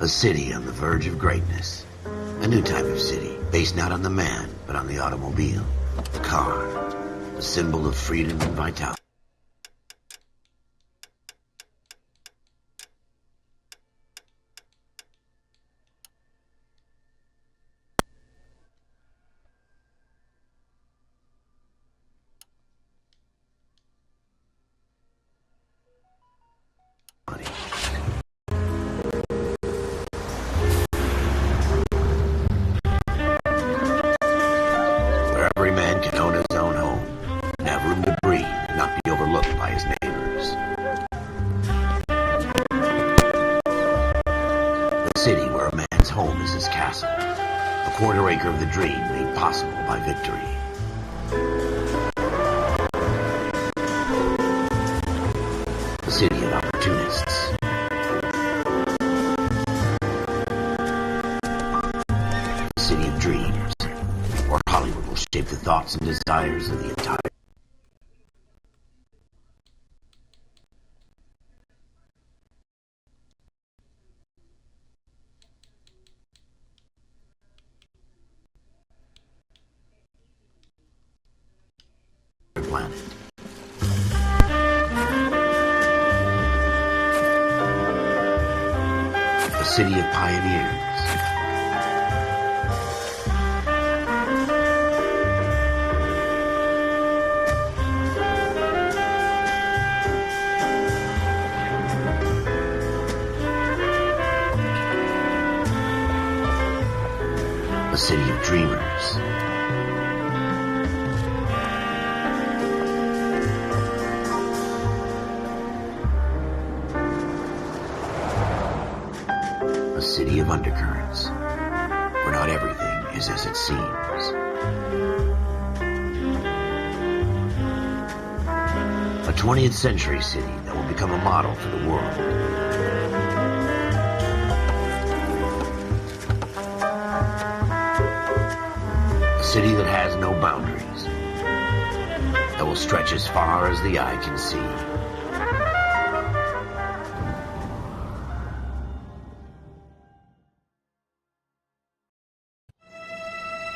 A city on the verge of greatness. A new type of city, based not on the man, but on the automobile. The car. The symbol of freedom and vitality. Where every man can own his own home, and have room to breathe and not be overlooked by his neighbors. A city where a man's home is his castle, a quarter acre of the dream made possible by victory. A city of opportunists. A city of dreams, where Hollywood will shape the thoughts and desires of the entire planet. A city of pioneers. A city of dreamers. A city of undercurrents, where not everything is as it seems. A 20th century city that will become a model for the world. A city that has no boundaries, that will stretch as far as the eye can see.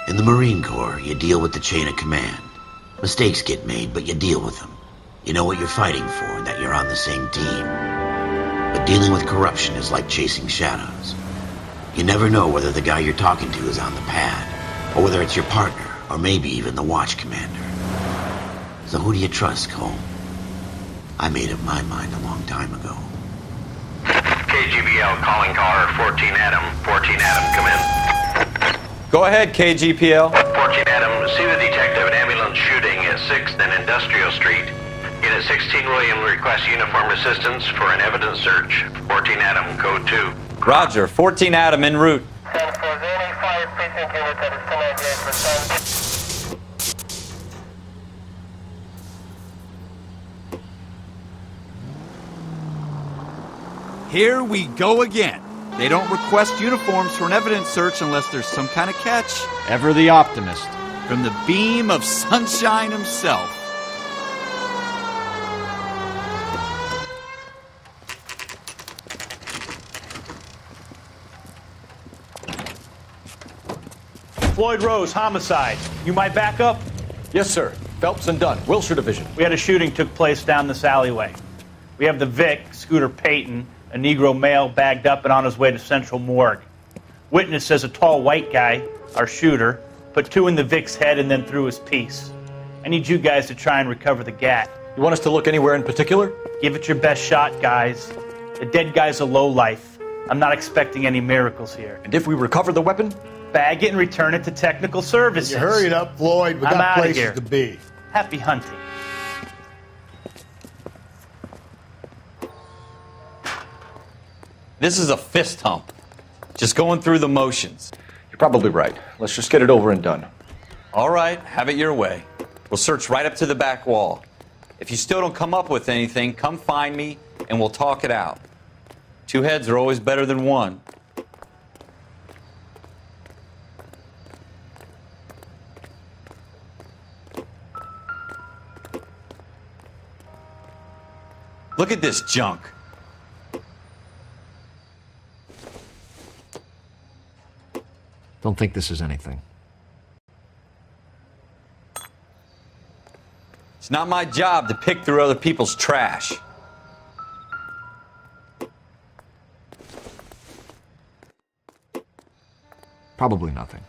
In the Marine Corps, you deal with the chain of command. Mistakes get made, but you deal with them. You know what you're fighting for and that you're on the same team. But dealing with corruption is like chasing shadows. You never know whether the guy you're talking to is on the pad, or whether it's your partner, or maybe even the watch commander. So who do you trust, Cole? I made up my mind a long time ago. KGBL calling car 14 Adam. 14 Adam, come in. Go ahead, KGPL. 14 Adam, see the detective at ambulance shooting at 6th and Industrial Street. Unit 16 William requests uniform assistance for an evidence search. 14 Adam, code 2. Roger, 14 Adam en route. Send for the 85 precinct unit that is 1098%. Here we go again. They don't request uniforms for an evidence search unless there's some kind of catch. Ever the optimist. From the beam of sunshine himself. Floyd Rose, homicide. You might back up? Yes, sir. Phelps and Dunn, Wilshire Division. We had a shooting took place down this alleyway. We have the Vic, Scooter Payton, a Negro male bagged up and on his way to Central Morgue. Witness says a tall white guy, our shooter, put two in the Vic's head and then threw his piece. I need you guys to try and recover the gat. You want us to look anywhere in particular? Give it your best shot, guys. The dead guy's a lowlife. I'm not expecting any miracles here. And if we recover the weapon? Bag it and return it to technical services. You hurry it up, Floyd. We I'm got outta places here. to be. Happy hunting. This is a fist hump. Just going through the motions. You're probably right. Let's just get it over and done. All right, have it your way. We'll search right up to the back wall. If you still don't come up with anything, come find me and we'll talk it out. Two heads are always better than one. Look at this junk. Don't think this is anything. It's not my job to pick through other people's trash. Probably nothing.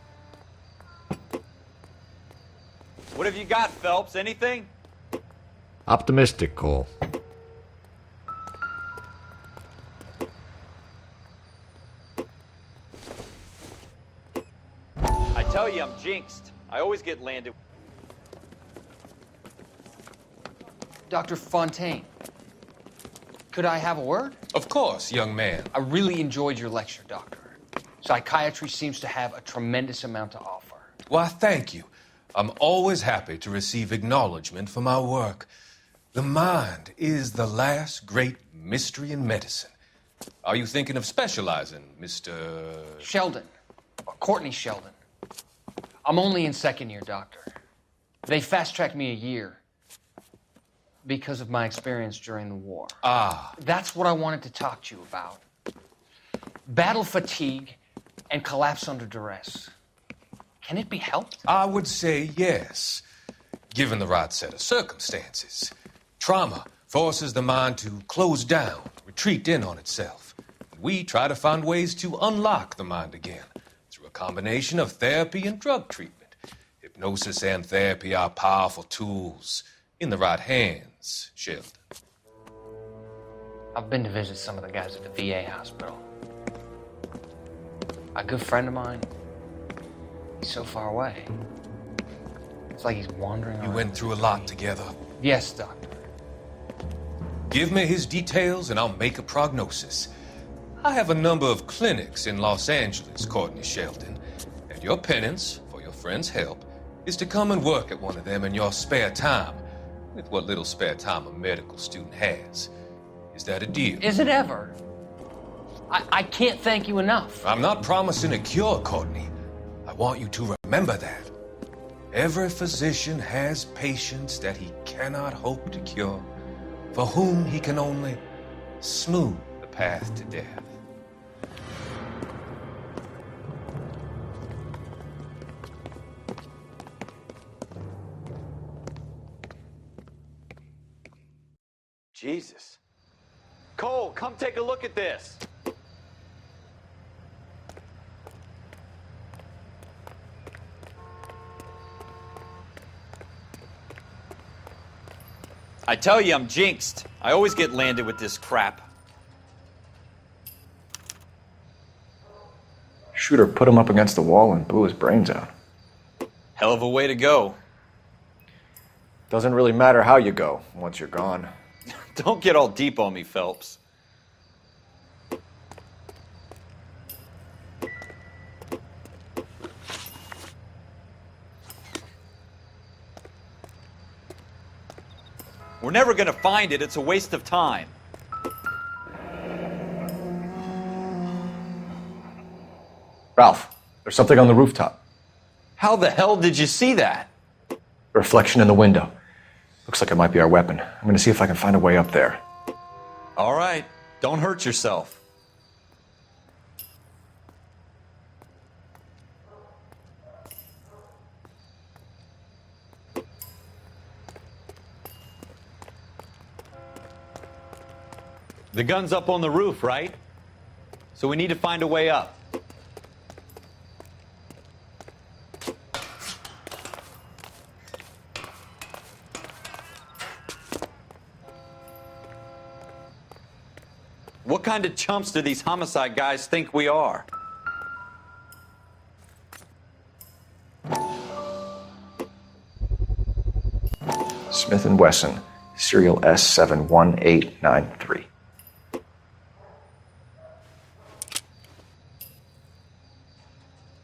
What have you got, Phelps? Anything? Optimistic, Cole. I tell you, I'm jinxed. I always get landed. Dr. Fontaine, could I have a word? Of course, young man. I really enjoyed your lecture, Doctor. Psychiatry seems to have a tremendous amount to offer. Why, thank you. I'm always happy to receive acknowledgement for my work. The mind is the last great mystery in medicine. Are you thinking of specializing, Mr. Sheldon, or Courtney Sheldon. I'm only in second year, Doctor. They fast-tracked me a year because of my experience during the war. Ah. That's what I wanted to talk to you about. Battle fatigue and collapse under duress. Can it be helped? I would say yes, given the right set of circumstances. Trauma forces the mind to close down, retreat in on itself. We try to find ways to unlock the mind again through a combination of therapy and drug treatment. Hypnosis and therapy are powerful tools in the right hands, Sheldon. I've been to visit some of the guys at the VA hospital. A good friend of mine, he's so far away. It's like he's wandering around. You went through a lot together. Yes, Doctor. Give me his details and I'll make a prognosis. I have a number of clinics in Los Angeles, Courtney Sheldon, and your penance, for your friend's help, is to come and work at one of them in your spare time, with what little spare time a medical student has. Is that a deal? Is it ever? I can't thank you enough. I'm not promising a cure, Courtney. I want you to remember that. Every physician has patients that he cannot hope to cure, for whom he can only smooth the path to death. Jesus. Cole, come take a look at this. I tell you, I'm jinxed. I always get landed with this crap. Shooter put him up against the wall and blew his brains out. Hell of a way to go. Doesn't really matter how you go once you're gone. Don't get all deep on me, Phelps. We're never gonna find it. It's a waste of time. Ralph, there's something on the rooftop. How the hell did you see that? A reflection in the window. Looks like it might be our weapon. I'm gonna see if I can find a way up there. All right. Don't hurt yourself. The gun's up on the roof, right? So we need to find a way up. What kind of chumps do these homicide guys think we are? Smith & Wesson, serial S71893.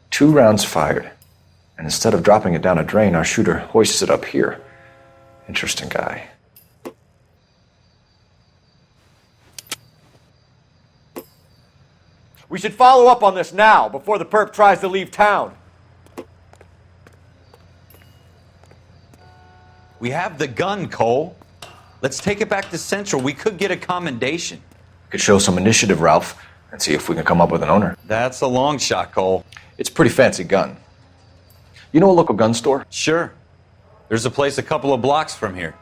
Two rounds fired, and instead of dropping it down a drain, our shooter hoists it up here. Interesting guy. We should follow up on this now, before the perp tries to leave town. We have the gun, Cole. Let's take it back to Central. We could get a commendation. Could show some initiative, Ralph. and see if we can come up with an owner. That's a long shot, Cole. It's a pretty fancy gun. You know a local gun store? Sure. There's a place a couple of blocks from here.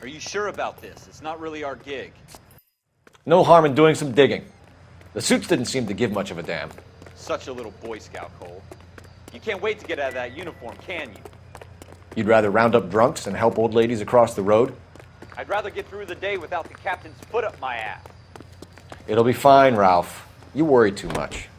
Are you sure about this? It's not really our gig. No harm in doing some digging. The suits didn't seem to give much of a damn. Such a little Boy Scout, Cole. You can't wait to get out of that uniform, can you? You'd rather round up drunks than help old ladies across the road? I'd rather get through the day without the captain's foot up my ass. It'll be fine, Ralph. You worry too much.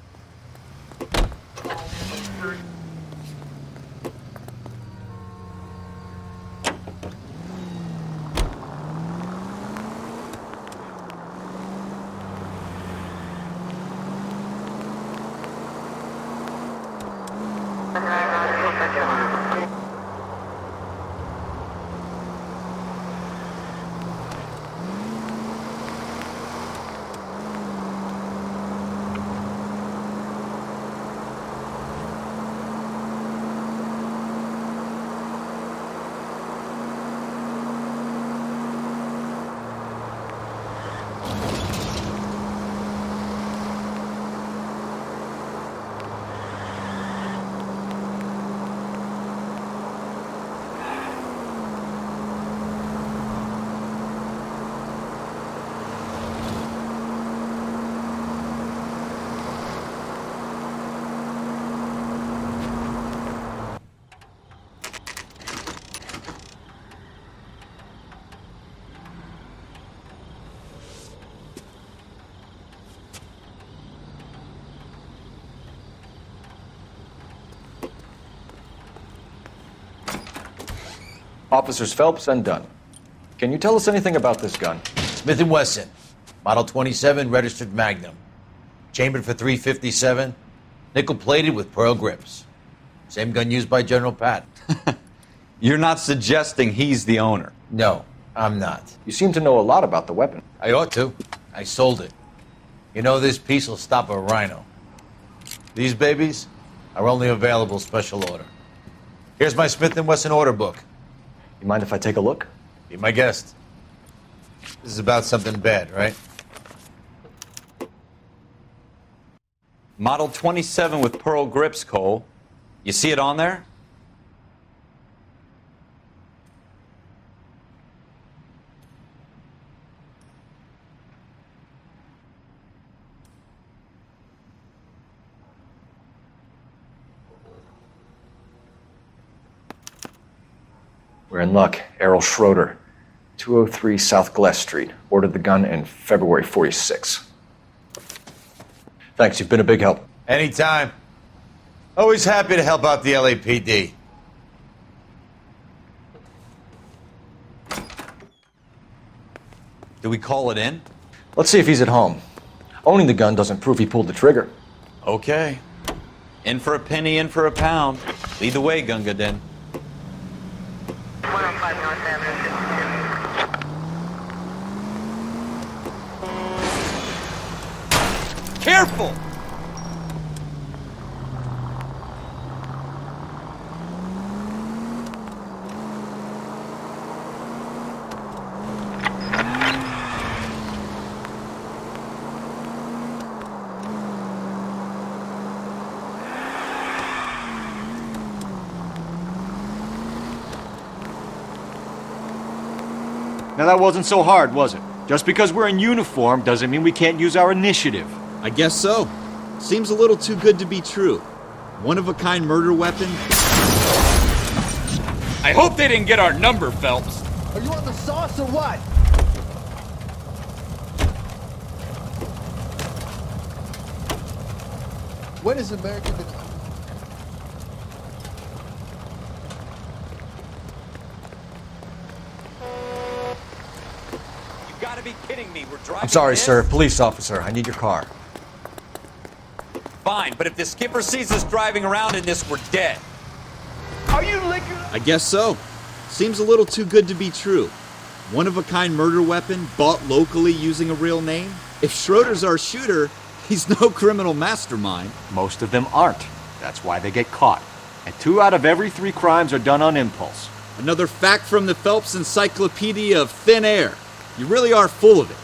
Officers Phelps and Dunn. Can you tell us anything about this gun? Smith & Wesson, Model 27, registered Magnum. Chambered for .357, nickel-plated with pearl grips. Same gun used by General Patton. You're not suggesting he's the owner? No, I'm not. You seem to know a lot about the weapon. I ought to. I sold it. You know, this piece will stop a rhino. These babies are only available special order. Here's my Smith & Wesson order book. You mind if I take a look? Be my guest. This is about something bad, right? Model 27 with pearl grips, Cole. You see it on there? We're in luck. Errol Schroeder, 203 South Gless Street. Ordered the gun in February '46. Thanks, you've been a big help. Anytime. Always happy to help out the LAPD. Do we call it in? Let's see if he's at home. Owning the gun doesn't prove he pulled the trigger. Okay. In for a penny, in for a pound. Lead the way, Gunga Din. 105 North Avenue. Careful! Now that wasn't so hard, was it? Just because we're in uniform doesn't mean we can't use our initiative. I guess so. Seems a little too good to be true. One-of-a-kind murder weapon. I hope they didn't get our number, Phelps. Are you on the sauce or what? When is America been... You gotta be kidding me. We're driving. I'm sorry, this? sir. Police officer, I need your car. Fine, but if the skipper sees us driving around in this, we're dead. Are you licking... I guess so. Seems a little too good to be true. One-of-a-kind murder weapon bought locally using a real name? If Schroeder's our shooter, he's no criminal mastermind. Most of them aren't. That's why they get caught. And 2 out of every 3 crimes are done on impulse. Another fact from the Phelps Encyclopedia of Thin Air. You really are full of it.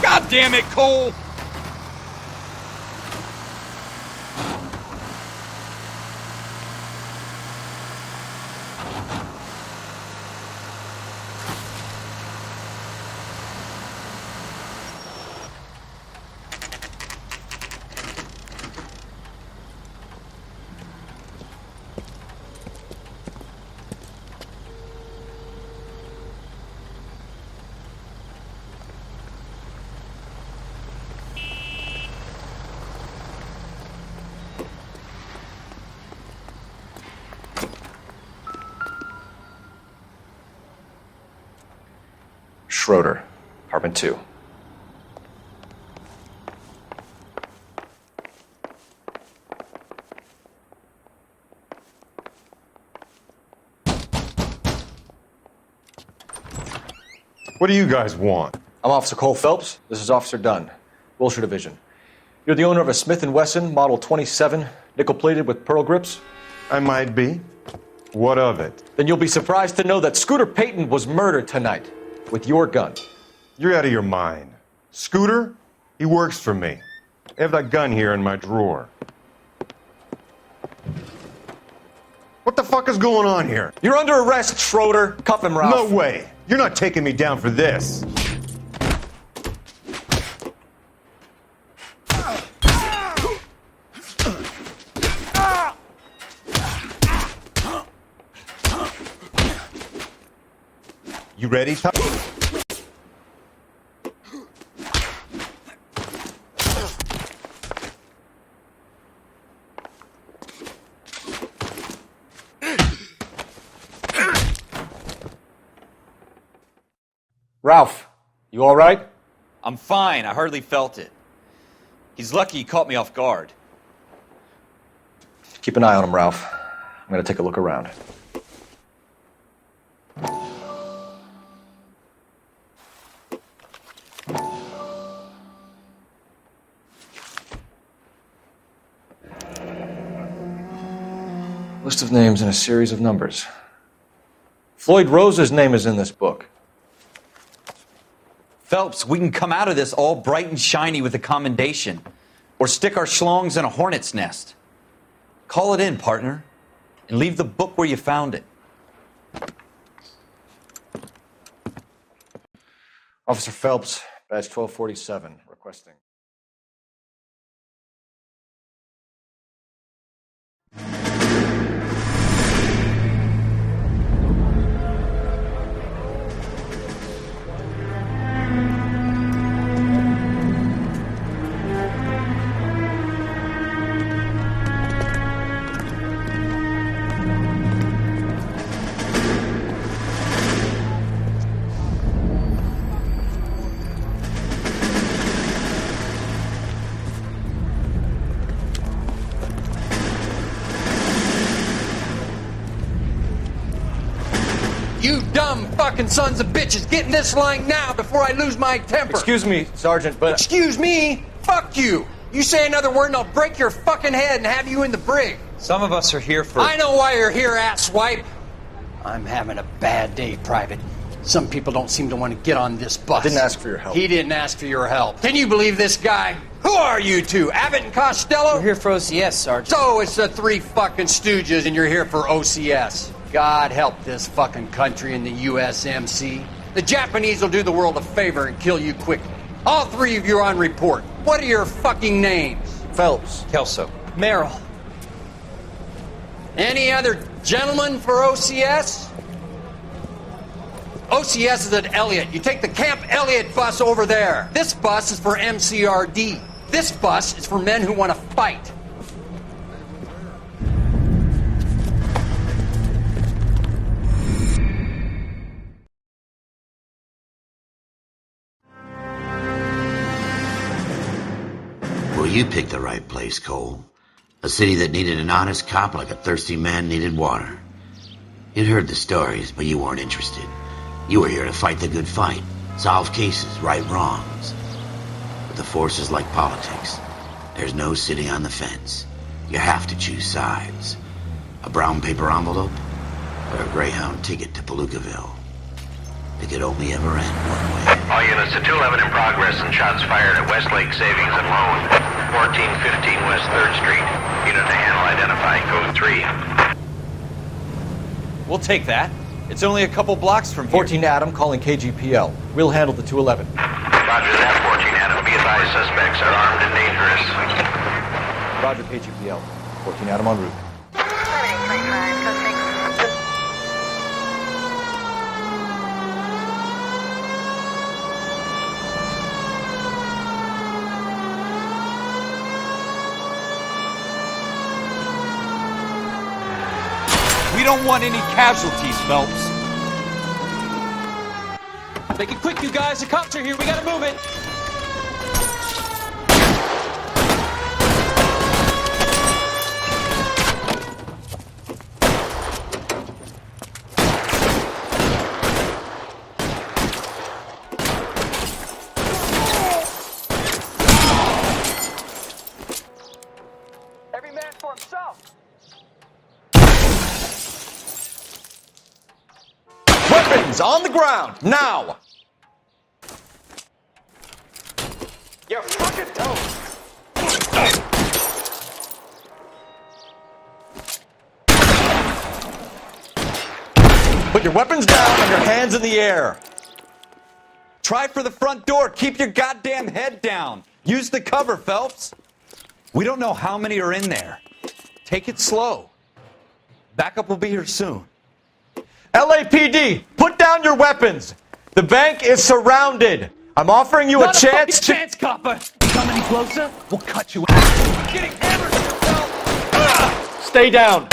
God damn it, Cole! Schroeder, apartment 2. What do you guys want? I'm Officer Cole Phelps. This is Officer Dunn, Wilshire Division. You're the owner of a Smith & Wesson Model 27, nickel-plated with pearl grips? I might be. What of it? Then you'll be surprised to know that Scooter Payton was murdered tonight with your gun. You're out of your mind. Scooter? He works for me. I have that gun here in my drawer. What the fuck is going on here? You're under arrest, Schroeder. Cuff him, Ralph. No way. You're not taking me down for this. You ready, Tom? Ralph, you all right? I'm fine. I hardly felt it. He's lucky he caught me off guard. Keep an eye on him, Ralph. I'm going to take a look around. List of names and a series of numbers. Floyd Rose's name is in this book. Phelps, we can come out of this all bright and shiny with a commendation. Or stick our schlongs in a hornet's nest. Call it in, partner. And leave the book where you found it. Officer Phelps, badge 1247, requesting. You dumb fucking sons of bitches, get in this line now before I lose my temper. Excuse me, Sergeant, but... Excuse me? Fuck you. You say another word and I'll break your fucking head and have you in the brig. Some of us are here for... I know why you're here, asswipe. I'm having a bad day, Private. Some people don't seem to want to get on this bus. I didn't ask for your help. He didn't ask for your help. Can you believe this guy? Who are you two? Abbott and Costello? We're here for OCS, Sergeant. So it's the three fucking stooges and you're here for OCS. God help this fucking country and the USMC. The Japanese will do the world a favor and kill you quickly. All three of you are on report. What are your fucking names? Phelps. Kelso. Merrill. Any other Gentlemen for OCS? OCS is at Elliott. You take the Camp Elliott bus over there. This bus is for MCRD. This bus is for men who want to fight. Well, you picked the right place, Cole. A city that needed an honest cop like a thirsty man needed water. You'd heard the stories, but you weren't interested. You were here to fight the good fight, solve cases, right wrongs. But the force is like politics. There's no sitting on the fence. You have to choose sides. A brown paper envelope or a Greyhound ticket to Palookaville. It could only ever end one way. All units to 211 in progress and shots fired at Westlake Savings and Loan, 1415 West 3rd Street. Unit to handle identifying code 3. We'll take that. It's only a couple blocks from here. 14 Adam calling KGPL. We'll handle the 211. Roger that, 14 Adam. Be advised, suspects are armed and dangerous. Roger, KGPL. 14 Adam en route. We don't want any casualties, Phelps. Make it quick, you guys. The cops are here. We gotta move it. Every man for himself. Weapons on the ground, now! You're fucking toast. Put your weapons down and your hands in the air. Try for the front door. Keep your goddamn head down. Use the cover, Phelps. We don't know how many are in there. Take it slow. Backup will be here soon. LAPD, put down your weapons. The bank is surrounded. I'm offering you Not a chance fucking chance, copper. Come any closer, we'll cut you out. Getting hammered yourself. Stay down.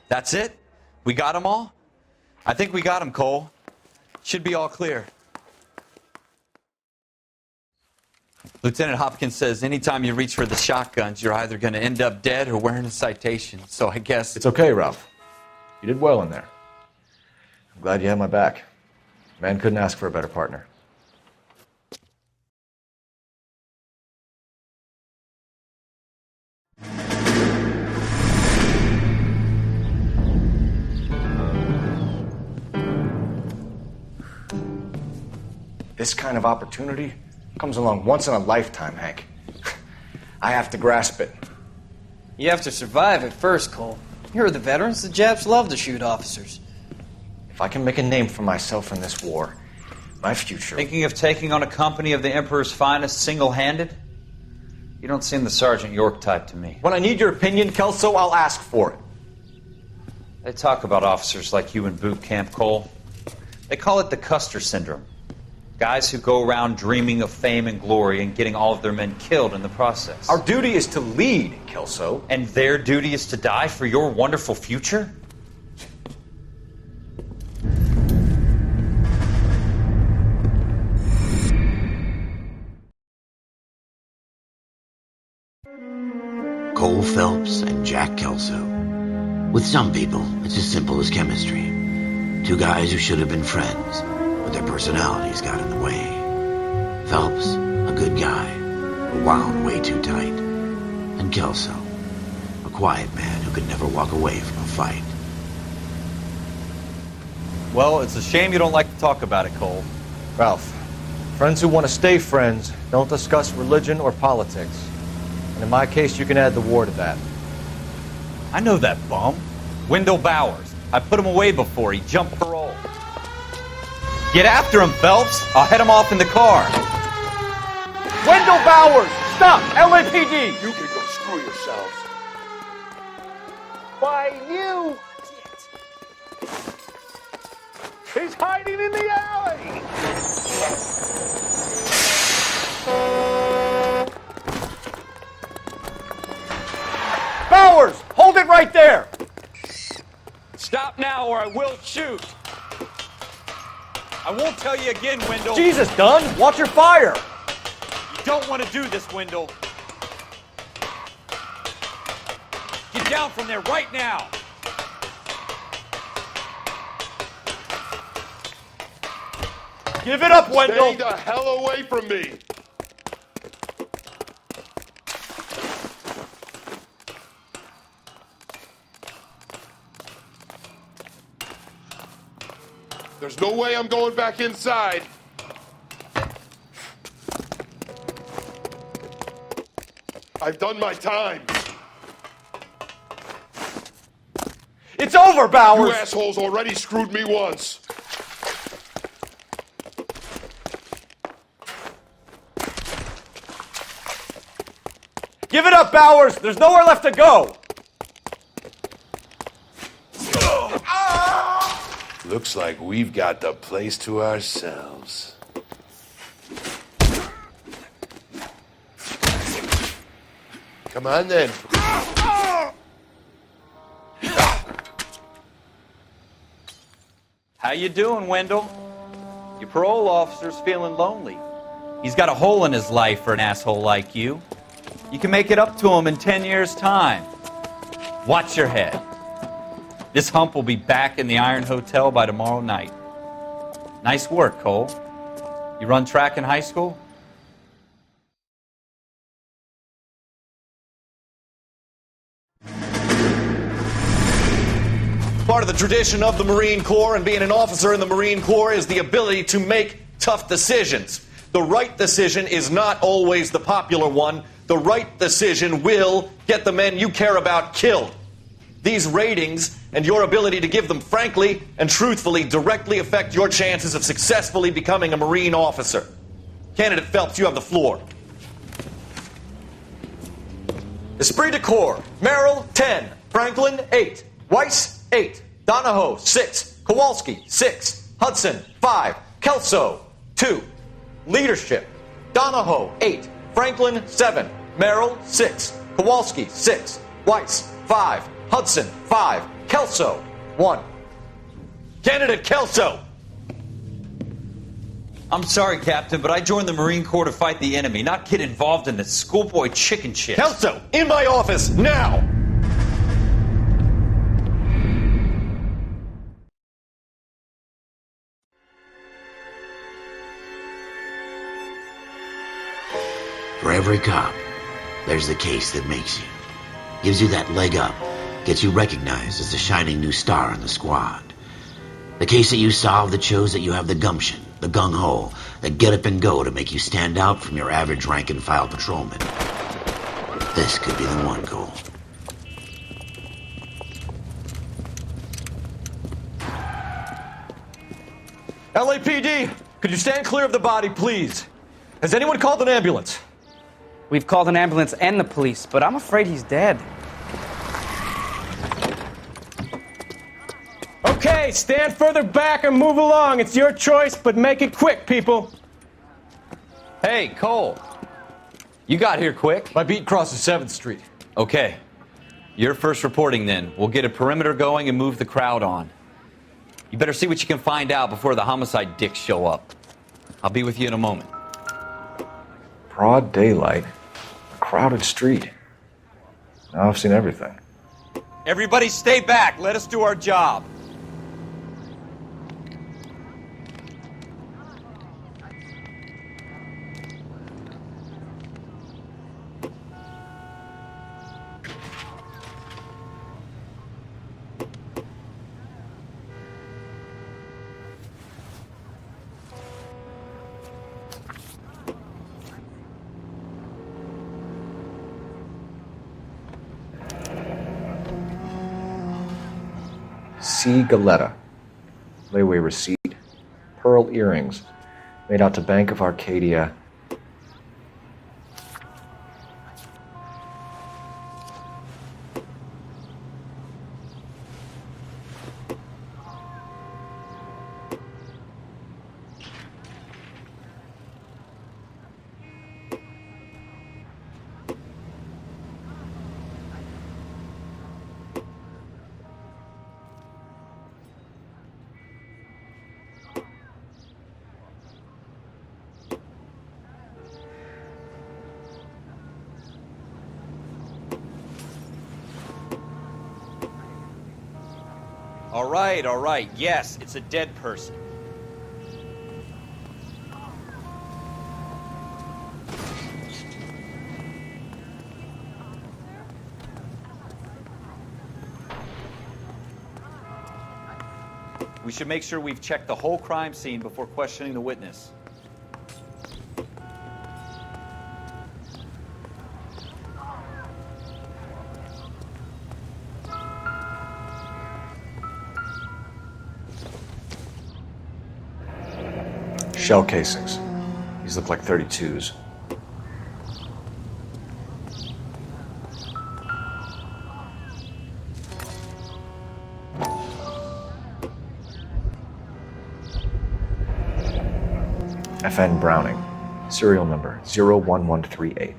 That's it? We got them all? I think we got them, Cole. Should be all clear. Lieutenant Hopkins says anytime you reach for the shotguns, you're either going to end up dead or wearing a citation. So I guess... It's okay, Ralph. You did well in there. I'm glad you had my back. Man couldn't ask for a better partner. This kind of opportunity comes along once in a lifetime, Hank. I have to grasp it. You have to survive it first, Cole. Here are the veterans. The Japs love to shoot officers. If I can make a name for myself in this war, my future... Thinking of taking on a company of the Emperor's finest single-handed? You don't seem the Sergeant York type to me. When I need your opinion, Kelso, I'll ask for it. They talk about officers like you in boot camp, Cole. They call it the Custer Syndrome. Guys who go around dreaming of fame and glory and getting all of their men killed in the process. Our duty is to lead, Kelso. And their duty is to die for your wonderful future? Cole Phelps and Jack Kelso. With some people, it's as simple as chemistry. Two guys who should have been friends, but their personalities got in the way. Phelps, a good guy, but wound way too tight. And Kelso, a quiet man who could never walk away from a fight. Well, it's a shame you don't like to talk about it, Cole. Ralph, friends who want to stay friends don't discuss religion or politics. And in my case, you can add the war to that. I know that bum. Wendell Bowers. I put him away before. He jumped parole. Get after him, Phelps. I'll head him off in the car. Wendell Bowers, stop! LAPD! You can go screw yourselves. Why, you... He's hiding in the alley! Bowers, hold it right there! Stop now or I will shoot. I won't tell you again, Wendell. Jesus, Dunn, watch your fire! You don't want to do this, Wendell. Get down from there right now. Give it up, Wendell! Stay the hell away from me! There's no way I'm going back inside. I've done my time. It's over, Bowers! You assholes already screwed me once. Give it up, Bowers! There's nowhere left to go! Looks like we've got the place to ourselves. Come on then. How you doing, Wendell? Your parole officer's feeling lonely. He's got a hole in his life for an asshole like you. You can make it up to him in 10 years' time. Watch your head. This hump will be back in the Iron Hotel by tomorrow night. Nice work, Cole. You run track in high school? Part of the tradition of the Marine Corps and being an officer in the Marine Corps is the ability to make tough decisions. The right decision is not always the popular one. The right decision will get the men you care about killed. These ratings and your ability to give them frankly and truthfully directly affect your chances of successfully becoming a Marine officer. Candidate Phelps, you have the floor. Esprit de Corps, Merrill, 10. Franklin, 8. Weiss, 8. Donahoe, 6. Kowalski, 6. Hudson, 5. Kelso, 2. Leadership, Donahoe, 8. Franklin, 7. Merrill, 6. Kowalski, 6. Weiss, 5. Hudson, 5. Kelso, 1. Candidate Kelso! I'm sorry, Captain, but I joined the Marine Corps to fight the enemy, not get involved in this schoolboy chicken shit. Kelso, in my office, now! For every cop, there's the case that makes you. Gives you that leg up. Gets you recognized as the shining new star in the squad. The case that you solve that shows that you have the gumption, the gung-ho, the get up and go to make you stand out from your average rank-and-file patrolman. This could be the one, Cole. LAPD, could you stand clear of the body, please? Has anyone called an ambulance? We've called an ambulance and the police, but I'm afraid he's dead. Okay, stand further back and move along. It's your choice, but make it quick, people. Hey, Cole. You got here quick. My beat crosses 7th Street. Okay. You're first reporting then. We'll get a perimeter going and move the crowd on. You better see what you can find out before the homicide dicks show up. I'll be with you in a moment. Broad daylight, a crowded street. Now I've seen everything. Everybody stay back. Let us do our job. C. Galetta. Layaway receipt. pearl earrings made out to Bank of Arcadia. All right. Yes, it's a dead person. We should make sure we've checked the whole crime scene before questioning the witness. Shell casings. These look like 32s. FN Browning. Serial number 01138.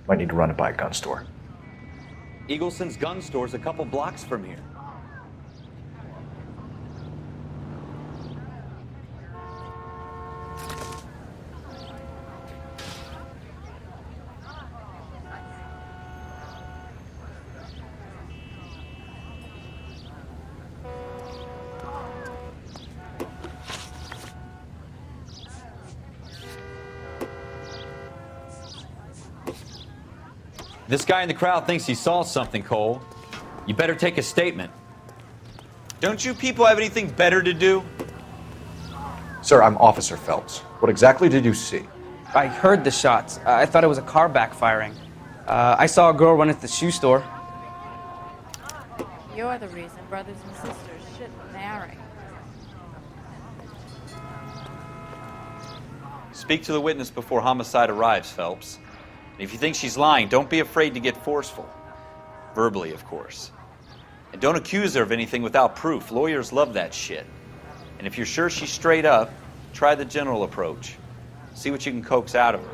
Might need to run it by a gun store. Eagleson's gun store's a couple blocks from here. This guy in the crowd thinks he saw something, Cole. You better take a statement. Don't you people have anything better to do? Sir, I'm Officer Phelps. What exactly did you see? I heard the shots. I thought it was a car backfiring. I saw a girl run into the shoe store. You're the reason brothers and sisters shouldn't marry. Speak to the witness before homicide arrives, Phelps. And if you think she's lying, don't be afraid to get forceful. Verbally, of course. And don't accuse her of anything without proof. Lawyers love that shit. And if you're sure she's straight up, try the general approach. See what you can coax out of her.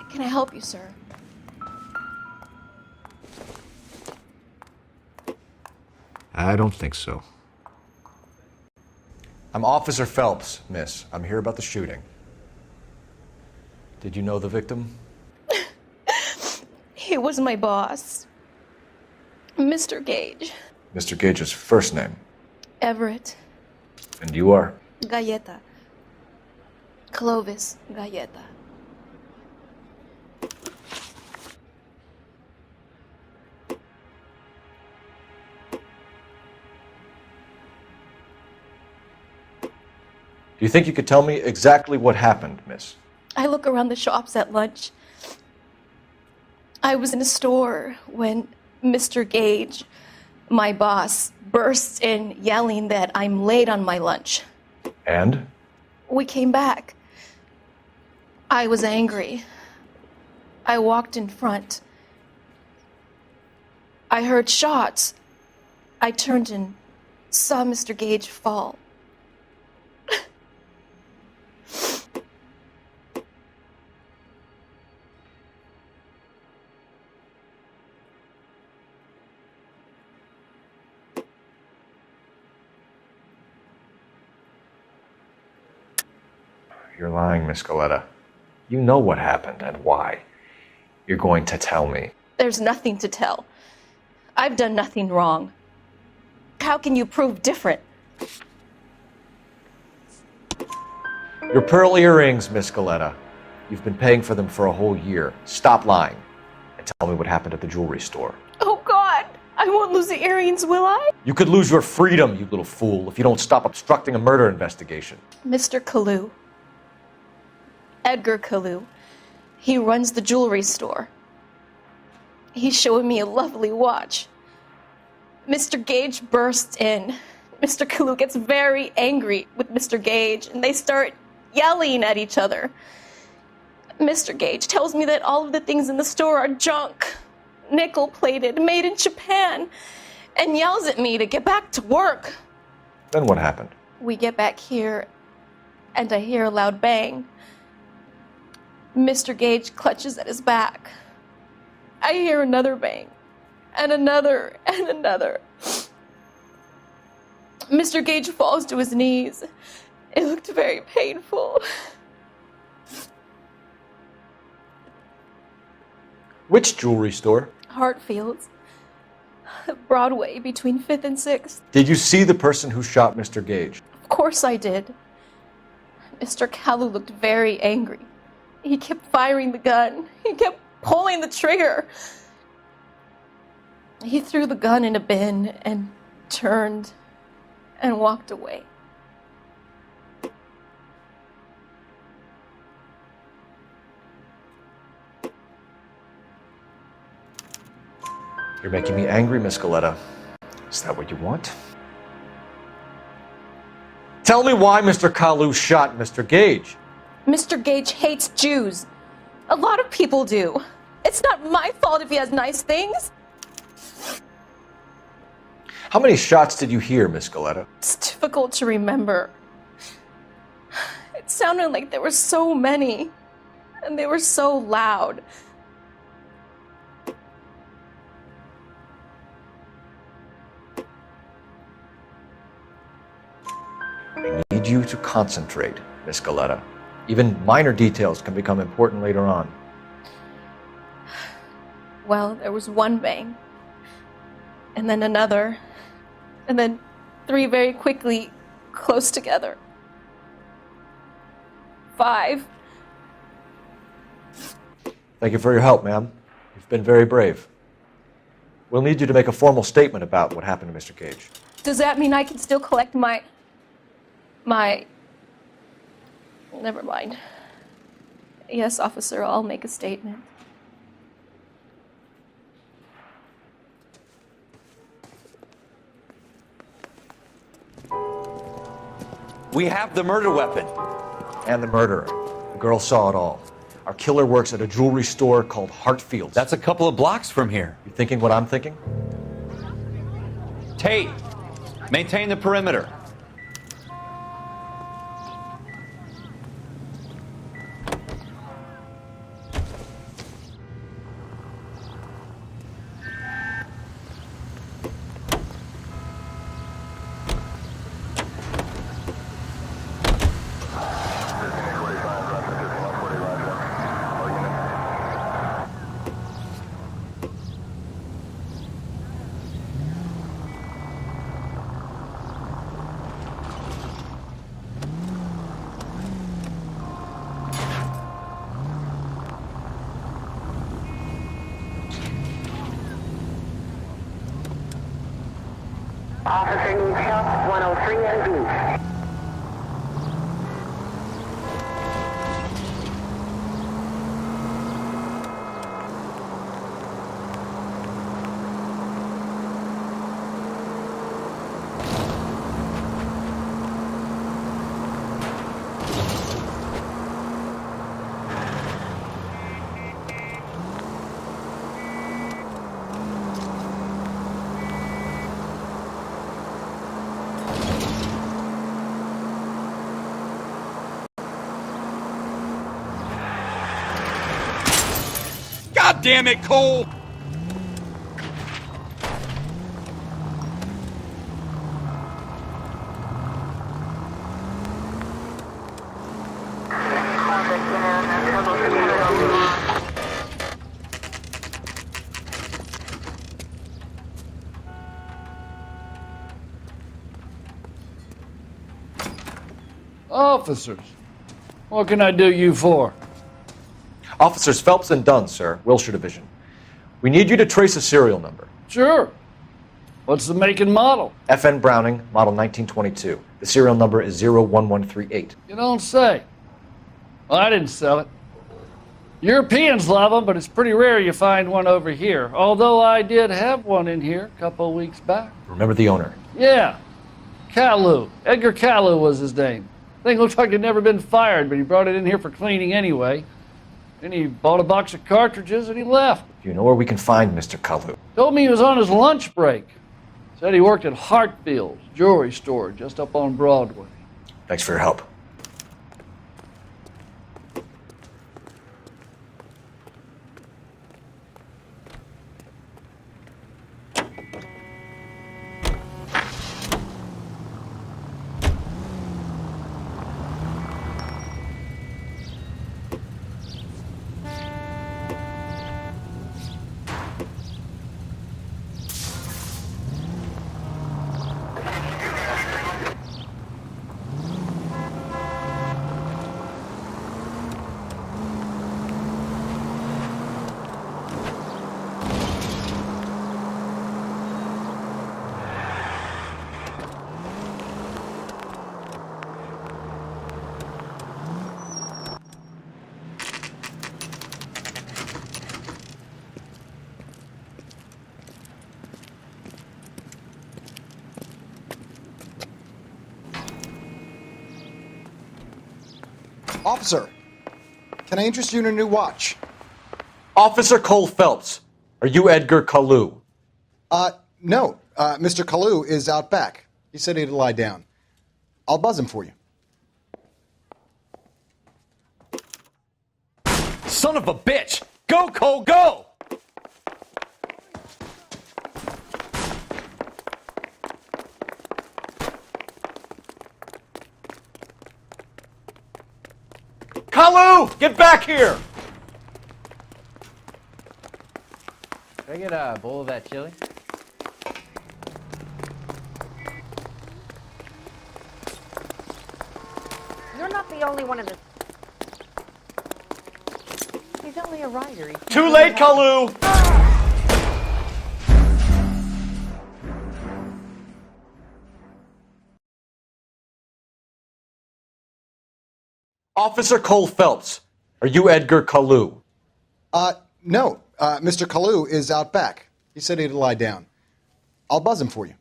Can I help you, sir? I don't think so. I'm Officer Phelps, miss. I'm here about the shooting. Did you know the victim? He was my boss, Mr. Gage. Mr. Gage's first name. Everett. And you are? Galleta. Clovis Galleta. Do you think you could tell me exactly what happened, miss? I look around the shops at lunch. I was in a store when Mr. Gage, my boss, bursts in yelling that I'm late on my lunch. And? We came back. I was angry. I walked in front. I heard shots. I turned and saw Mr. Gage fall. You're lying, Miss Galleta. You know what happened and why. You're going to tell me. There's nothing to tell. I've done nothing wrong. How can you prove different? Your pearl earrings, Miss Galleta. You've been paying for them for a whole year. Stop lying and tell me what happened at the jewelry store. Oh, God. I won't lose the earrings, will I? You could lose your freedom, you little fool, if you don't stop obstructing a murder investigation. Mr. Kalu. Edgar Kalu. He runs the jewelry store. He's showing me a lovely watch. Mr. Gage bursts in. Mr. Kalu gets very angry with Mr. Gage, and they start yelling at each other. Mr. Gage tells me that all of the things in the store are junk, nickel-plated, made in Japan, and yells at me to get back to work. Then what happened? We get back here, and I hear a loud bang. Mr. Gage clutches at his back. I hear another bang, and another, and another. Mr. Gage falls to his knees. It looked very painful. Which jewelry store? Hartfield's. Broadway, between 5th and 6th. Did you see the person who shot Mr. Gage? Of course I did. Mr. Kalu looked very angry. He kept firing the gun. He kept pulling the trigger. He threw the gun in a bin and turned and walked away. You're making me angry, Miss Galetta. Is that what you want? Tell me why Mr. Kalu shot Mr. Gage. Mr. Gage hates Jews. A lot of people do. It's not my fault if he has nice things. How many shots did you hear, Miss Galetta? It's difficult to remember. It sounded like there were so many, and they were so loud. I need you to concentrate, Miss Galetta. Even minor details can become important later on. Well, there was one bang, and then another, and then 3 very quickly, close together. 5. Thank you for your help, ma'am. You've been very brave. We'll need you to make a formal statement about what happened to Mr. Gage. Does that mean I can still collect my... Never mind. Yes, officer, I'll make a statement. We have the murder weapon. And the murderer. The girl saw it all. Our killer works at a jewelry store called Hartfield's. That's a couple of blocks from here. You thinking what I'm thinking? Tate, maintain the perimeter. Officer needs help, 103 and B. God damn it, Cole! Officers, what can I do you for? Officers Phelps and Dunn, sir, Wilshire Division. We need you to trace a serial number. Sure. What's the make and model? FN Browning, model 1922. The serial number is 01138. You don't say. Well, I didn't sell it. Europeans love them, but it's pretty rare you find one over here. Although I did have one in here a couple of weeks back. Remember the owner? Yeah. Kalu. Edgar Kalu was his name. Thing looked like he'd never been fired, but he brought it in here for cleaning anyway. Then he bought a box of cartridges and he left. Do you know where we can find Mr. Kalu? Told me he was on his lunch break. Said he worked at Hartfield's jewelry store just up on Broadway. Thanks for your help. Officer, can I interest you in a new watch? Officer Cole Phelps, are you Edgar Kalu? No. Mr. Kalu is out back. He said he'd lie down. I'll buzz him for you. Son of a bitch! Go, Cole, go! Kalu! Get back here! Can I get a bowl of that chili? You're not the only one in this. He's only a writer. Too late, Kalu! Officer Cole Phelps, are you Edgar Kalu? No. Mr. Kalu is out back. He said he'd lie down. I'll buzz him for you.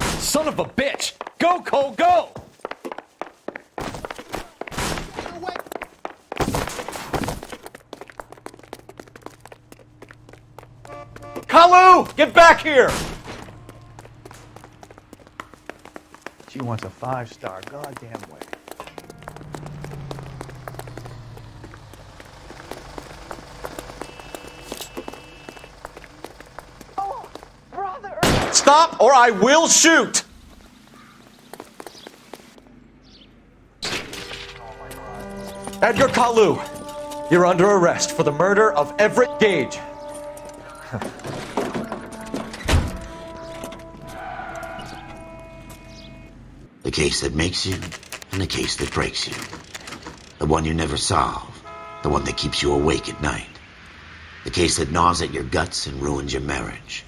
Son of a bitch! Go, Cole, go! Kalu! Get back here! She wants a 5-star goddamn way. Oh, brother! Stop or I will shoot! Edgar Kalu, you're under arrest for the murder of Everett Gage. The case that makes you and the case that breaks you. The one you never solve. The one that keeps you awake at night. The case that gnaws at your guts and ruins your marriage.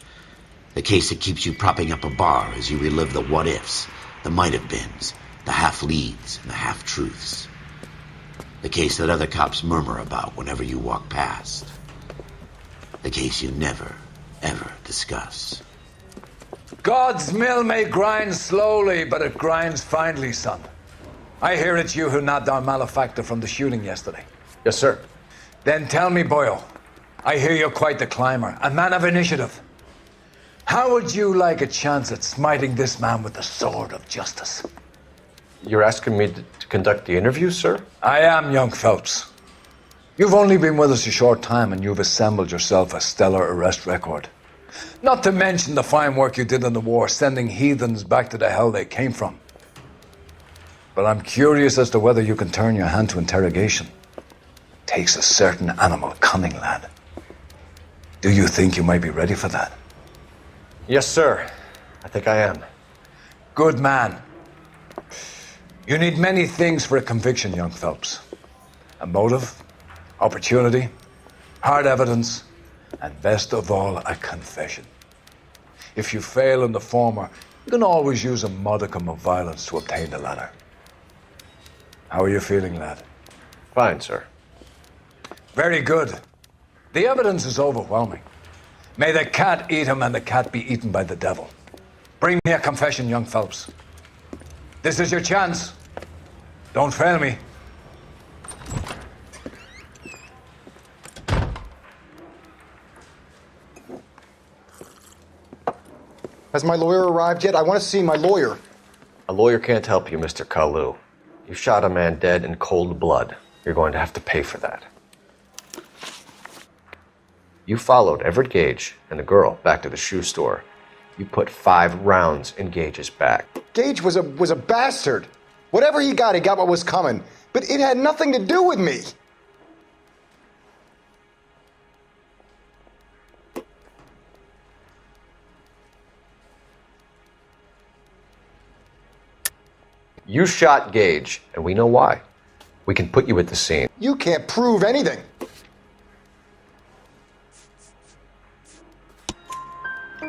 The case that keeps you propping up a bar as you relive the what-ifs, the might-have-beens, the half-leads, and the half-truths. The case that other cops murmur about whenever you walk past. The case you never, ever discuss. God's mill may grind slowly, but it grinds finely, son. I hear it's you who nabbed our malefactor from the shooting yesterday. Yes, sir. Then tell me, boyo, I hear you're quite the climber, a man of initiative. How would you like a chance at smiting this man with the sword of justice? You're asking me to conduct the interview, sir? I am, young Phelps. You've only been with us a short time and you've assembled yourself a stellar arrest record. Not to mention the fine work you did in the war, sending heathens back to the hell they came from. But I'm curious as to whether you can turn your hand to interrogation. Takes a certain animal cunning, lad. Do you think you might be ready for that? Yes, sir. I think I am. Good man. You need many things for a conviction, young Phelps. A motive, opportunity, hard evidence, and best of all, a confession. If you fail in the former, you can always use a modicum of violence to obtain the latter. How are you feeling, lad? Fine, sir. Very good. The evidence is overwhelming. May the cat eat him and the cat be eaten by the devil. Bring me a confession, young Phelps. This is your chance. Don't fail me. Has my lawyer arrived yet? I want to see my lawyer. A lawyer can't help you, Mr. Kalu. You shot a man dead in cold blood. You're going to have to pay for that. You followed Everett Gage and the girl back to the shoe store. You put 5 rounds in Gage's back. Gage was a bastard. Whatever he got what was coming. But it had nothing to do with me. You shot Gage, and we know why. We can put you at the scene. You can't prove anything.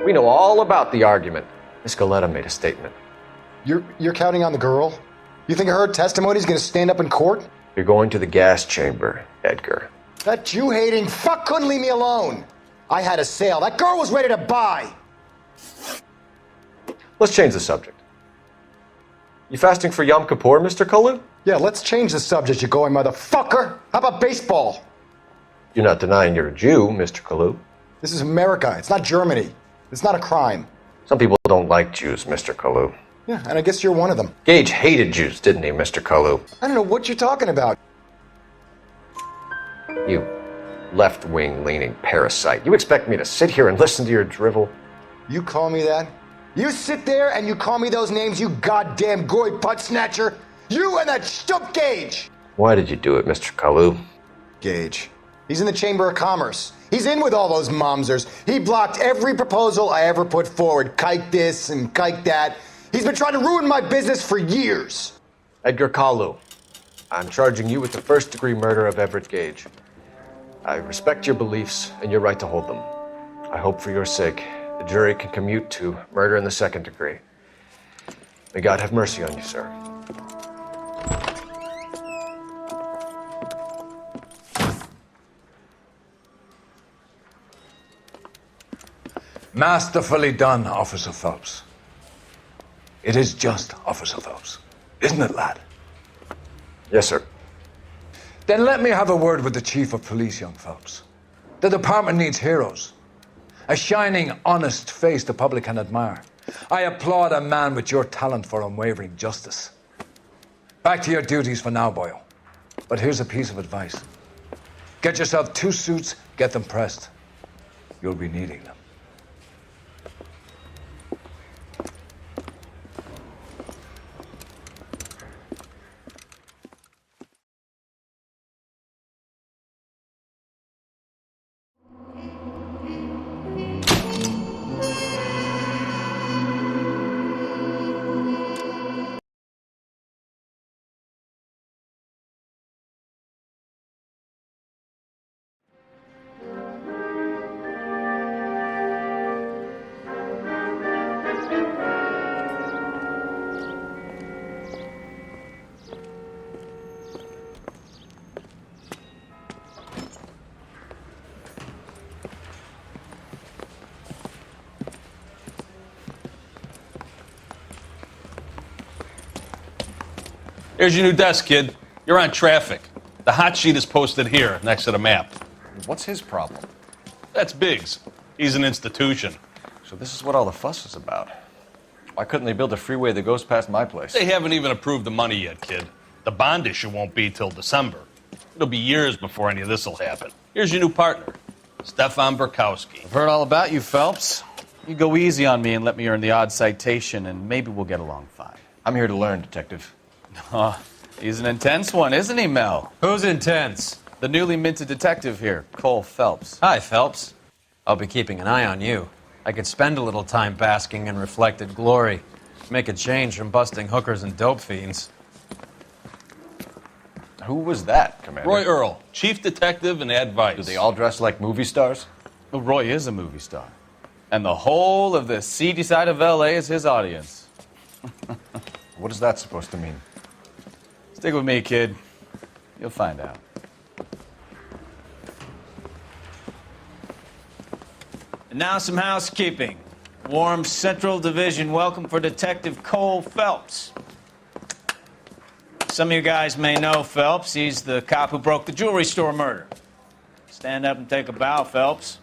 We know all about the argument. Miss Galetta made a statement. You're counting on the girl? You think her testimony is going to stand up in court? You're going to the gas chamber, Edgar. That Jew-hating fuck couldn't leave me alone. I had a sale. That girl was ready to buy. Let's change the subject. You fasting for Yom Kippur, Mr. Kalu? Yeah, let's change the subject, you going motherfucker. How about baseball? You're not denying you're a Jew, Mr. Kalu. This is America. It's not Germany. It's not a crime. Some people don't like Jews, Mr. Kalu. Yeah, and I guess you're one of them. Gage hated Jews, didn't he, Mr. Kalu? I don't know what you're talking about. You left-wing leaning parasite. You expect me to sit here and listen to your drivel? You call me that? You sit there and you call me those names, you goddamn goy putt snatcher. You and that stump Gage. Why did you do it, Mr. Kalu? Gage. He's in the Chamber of Commerce. He's in with all those momsers. He blocked every proposal I ever put forward. Kike this and kike that. He's been trying to ruin my business for years. Edgar Kalu, I'm charging you with the first-degree murder of Everett Gage. I respect your beliefs and your right to hold them. I hope for your sake the jury can commute to murder in the second degree. May God have mercy on you, sir. Masterfully done, Officer Phelps. It is just, Officer Phelps. Isn't it, lad? Yes, sir. Then let me have a word with the Chief of Police, young Phelps. The department needs heroes. A shining, honest face the public can admire. I applaud a man with your talent for unwavering justice. Back to your duties for now, Boyle. But here's a piece of advice. Get yourself 2 suits, get them pressed. You'll be needing them. Here's your new desk, kid. You're on traffic. The hot sheet is posted here, next to the map. What's his problem? That's Biggs. He's an institution. So this is what all the fuss is about. Why couldn't they build a freeway that goes past my place? They haven't even approved the money yet, kid. The bond issue won't be till December. It'll be years before any of this will happen. Here's your new partner, Stefan Burkowski. I've heard all about you, Phelps. You go easy on me and let me earn the odd citation, and maybe we'll get along fine. I'm here to learn, Detective. He's an intense one, isn't he, Mel? Who's intense? The newly minted detective here, Cole Phelps. Hi, Phelps. I'll be keeping an eye on you. I could spend a little time basking in reflected glory. Make a change from busting hookers and dope fiends. Who was that, Commander? Roy Earl, chief detective and advice. Do they all dress like movie stars? Well, Roy is a movie star. And the whole of the seedy side of L.A. is his audience. What is that supposed to mean? Stick with me, kid. You'll find out. And now some housekeeping. Warm Central Division welcome for Detective Cole Phelps. Some of you guys may know Phelps. He's the cop who broke the jewelry store murder. Stand up and take a bow, Phelps.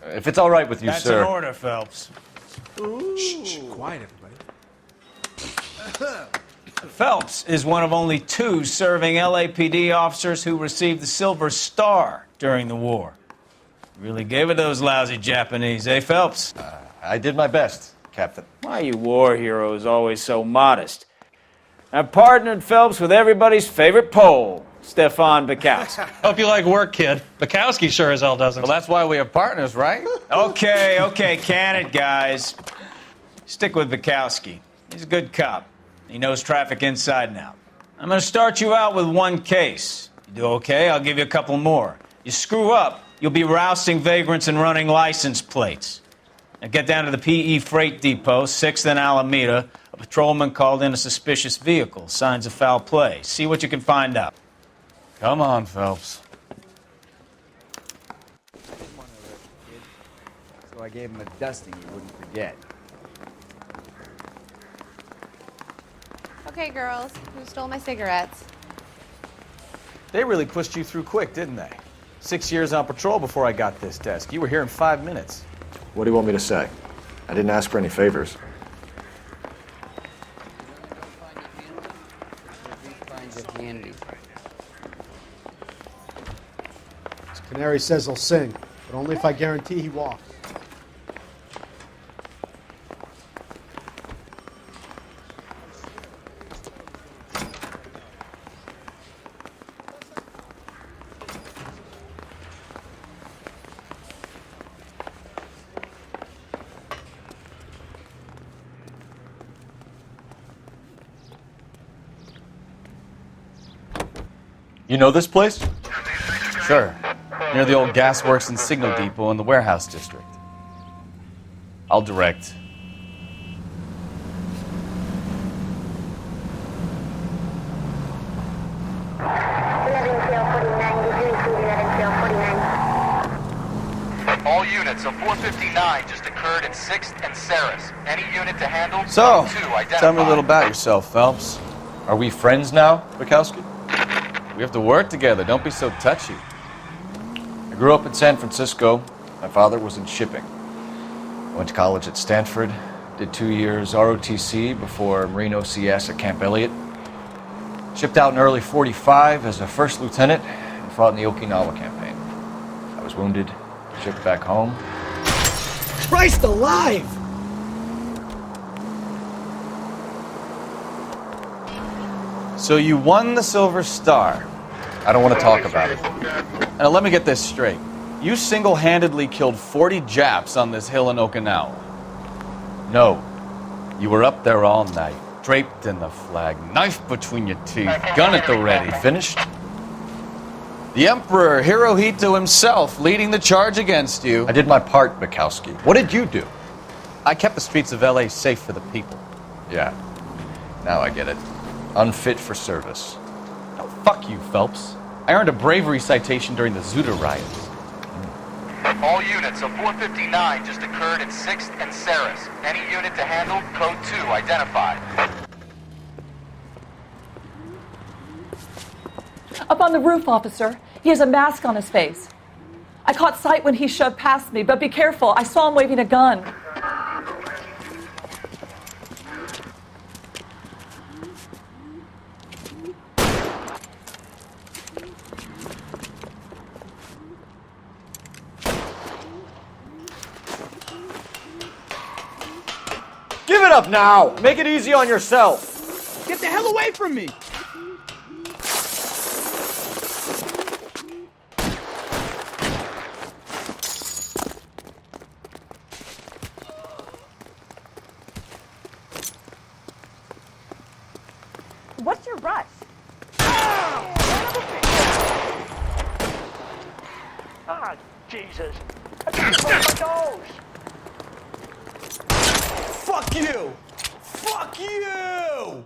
If it's all right with you, That's sir. an order, Phelps. Shh, quiet, everybody. Phelps is one of only 2 serving LAPD officers who received the Silver Star during the war. Really gave it those lousy Japanese, eh, Phelps? I did my best, Captain. Why you war heroes always so modest? I've partnered Phelps with everybody's favorite Pole, Stefan Bukowski. Hope you like work, kid. Bukowski sure as hell doesn't. Well, that's why we have partners, right? Okay, can it, guys. Stick with Bukowski. He's a good cop. He knows traffic inside and out. I'm going to start you out with 1 case. You do okay, I'll give you a couple more. You screw up, you'll be rousting vagrants and running license plates. Now get down to the PE Freight Depot, 6th and Alameda. A patrolman called in a suspicious vehicle. Signs of foul play. See what you can find out. Come on, Phelps. So I gave him a dusting he wouldn't forget. Okay, girls, who stole my cigarettes? They really pushed you through quick, didn't they? 6 years on patrol before I got this desk. You were here in 5 minutes. What do you want me to say? I didn't ask for any favors. Canary says he'll sing, but only if I guarantee he walks. You know this place? Sure. Near the old gasworks and signal depot in the warehouse district. I'll direct. All units, a 459 just occurred in 6th and Saris. Any unit to handle? So, 2 identified. tell me a little about yourself, Phelps. Are we friends now, Bukowski? We have to work together. Don't be so touchy. I grew up in San Francisco. My father was in shipping. I went to college at Stanford, did 2 years ROTC before Marine OCS at Camp Elliott. Shipped out in early '45 as a first lieutenant and fought in the Okinawa campaign. I was wounded, shipped back home. Christ alive! So you won the Silver Star. I don't want to talk about it. Now let me get this straight. You single-handedly killed 40 Japs on this hill in Okinawa. No. You were up there all night, draped in the flag, knife between your teeth, gun at the ready. Finished? The Emperor Hirohito himself leading the charge against you. I did my part, Bukowski. What did you do? I kept the streets of LA safe for the people. Yeah. Now I get it. Unfit for service. Oh, fuck you, Phelps. I earned a bravery citation during the Zuda riots. All units, a 459 just occurred in 6th and Saris. Any unit to handle? Code 2 identified. Up on the roof, officer. He has a mask on his face. I caught sight when he shoved past me, but be careful. I saw him waving a gun. Give it up now! Make it easy on yourself! Get the hell away from me! What's your rush? Ah! God, Jesus. I can't close my nose. Fuck you! Fuck you!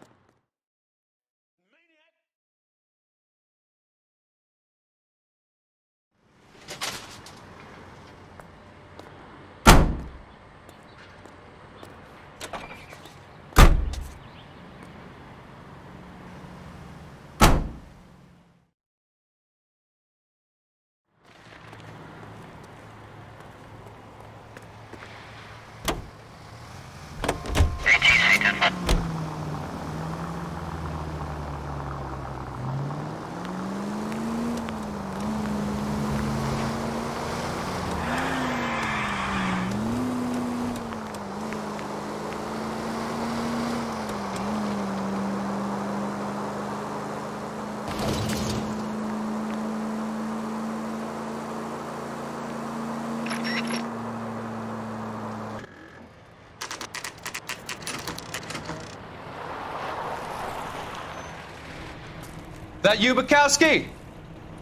That you, Bukowski?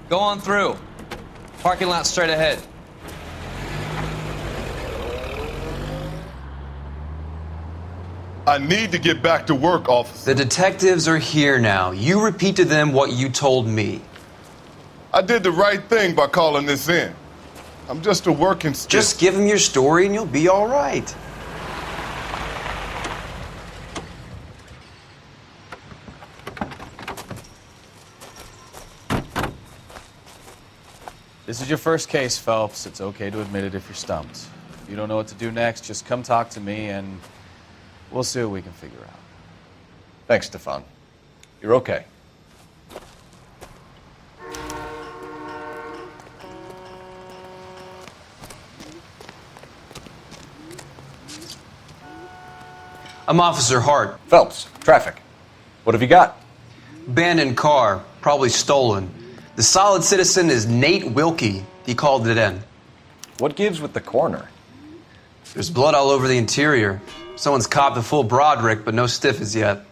Go on through. Parking lot straight ahead. I need to get back to work, officer. The detectives are here now. You repeat to them what you told me. I did the right thing by calling this in. I'm just a working stiff. Just give them your story and you'll be all right. This is your first case, Phelps. It's okay to admit it if you're stumped. If you don't know what to do next, just come talk to me and we'll see what we can figure out. Thanks, Stefan. You're okay. I'm Officer Hart. Phelps, traffic. What have you got? Abandoned car, probably stolen. The solid citizen is Nate Wilkie. He called it in. What gives with the coroner? There's blood all over the interior. Someone's copped a full Broderick, but no stiff as yet.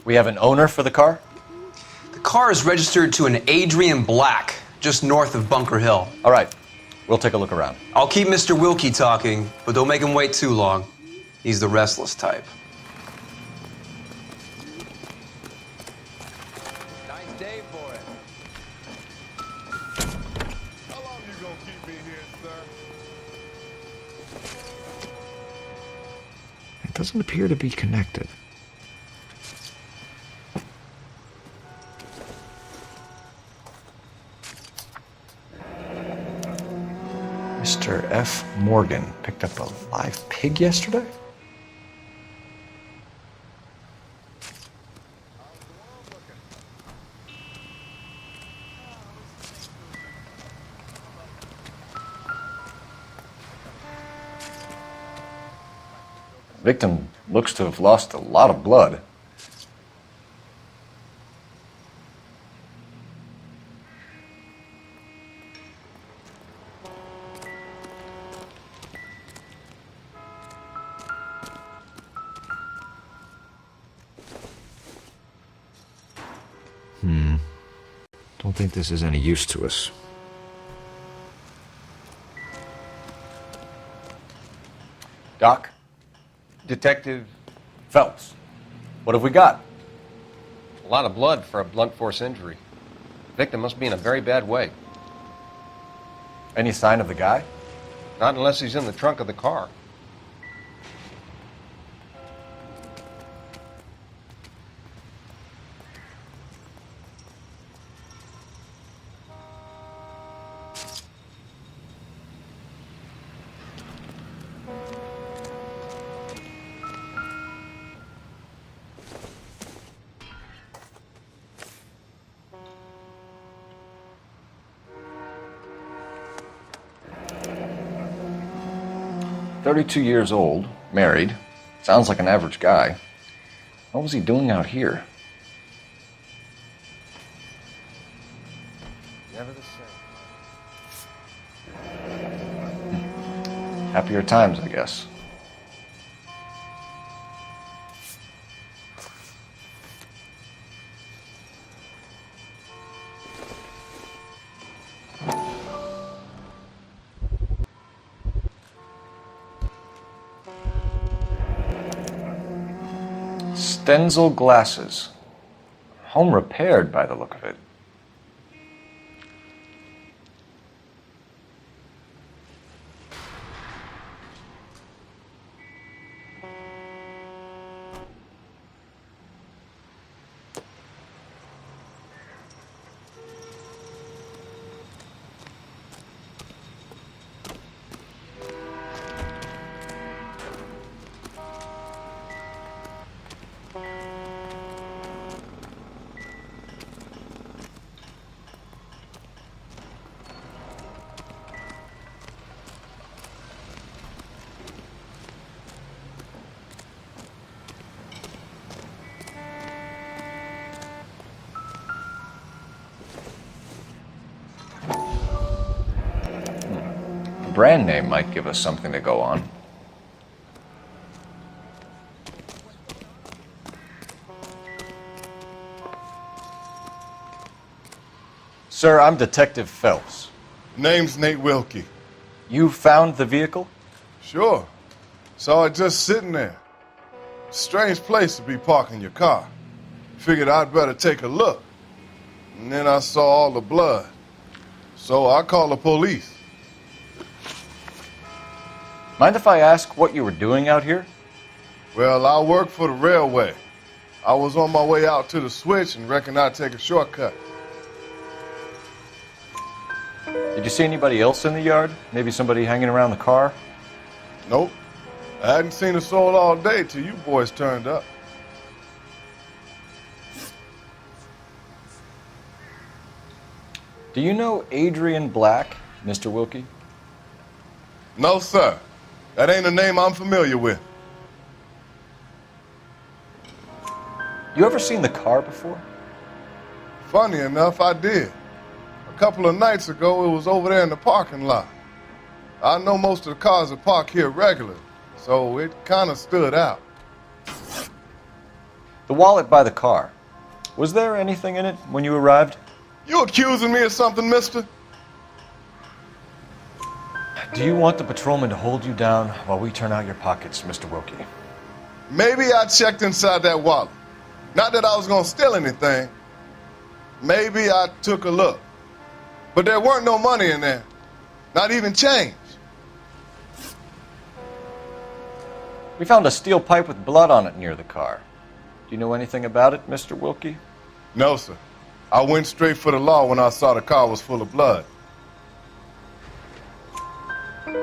We have an owner for the car? The car is registered to an Adrian Black, just north of Bunker Hill. All right. We'll take a look around. I'll keep Mr. Wilkie talking, but don't make him wait too long. He's the restless type. Nice day for it. How long you gonna keep me here, sir? It doesn't appear to be connected. Mr. F. Morgan picked up a live pig yesterday? Victim looks to have lost a lot of blood. Don't think this is any use to us. Doc? Detective Phelps. What have we got? a lot of blood for a blunt force injury. The victim must be in a very bad way. Any sign of the guy? Not unless he's in the trunk of the car. "32 years old, married. Sounds like an average guy. What was he doing out here?" Never the same. Happier times, I guess. Stenzel glasses. Home repaired by the look of it. Brand name might give us something to go on. Sir, I'm Detective Phelps. Name's Nate Wilkie. You found the vehicle? Sure. Saw it just sitting there. Strange place to be parking your car. Figured I'd better take a look. And then I saw all the blood. So I called the police. Mind if I ask what you were doing out here? Well, I work for the railway. I was on my way out to the switch and reckoned I'd take a shortcut. Did you see anybody else in the yard? Maybe somebody hanging around the car? Nope. I hadn't seen a soul all day till you boys turned up. Do you know Adrian Black, Mr. Wilkie? No, sir. That ain't a name I'm familiar with. You ever seen the car before? Funny enough, I did. A couple of nights ago, it was over there in the parking lot. I know most of the cars are parked here regularly, so it kind of stood out. The wallet by the car. Was there anything in it when you arrived? You accusing me of something, mister? Do you want the patrolman to hold you down while we turn out your pockets, Mr. Wilkie? Maybe I checked inside that wallet. Not that I was going to steal anything. Maybe I took a look. But there weren't no money in there. Not even change. We found a steel pipe with blood on it near the car. Do you know anything about it, Mr. Wilkie? No, sir. I went straight for the law when I saw the car was full of blood.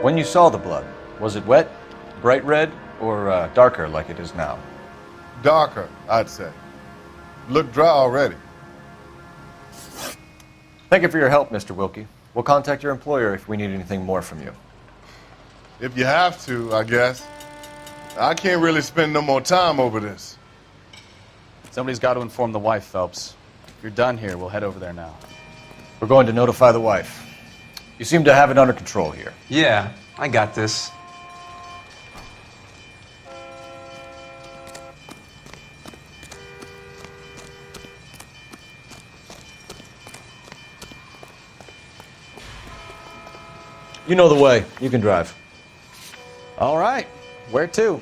When you saw the blood, was it wet, bright red, or darker like it is now? Darker, I'd say. Looked dry already. Thank you for your help, Mr. Wilkie. We'll contact your employer if we need anything more from you. If you have to, I guess. I can't really spend no more time over this. Somebody's got to inform the wife, Phelps. If you're done here, we'll head over there now. We're going to notify the wife. You seem to have it under control here. Yeah, I got this. You know the way. You can drive. All right. Where to?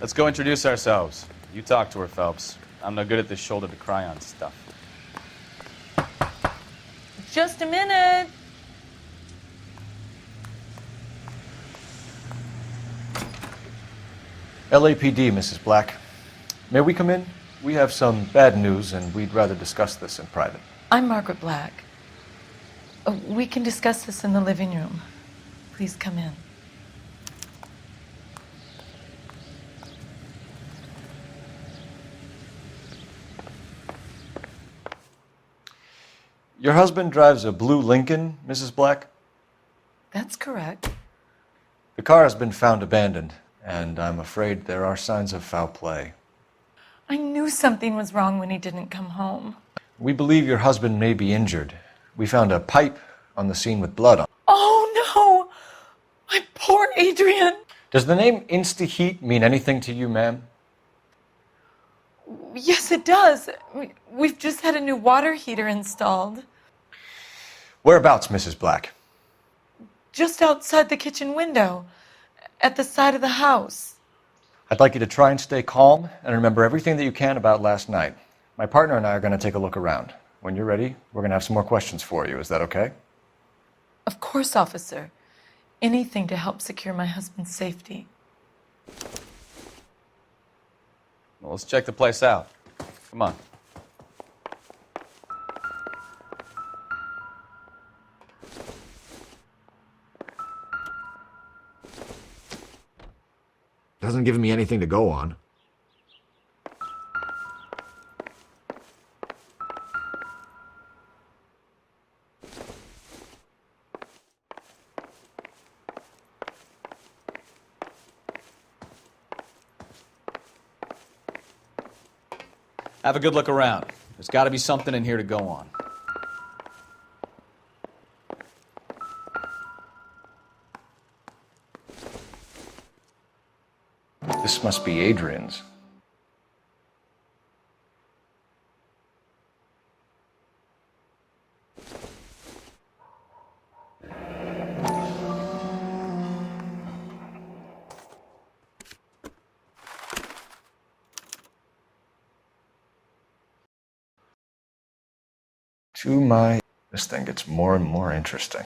Let's go introduce ourselves. You talk to her, Phelps. I'm no good at this shoulder to cry on stuff. Just a minute. LAPD, Mrs. Black. May we come in? We have some bad news, and we'd rather discuss this in private. I'm Margaret Black. We can discuss this in the living room. Please come in. Your husband drives a blue Lincoln, Mrs. Black? That's correct. The car has been found abandoned, and I'm afraid there are signs of foul play. I knew something was wrong when he didn't come home. We believe your husband may be injured. We found a pipe on the scene with blood on it. Oh no! My poor Adrian! Does the name InstaHeat mean anything to you, ma'am? Yes, it does. We've just had a new water heater installed. Whereabouts, Mrs. Black? Just outside the kitchen window, at the side of the house. I'd like you to try and stay calm and remember everything that you can about last night. My partner and I are going to take a look around. When you're ready, we're going to have some more questions for you. Is that okay? Of course, officer. Anything to help secure my husband's safety. Well, let's check the place out. Come on. Doesn't give me anything to go on. Have a good look around. There's got to be something in here to go on. This must be Adrian's. This thing gets more and more interesting.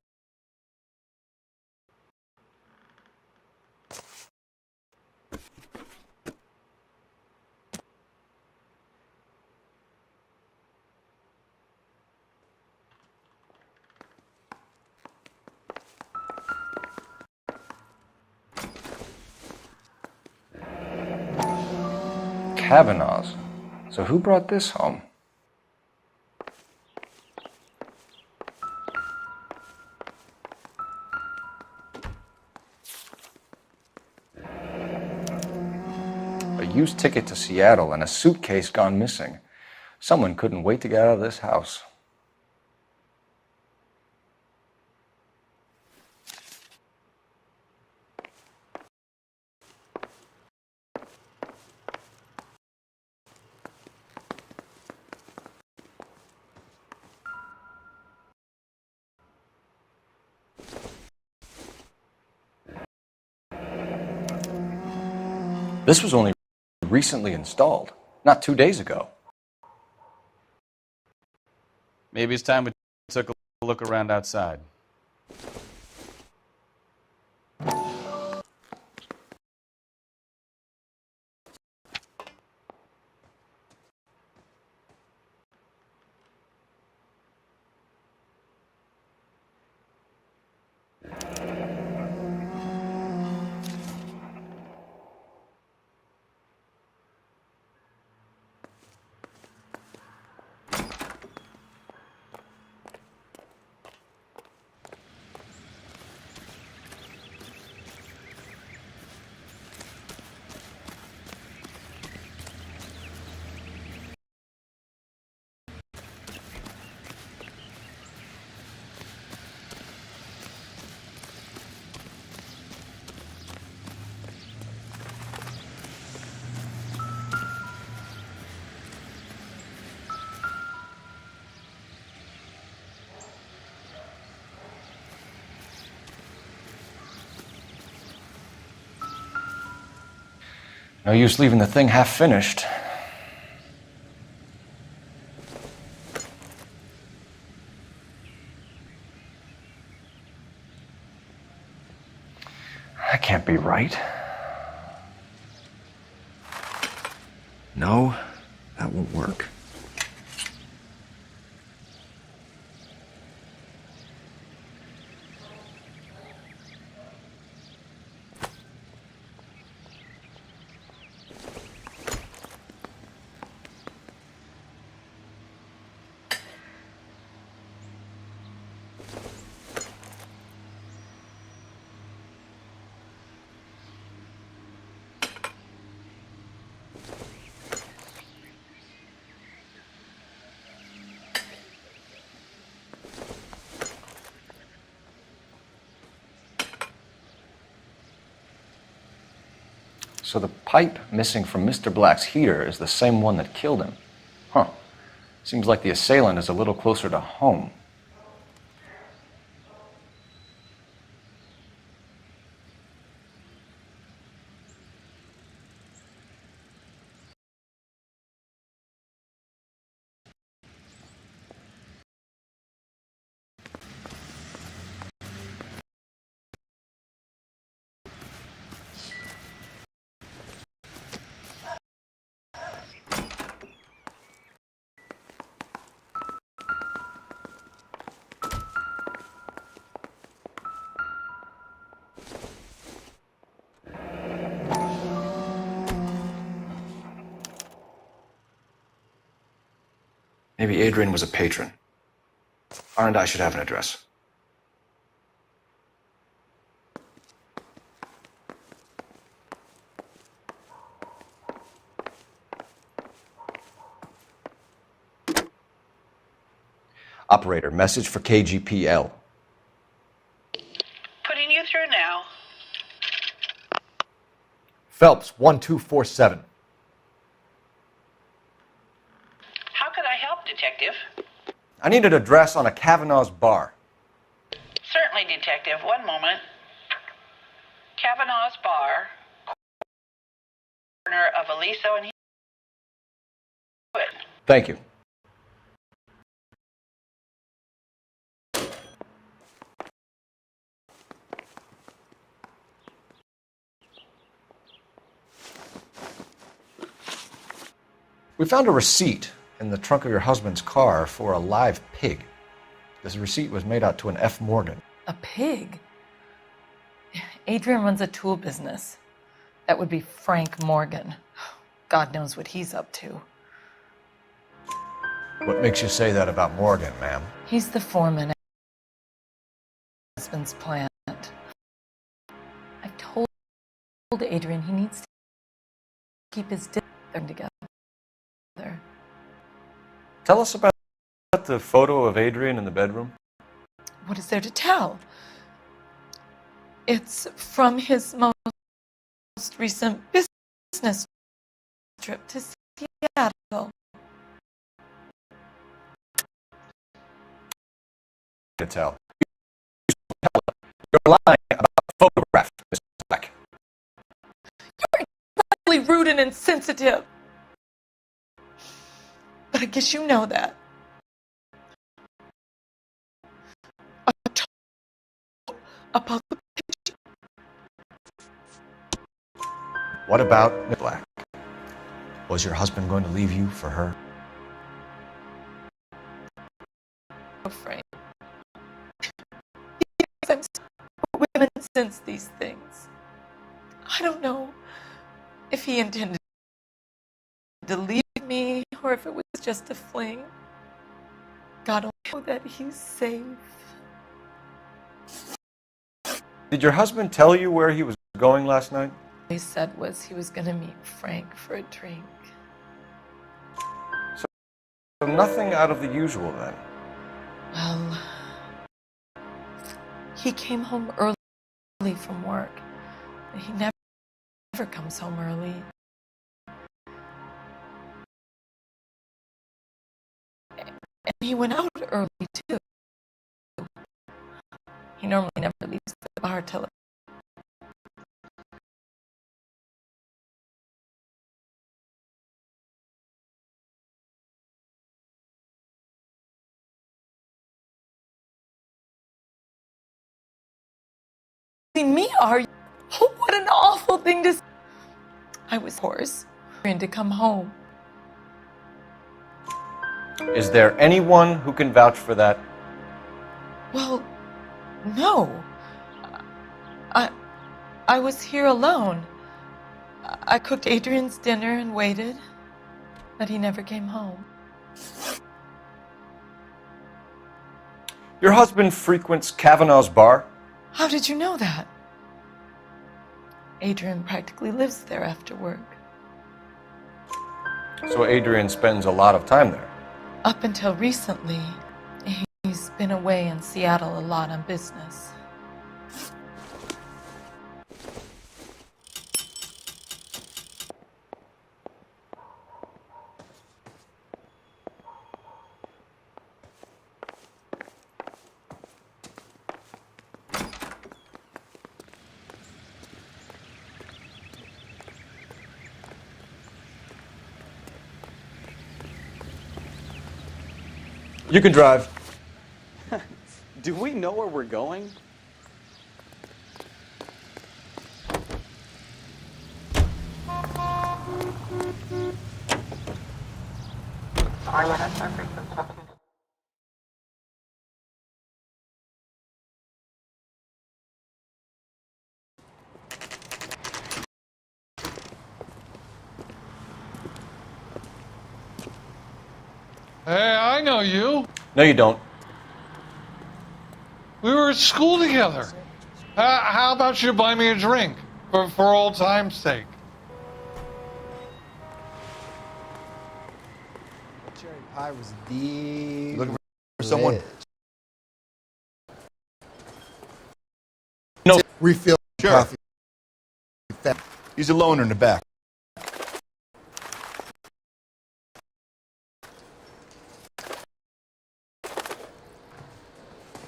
Kavanaugh's. So who brought this home? A used ticket to Seattle and a suitcase gone missing. Someone couldn't wait to get out of this house. This was only recently installed, not 2 days ago. Maybe it's time we took a look around outside. No use leaving the thing half finished. That can't be right. No, that won't work. So the pipe missing from Mr. Black's heater is the same one that killed him. Huh. Seems like the assailant is a little closer to home. Maybe Adrian was a patron. R&I should have an address. Operator, message for KGPL. Putting you through now. Phelps, 1247. How could I help, Detective? I need an address on a Kavanaugh's bar. Certainly, Detective. One moment. Kavanaugh's Bar, corner of Aliso and Hewitt. Thank you. We found a receipt in the trunk of your husband's car for a live pig. This receipt was made out to an F. Morgan. A pig? Adrian runs a tool business. That would be Frank Morgan. God knows what he's up to. What makes you say that about Morgan, ma'am? He's the foreman at my husband's plant. I've told Adrian he needs to keep his dinner together. Tell us about the photo of Adrian in the bedroom. What is there to tell? It's from his most recent business trip to Seattle. To tell. You're lying about the photograph, Mr. Black. You're incredibly rude and insensitive. But I guess you know that. About the picture. What about Miss Black? Was your husband going to leave you for her? Oh, Frank. I'm so women sense these things. I don't know if he intended to leave me or if it was just a fling. God only knows that he's safe. Did your husband tell you where he was going last night? What he said was he was going to meet Frank for a drink. So nothing out of the usual then? Well, he came home early from work. He never comes home early. And he went out early, too. He normally never leaves the bar till me, are you? Oh, what an awful thing to say. I was, of course, trying to come home. Is there anyone who can vouch for that? Well, no. I was here alone. I cooked Adrian's dinner and waited, but he never came home. Your husband frequents Kavanaugh's bar? How did you know that? Adrian practically lives there after work. So Adrian spends a lot of time there? Up until recently, he's been away in Seattle a lot on business. You can drive. Do we know where we're going? Hey, I know you. No, you don't. We were at school together. How about you buy me a drink for old time's sake? Cherry pie was the Looking for someone. No. Refill Sure. coffee. He's a loner in the back.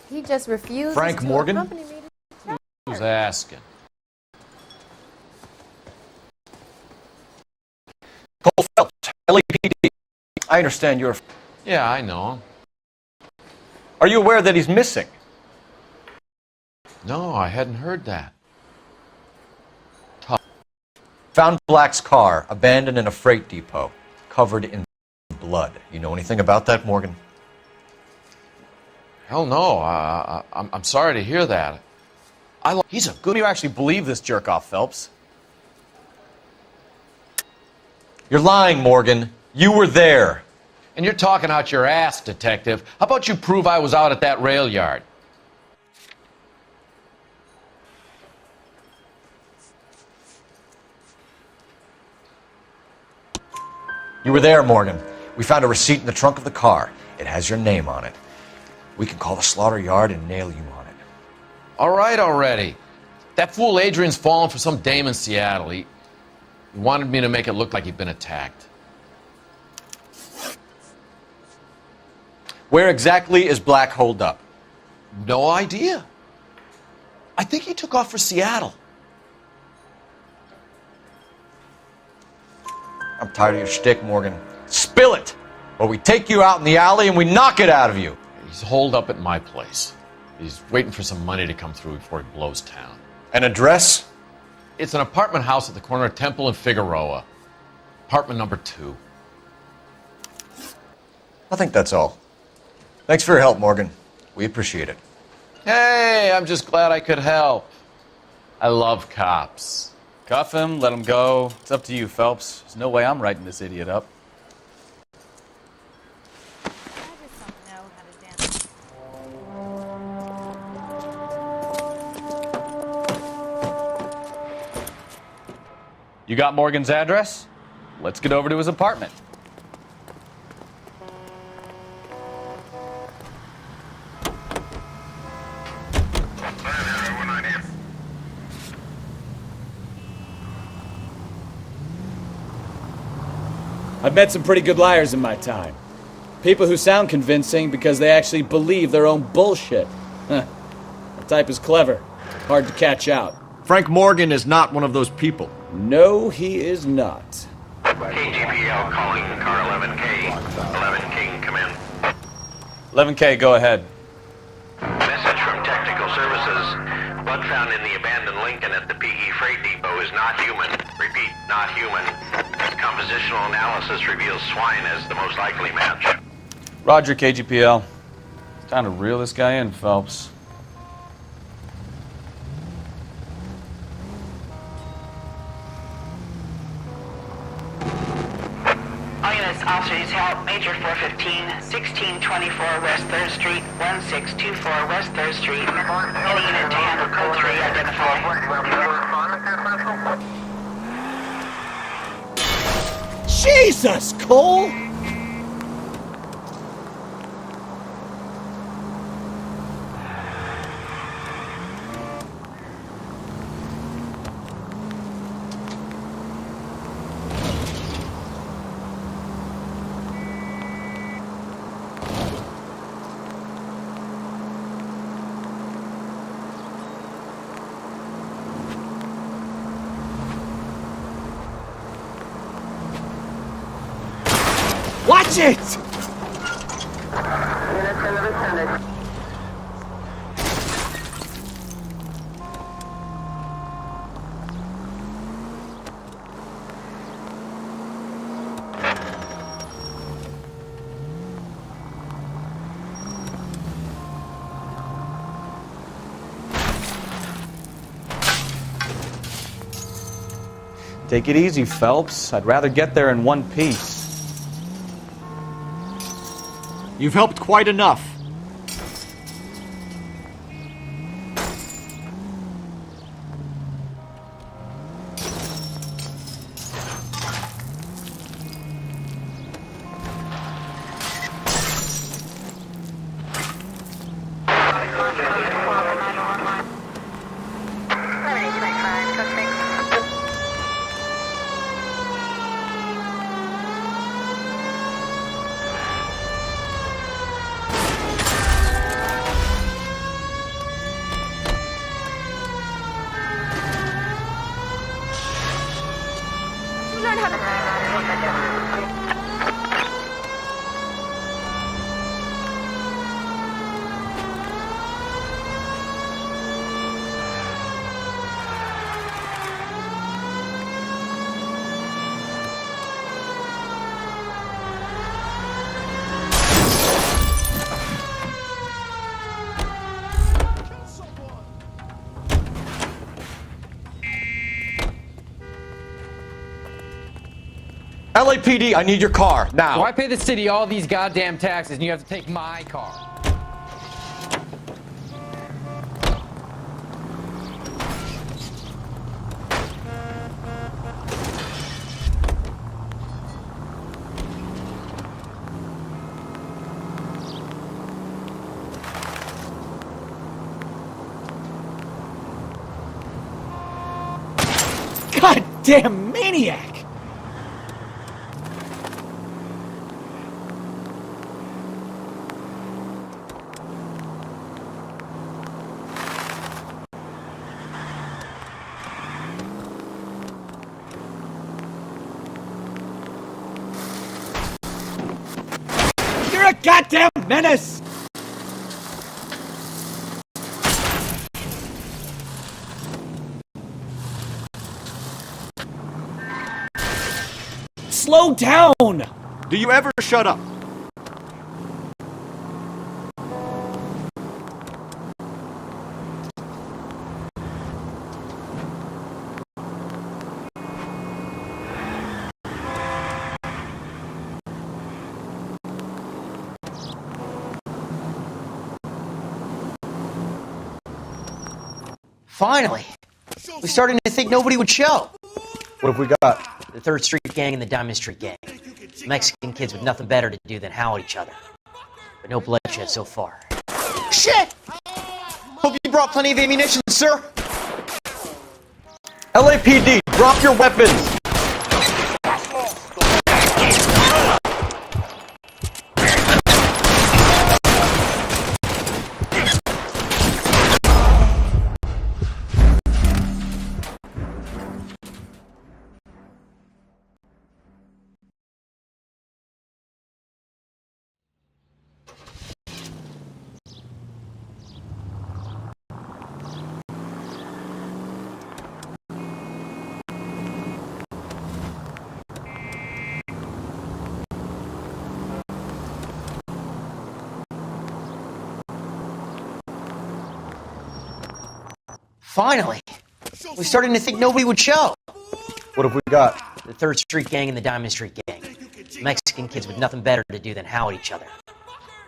He just refused. Frank Morgan? Who's asking? Cole Phelps, LAPD. I understand you're... Yeah, I know. Are you aware that he's missing? No, I hadn't heard that. Found Black's car, abandoned in a freight depot, covered in blood. You know anything about that, Morgan? Hell no. I'm sorry to hear that. He's a good... You actually believe this jerk-off, Phelps? You're lying, Morgan. You were there. And you're talking out your ass, detective. How about you prove I was out at that rail yard? You were there, Morgan. We found a receipt in the trunk of the car. It has your name on it. We can call the slaughter yard and nail you on it. All right already. That fool Adrian's fallen for some dame in Seattle. He wanted me to make it look like he'd been attacked. Where exactly is Black holed up? No idea. I think he took off for Seattle. I'm tired of your shtick, Morgan. Spill it! Or we take you out in the alley and we knock it out of you. He's holed up at my place. He's waiting for some money to come through before he blows town. An address? It's an apartment house at the corner of Temple and Figueroa. Apartment number 2. I think that's all. Thanks for your help, Morgan. We appreciate it. Hey, I'm just glad I could help. I love cops. Cuff him, let him go. It's up to you, Phelps. There's no way I'm writing this idiot up. You got Morgan's address? Let's get over to his apartment. I've met some pretty good liars in my time. People who sound convincing because they actually believe their own bullshit. Huh. The type is clever. Hard to catch out. Frank Morgan is not one of those people. No, he is not. KGPL calling car 11K. 11K, come in. 11K, go ahead. Message from Technical Services. Blood found in the abandoned Lincoln at the PE Freight Depot is not human. Repeat, not human. Compositional analysis reveals swine as the most likely match. Roger, KGPL. It's time to reel this guy in, Phelps. All units, officers help. Major 415, 1624 West 3rd Street, 1624 West 3rd Street. Any unit to handle code 3 identify. Jesus, Cole! Watch it! Take it easy, Phelps. I'd rather get there in one piece. You've helped quite enough. LAPD, I need your car, now. So I pay the city all these goddamn taxes and you have to take my car. Goddamn maniac! You're a goddamn menace! Slow down! Do you ever shut up? Finally! We're starting to think nobody would show. What have we got? The 3rd Street Gang and the Diamond Street Gang. Mexican kids with nothing better to do than howl at each other. But no bloodshed so far. Shit! Hope you brought plenty of ammunition, sir. LAPD, drop your weapons! Finally! We're starting to think nobody would show. What have we got? The 3rd Street Gang and the Diamond Street Gang. Mexican kids with nothing better to do than howl at each other.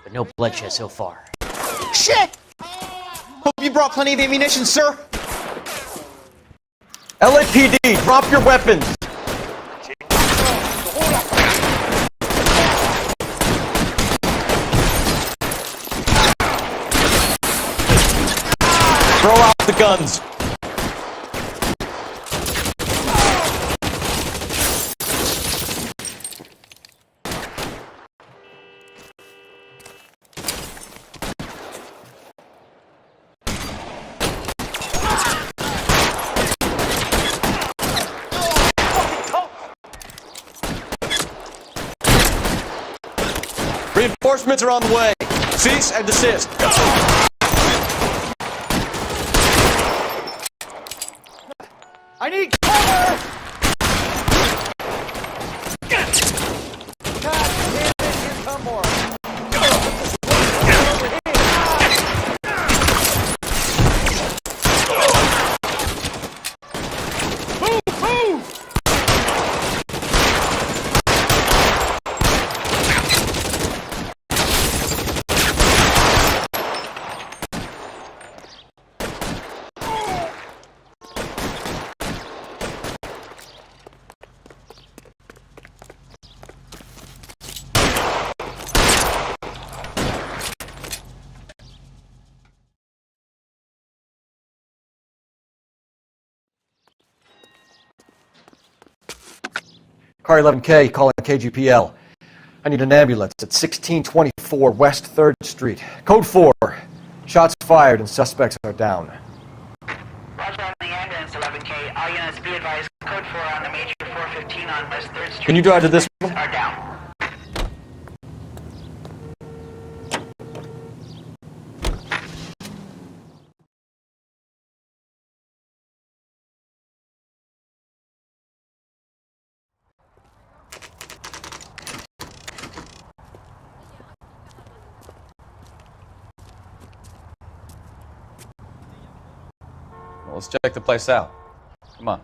But no bloodshed so far. Shit! Hope you brought plenty of ammunition, sir. LAPD, drop your weapons! Throw out the guns! Reinforcements are on the way. Cease and desist. I need cover! God damn it, here come more. Move, move! Car 11K, calling KGPL. I need an ambulance at 1624 West 3rd Street. Code 4. Shots fired and suspects are down. Roger on the ambulance, 11K. All units be advised, code 4 on the major 415 on West 3rd Street. Can you drive to this one? Are down. Well, let's check the place out. Come on.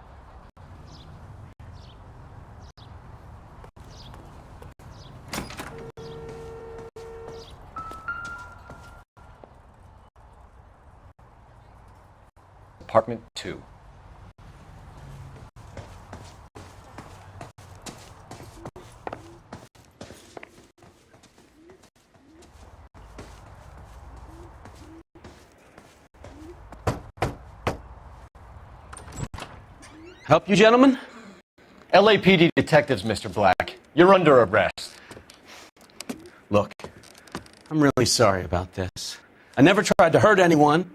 Apartment 2. Help you, gentlemen? LAPD detectives, Mr. Black. You're under arrest. Look, I'm really sorry about this. I never tried to hurt anyone.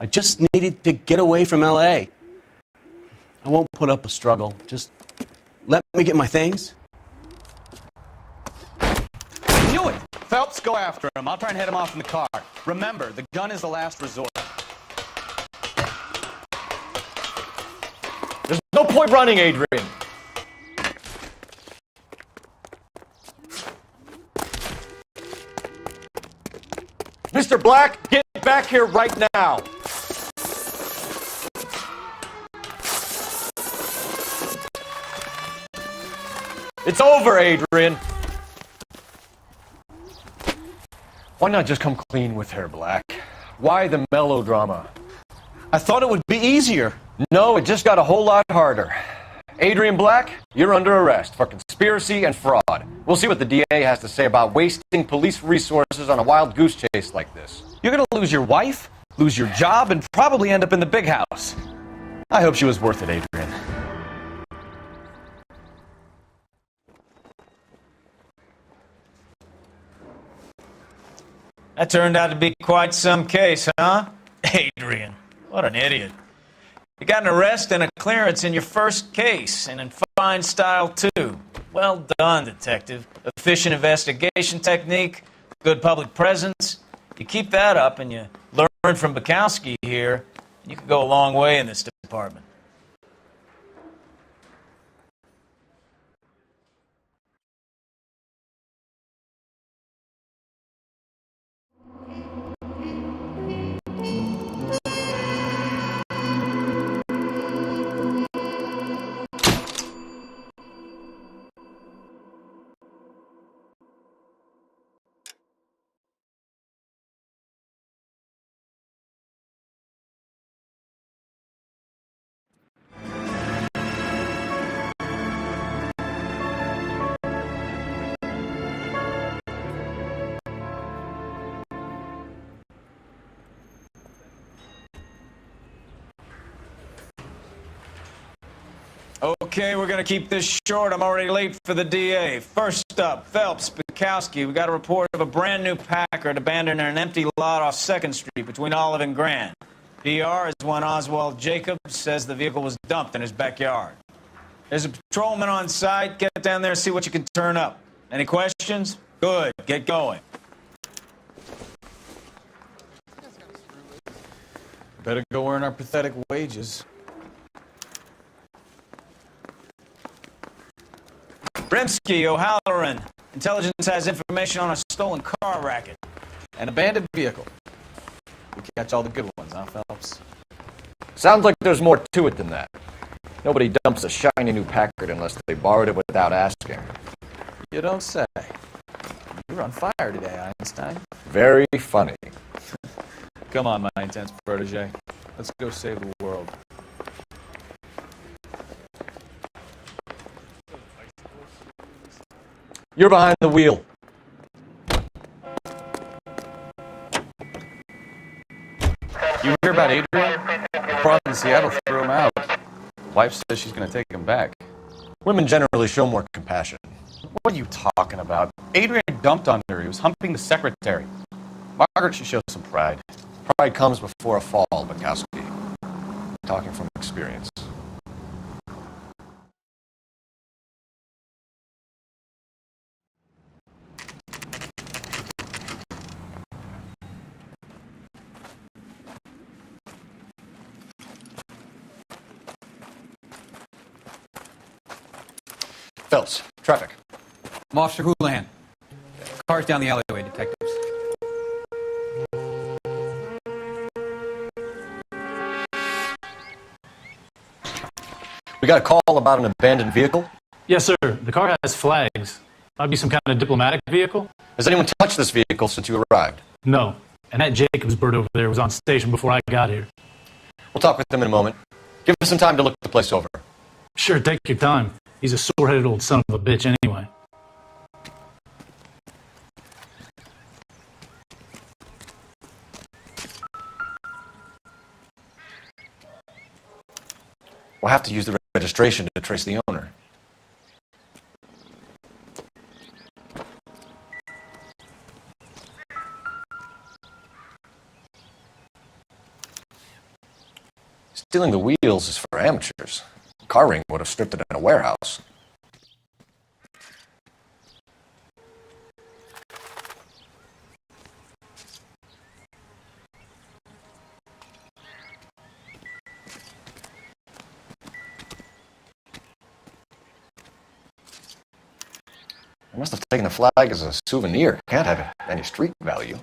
I just needed to get away from LA. I won't put up a struggle. Just let me get my things. I knew it! Phelps, go after him. I'll try and head him off in the car. Remember, the gun is the last resort. There's no point running, Adrian. Mr. Black, get back here right now. It's over, Adrian. Why not just come clean with her, Black? Why the melodrama? I thought it would be easier. No, it just got a whole lot harder. Adrian Black, you're under arrest for conspiracy and fraud. We'll see what the DA has to say about wasting police resources on a wild goose chase like this. You're gonna lose your wife, lose your job, and probably end up in the big house. I hope she was worth it, Adrian. That turned out to be quite some case, huh? Adrian, what an idiot. You got an arrest and a clearance in your first case, and in fine style, too. Well done, detective. Efficient investigation technique, good public presence. You keep that up and you learn from Bukowski here, and you can go a long way in this department. Okay, we're going to keep this short. I'm already late for the DA. First up, Phelps, Bukowski. We got a report of a brand new Packard abandoned in an empty lot off 2nd Street between Olive and Grand. PR is one Oswald Jacobs says the vehicle was dumped in his backyard. There's a patrolman on site. Get down there and see what you can turn up. Any questions? Good. Get going. Better go earn our pathetic wages. Rimsky, O'Halloran. Intelligence has information on a stolen car racket. An abandoned vehicle. We catch all the good ones, huh, Phelps? Sounds like there's more to it than that. Nobody dumps a shiny new Packard unless they borrowed it without asking. You don't say. You're on fire today, Einstein. Very funny. Come on, my intense protege. Let's go save the world. You're behind the wheel. You hear about Adrian? The problem in Seattle threw him out. Wife says she's going to take him back. Women generally show more compassion. What are you talking about? Adrian dumped on her. He was humping the secretary. Margaret should show some pride. Pride comes before a fall, Bukowski. Talking from experience. Phelps, traffic. I'm Officer Houlihan. Cars down the alleyway, detectives. We got a call about an abandoned vehicle. Yes, sir. The car has flags. Might be some kind of diplomatic vehicle. Has anyone touched this vehicle since you arrived? No. And that Jacobs bird over there was on station before I got here. We'll talk with him in a moment. Give us some time to look the place over. Sure, take your time. He's a sore-headed old son of a bitch anyway. We'll have to use the registration to trace the owner. Stealing the wheels is for amateurs. Car ring would have stripped it in a warehouse. I must have taken the flag as a souvenir. Can't have any street value.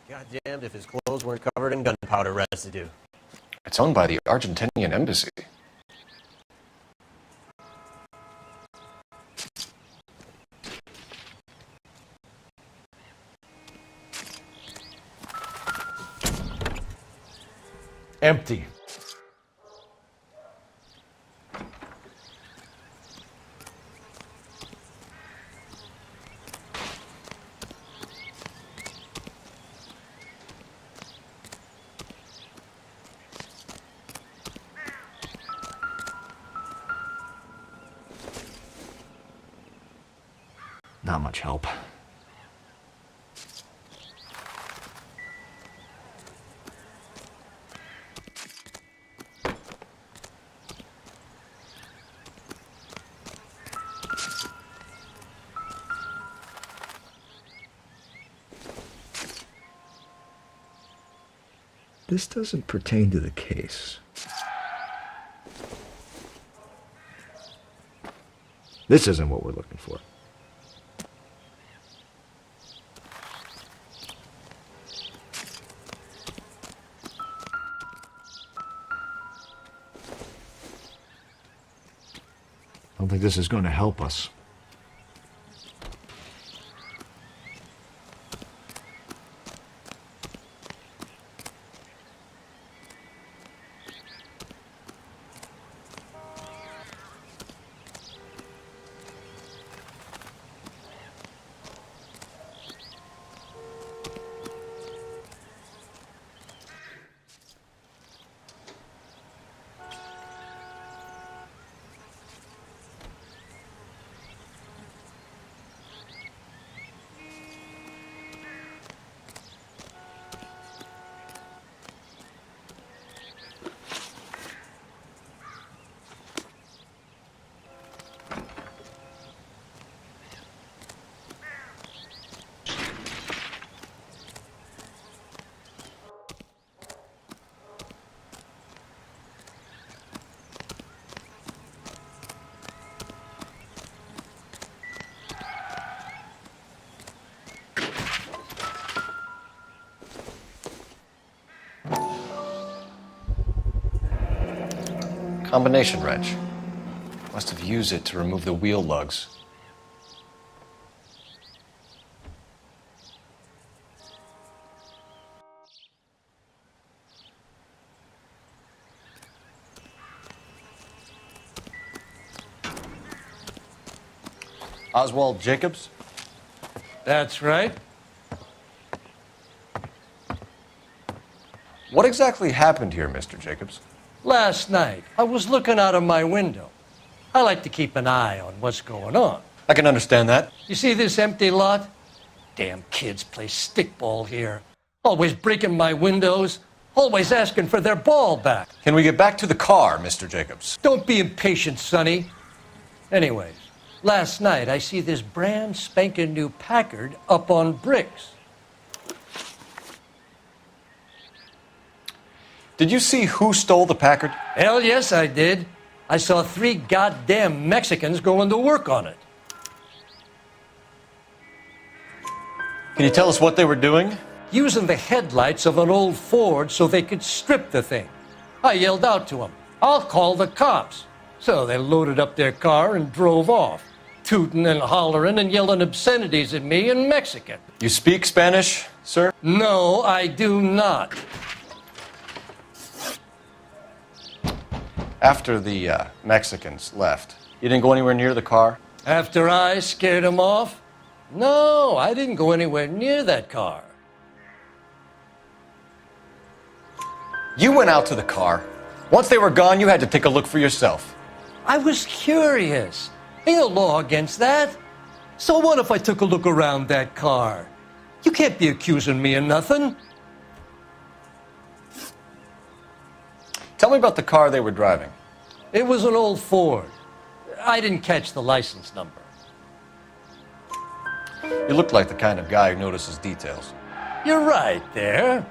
Goddamned if his clothes weren't covered in gunpowder residue. It's owned by the Argentinian embassy. Empty. Not much help. This doesn't pertain to the case. This isn't what we're looking for. I don't think this is going to help us. Combination wrench. Must have used it to remove the wheel lugs. Oswald Jacobs? That's right. What exactly happened here, Mr. Jacobs? Last night, I was looking out of my window. I like to keep an eye on what's going on. I can understand that. You see this empty lot? Damn kids play stickball here. Always breaking my windows. Always asking for their ball back. Can we get back to the car, Mr. Jacobs? Don't be impatient, Sonny. Anyways, last night I see this brand spanking new Packard up on bricks. Did you see who stole the Packard? Hell yes, I did. I saw 3 goddamn Mexicans going to work on it. Can you tell us what they were doing? Using the headlights of an old Ford so they could strip the thing. I yelled out to them, "I'll call the cops." So they loaded up their car and drove off, tooting and hollering and yelling obscenities at me in Mexican. You speak Spanish, sir? No, I do not. After the Mexicans left, you didn't go anywhere near the car? After I scared them off? No, I didn't go anywhere near that car. You went out to the car. Once they were gone, you had to take a look for yourself. I was curious. Ain't no law against that. So what if I took a look around that car? You can't be accusing me of nothing. Tell me about the car they were driving. It was an old Ford. I didn't catch the license number. You look like the kind of guy who notices details. You're right there.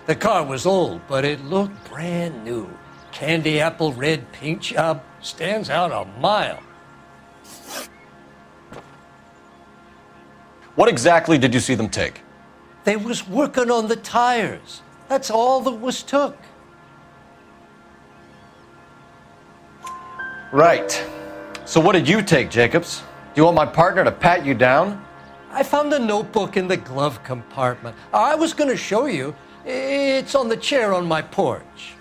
The car was old, but it looked brand new. Candy apple red paint job stands out a mile. What exactly did you see them take? They was working on the tires. That's all that was took. Right. So what did you take, Jacobs? Do you want my partner to pat you down? I found a notebook in the glove compartment. I was going to show you. It's on the chair on my porch.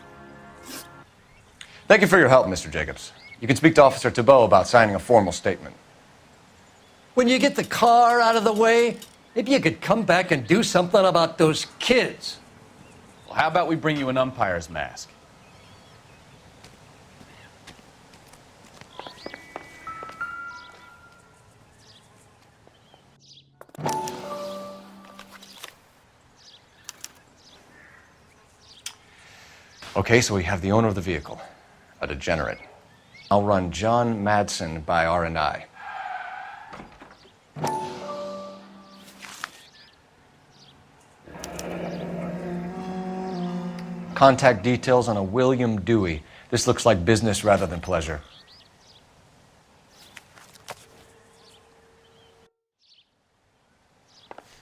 Thank you for your help, Mr. Jacobs. You can speak to Officer Thibault about signing a formal statement. When you get the car out of the way, maybe you could come back and do something about those kids. Well, how about we bring you an umpire's mask? Okay, so we have the owner of the vehicle, a degenerate. I'll run John Madsen by R&I. Contact details on a William Dewey. This looks like business rather than pleasure.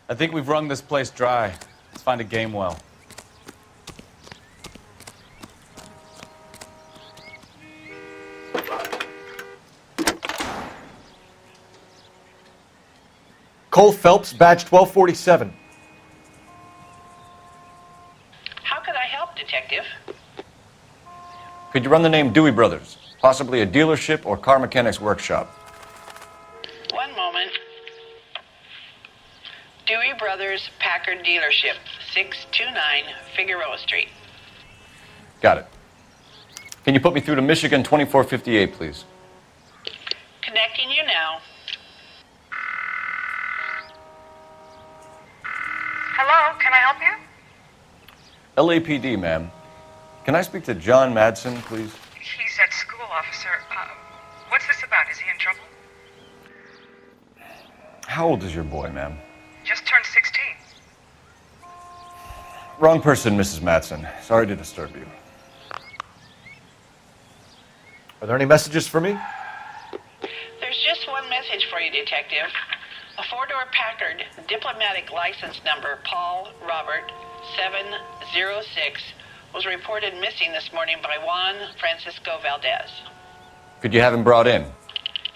I think we've wrung this place dry. Let's find a game well. Cole Phelps, badge 1247. How could I help, Detective? Could you run the name Dewey Brothers? Possibly a dealership or car mechanics workshop. One moment. Dewey Brothers Packard Dealership, 629 Figueroa Street. Got it. Can you put me through to Michigan 2458, please? Connecting you now. Hello, can I help you? LAPD, ma'am. Can I speak to John Madsen, please? He's at school, officer. What's this about? Is he in trouble? How old is your boy, ma'am? Just turned 16. Wrong person, Mrs. Madsen. Sorry to disturb you. Are there any messages for me? There's just one message for you, Detective. A four-door Packard, diplomatic license number Paul Robert 706, was reported missing this morning by Juan Francisco Valdez. Could you have him brought in?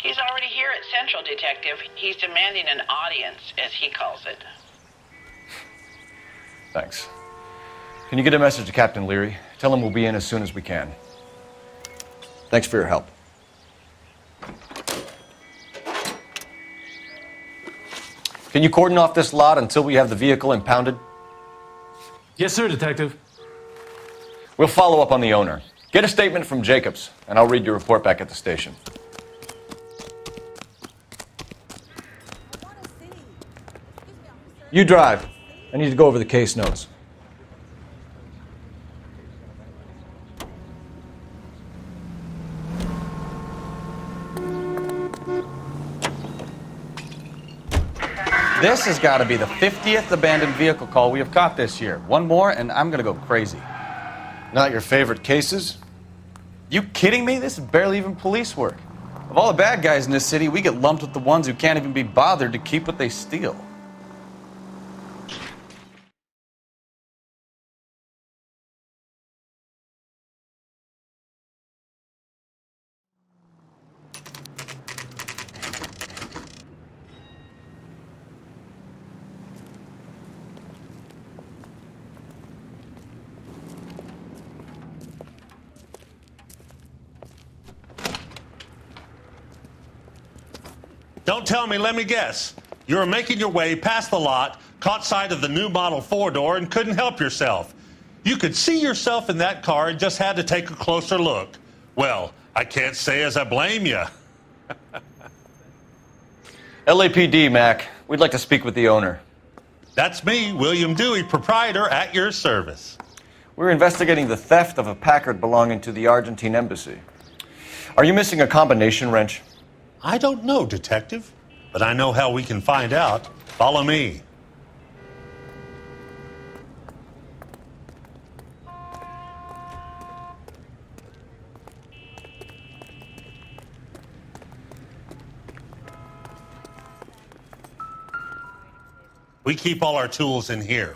He's already here at Central, Detective. He's demanding an audience, as he calls it. Thanks. Can you get a message to Captain Leary? Tell him we'll be in as soon as we can. Thanks for your help. Can you cordon off this lot until we have the vehicle impounded? Yes, sir, Detective. We'll follow up on the owner. Get a statement from Jacobs, and I'll read your report back at the station. You drive. I need to go over the case notes. This has got to be the 50th abandoned vehicle call we have caught this year. One more, and I'm going to go crazy. Not your favorite cases? You kidding me? This is barely even police work. Of all the bad guys in this city, we get lumped with the ones who can't even be bothered to keep what they steal. Don't tell me, let me guess. You were making your way past the lot, caught sight of the new model 4-door, and couldn't help yourself. You could see yourself in that car and just had to take a closer look. Well, I can't say as I blame you. LAPD, Mac. We'd like to speak with the owner. That's me, William Dewey, proprietor, at your service. We're investigating the theft of a Packard belonging to the Argentine embassy. Are you missing a combination wrench? I don't know, Detective, but I know how we can find out. Follow me. We keep all our tools in here.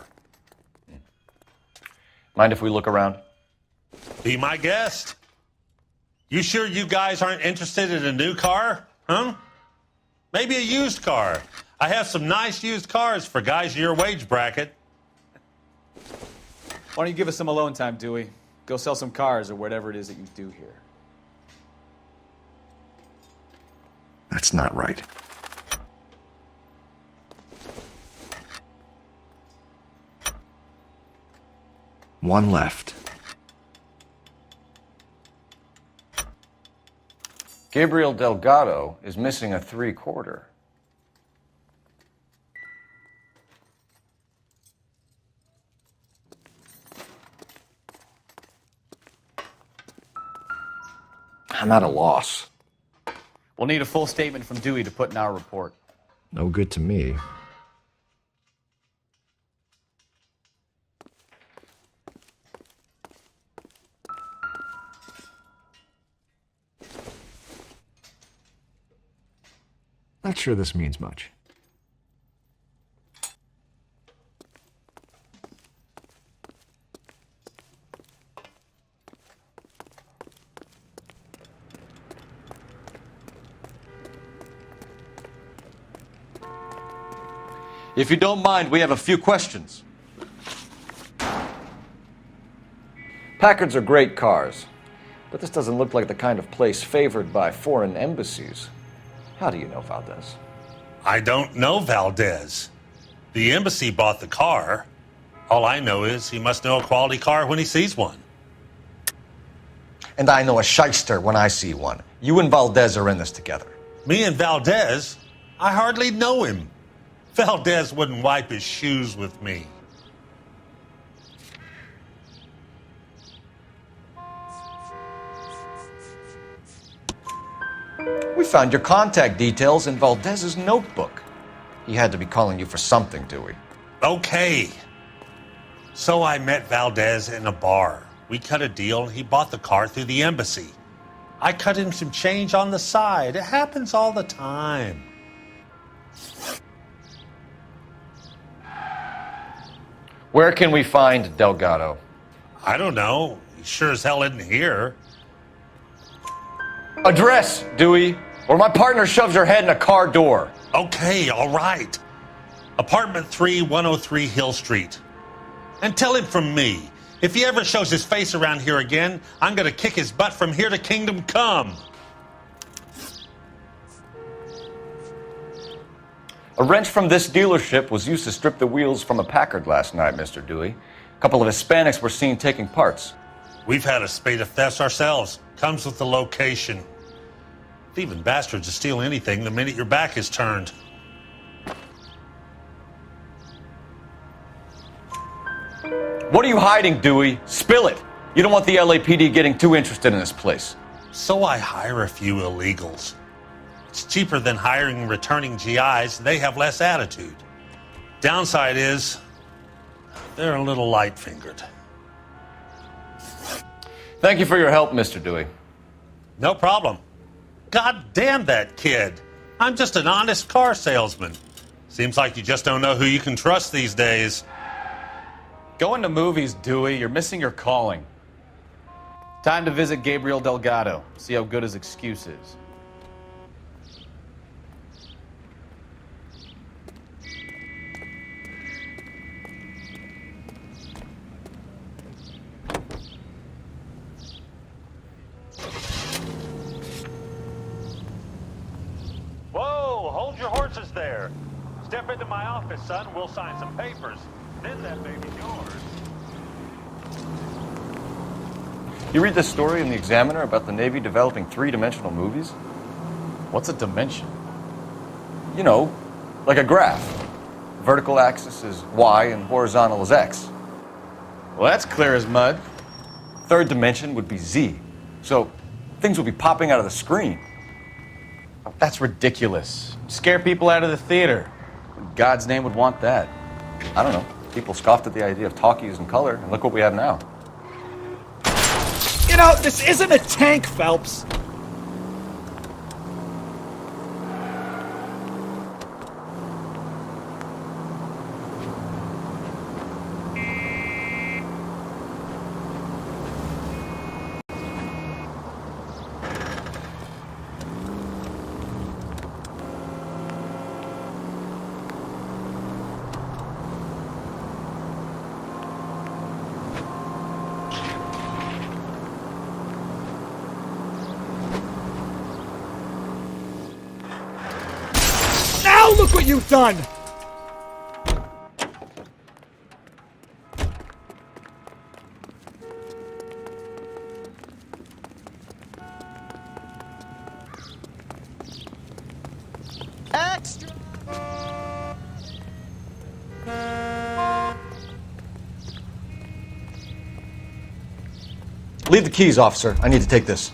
Mind if we look around? Be my guest. You sure you guys aren't interested in a new car? Huh? Maybe a used car. I have some nice used cars for guys in your wage bracket. Why don't you give us some alone time, Dewey? Go sell some cars or whatever it is that you do here. That's not right. One left. Gabriel Delgado is missing a 3/4. I'm at a loss. We'll need a full statement from Dewey to put in our report. No good to me. Not sure this means much. If you don't mind, we have a few questions. Packards are great cars, but this doesn't look like the kind of place favored by foreign embassies. How do you know Valdez? I don't know Valdez. The embassy bought the car. All I know is he must know a quality car when he sees one. And I know a shyster when I see one. You and Valdez are in this together. Me and Valdez? I hardly know him. Valdez wouldn't wipe his shoes with me. We found your contact details in Valdez's notebook. He had to be calling you for something, Dewey. Okay. So I met Valdez in a bar. We cut a deal and he bought the car through the embassy. I cut him some change on the side. It happens all the time. Where can we find Delgado? I don't know. He sure as hell isn't here. Address, Dewey, or my partner shoves her head in a car door. Okay, all right. Apartment 3, 103 Hill Street. And tell him from me, if he ever shows his face around here again, I'm going to kick his butt from here to Kingdom Come. A wrench from this dealership was used to strip the wheels from a Packard last night, Mr. Dewey. A couple of Hispanics were seen taking parts. We've had a spate of thefts ourselves. Comes with the location. Thieving bastards will steal anything the minute your back is turned. What are you hiding, Dewey? Spill it. You don't want the LAPD getting too interested in this place. So I hire a few illegals. It's cheaper than hiring returning GIs. They have less attitude. Downside is, they're a little light-fingered. Thank you for your help, Mr. Dewey. No problem. God damn that kid. I'm just an honest car salesman. Seems like you just don't know who you can trust these days. Going to movies, Dewey. You're missing your calling. Time to visit Gabriel Delgado. See how good his excuse is. Whoa, hold your horses there. Step into my office, son. We'll sign some papers. Then that baby's yours. You read this story in the Examiner about the Navy developing three-dimensional movies? What's a dimension? You know, like a graph. Vertical axis is Y and horizontal is X. Well, that's clear as mud. Third dimension would be Z. So things would be popping out of the screen. That's ridiculous. Scare people out of the theater. In God's name would want that. I don't know. People scoffed at the idea of talkies in color, and look what we have now. You know, this isn't a tank, Phelps. Now look what you've done! Extra! Leave the keys, officer. I need to take this.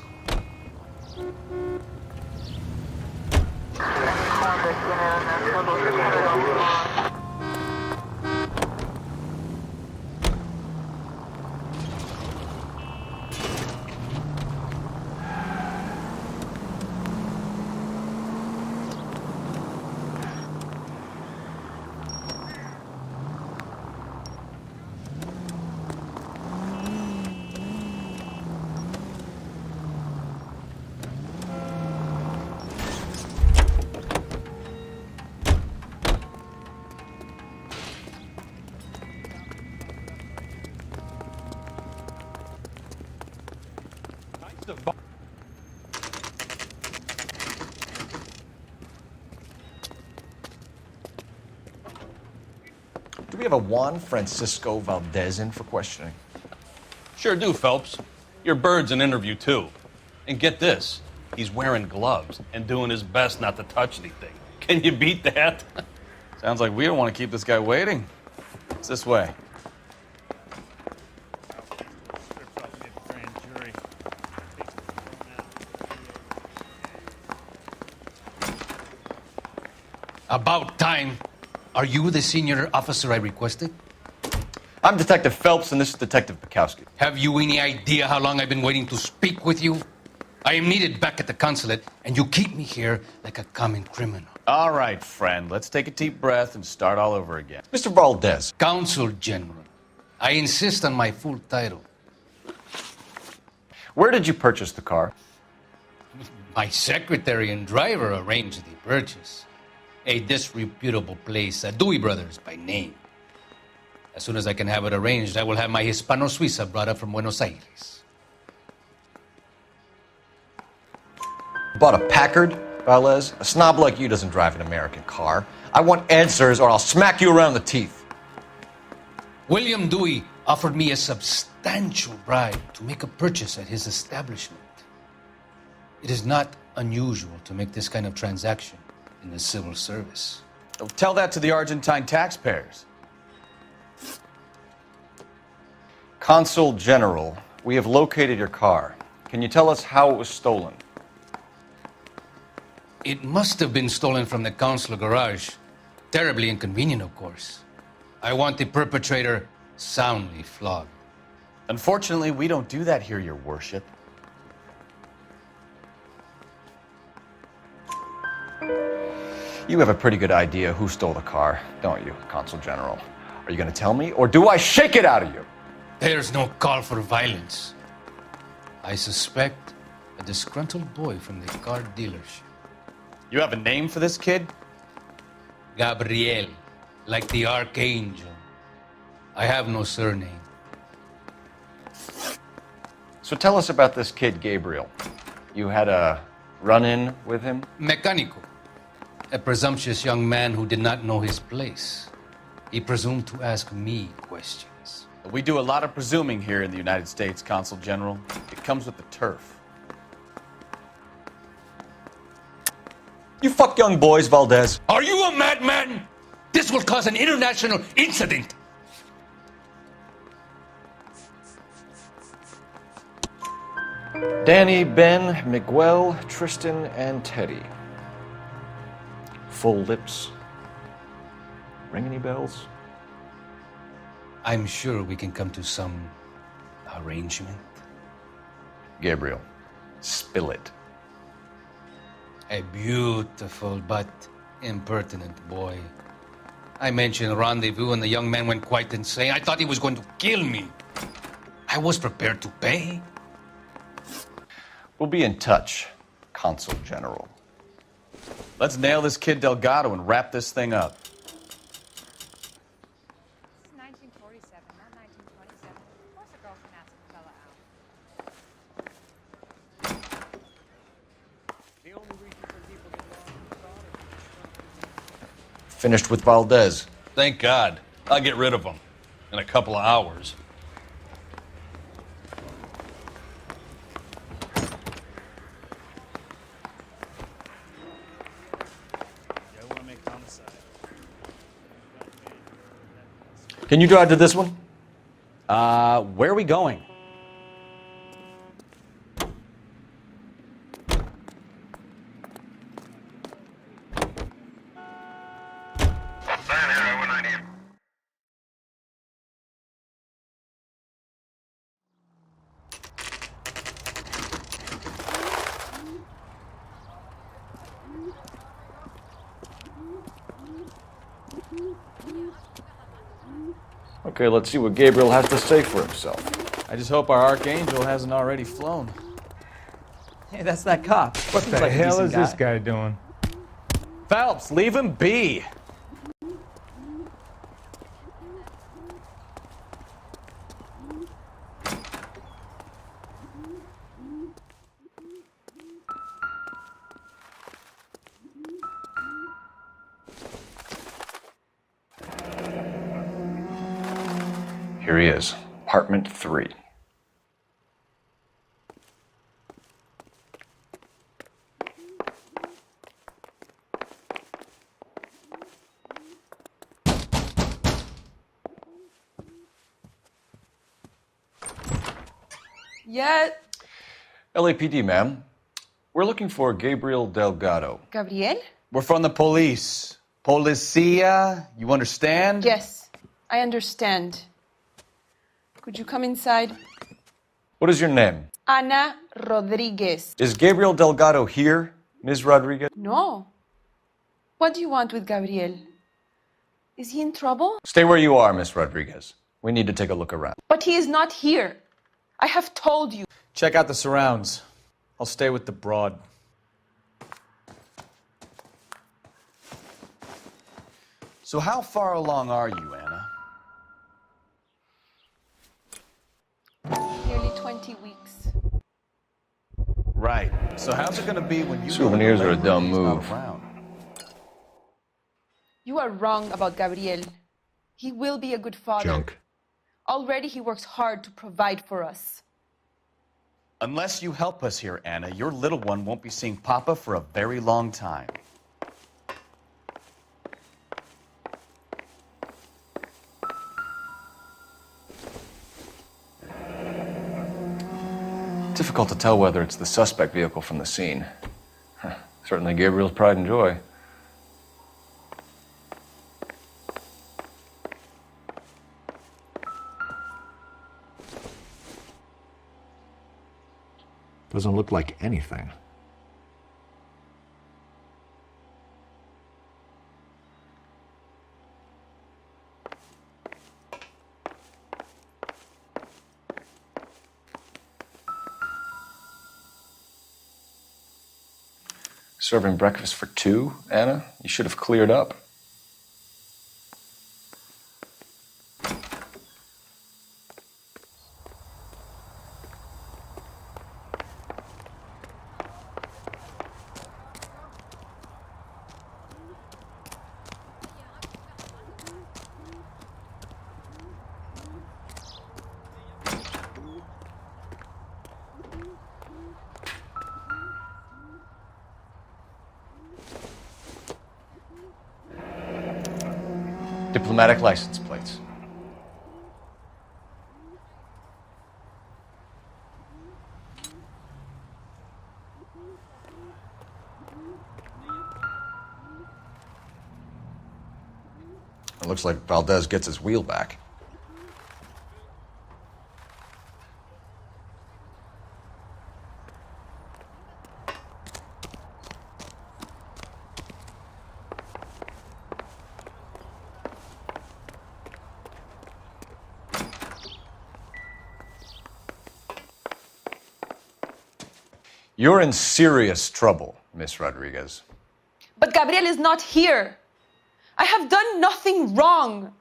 Do we have a Juan Francisco Valdez in for questioning? Sure do, Phelps. Your bird's an interview, too. And get this, he's wearing gloves and doing his best not to touch anything. Can you beat that? Sounds like we don't want to keep this guy waiting. It's this way. About time. Are you the senior officer I requested? I'm Detective Phelps, and this is Detective Bukowski. Have you any idea how long I've been waiting to speak with you? I am needed back at the consulate, and you keep me here like a common criminal. All right, friend. Let's take a deep breath and start all over again. Mr. Valdez. Consul General. I insist on my full title. Where did you purchase the car? My secretary and driver arranged the purchase. A disreputable place, Dewey Brothers by name. As soon as I can have it arranged, I will have my Hispano Suiza brought up from Buenos Aires. Bought a Packard, Valdez? A snob like you doesn't drive an American car. I want answers or I'll smack you around the teeth. William Dewey offered me a substantial bribe to make a purchase at his establishment. It is not unusual to make this kind of transaction in the civil service. Tell that to the Argentine taxpayers. Consul General, we have located your car. Can you tell us how it was stolen? It must have been stolen from the consular garage. Terribly inconvenient, of course. I want the perpetrator soundly flogged. Unfortunately, we don't do that here, Your Worship. You have a pretty good idea who stole the car, don't you, Consul General? Are you going to tell me, or do I shake it out of you? There's no call for violence. I suspect a disgruntled boy from the car dealership. You have a name for this kid? Gabriel, like the archangel. I have no surname. So tell us about this kid, Gabriel. You had a run-in with him? Mecánico. A presumptuous young man who did not know his place. He presumed to ask me questions. We do a lot of presuming here in the United States, Consul General. It comes with the turf. You fuck young boys, Valdez. Are you a madman? This will cause an international incident. Danny, Ben, Miguel, Tristan, and Teddy. Full lips. Ring any bells? I'm sure we can come to some arrangement. Gabriel, spill it. A beautiful but impertinent boy. I mentioned rendezvous and the young man went quite insane. I thought he was going to kill me. I was prepared to pay. We'll be in touch, Consul General. Let's nail this kid Delgado and wrap this thing up. Finished with Valdez. Thank God. I'll get rid of him in a couple of hours. Can you drive to this one? Where are we going? Okay, let's see what Gabriel has to say for himself. I just hope our archangel hasn't already flown. Hey, that's that cop. What Seems the like a hell decent is this guy doing? Phelps, leave him be. Here he is, apartment 3. Yet. LAPD, ma'am. We're looking for Gabriel Delgado. Gabriel? We're from the police. Policia, you understand? Yes, I understand. Could you come inside? What is your name? Ana Rodriguez. Is Gabriel Delgado here, Ms. Rodriguez? No. What do you want with Gabriel? Is he in trouble? Stay where you are, Ms. Rodriguez. We need to take a look around. But he is not here. I have told you. Check out the surrounds. I'll stay with the broad. So how far along are you, Anna? Nearly 20 weeks. Right. So how's it going to be when you... Souvenirs are a dumb move. You are wrong about Gabriel. He will be a good father. Junk. Already he works hard to provide for us. Unless you help us here, Anna, your little one won't be seeing Papa for a very long time. Difficult to tell whether it's the suspect vehicle from the scene. Certainly Gabriel's pride and joy. Doesn't look like anything. Serving breakfast for two, Anna? You should have cleared up. Diplomatic license plates. It looks like Valdez gets his wheel back. You're in serious trouble, Miss Rodriguez. But Gabriel is not here. I have done nothing wrong.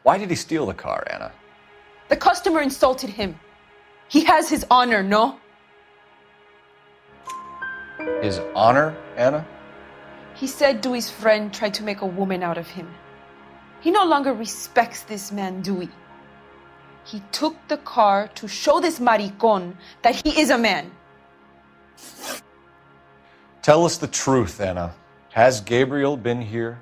Why did he steal the car, Anna? The customer insulted him. He has his honor, no? His honor, Anna? He said Dewey's friend tried to make a woman out of him. He no longer respects this man, Dewey. He took the car to show this maricón that he is a man. Tell us the truth, Anna. Has Gabriel been here?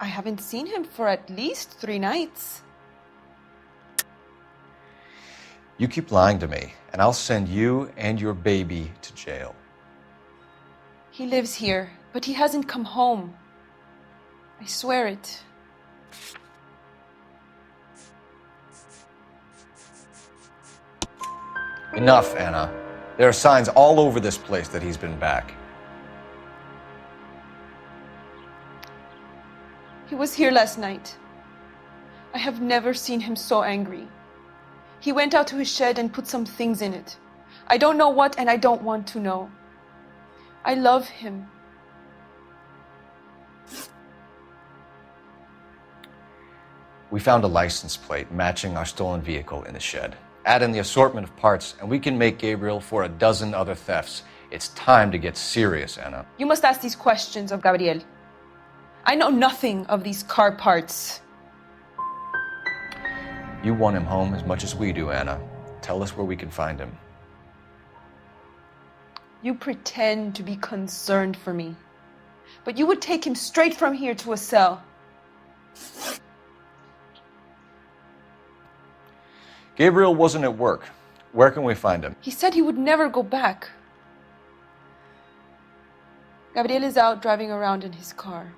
I haven't seen him for at least 3 nights. You keep lying to me, and I'll send you and your baby to jail. He lives here, but he hasn't come home. I swear it. Enough, Anna. There are signs all over this place that he's been back. He was here last night. I have never seen him so angry. He went out to his shed and put some things in it. I don't know what, and I don't want to know. I love him. We found a license plate matching our stolen vehicle in the shed. Add in the assortment of parts, and we can make Gabriel for a dozen other thefts. It's time to get serious, Anna. You must ask these questions of Gabriel. I know nothing of these car parts. You want him home as much as we do, Anna. Tell us where we can find him. You pretend to be concerned for me, but you would take him straight from here to a cell. Gabriel wasn't at work. Where can we find him? He said he would never go back. Gabriel is out driving around in his car.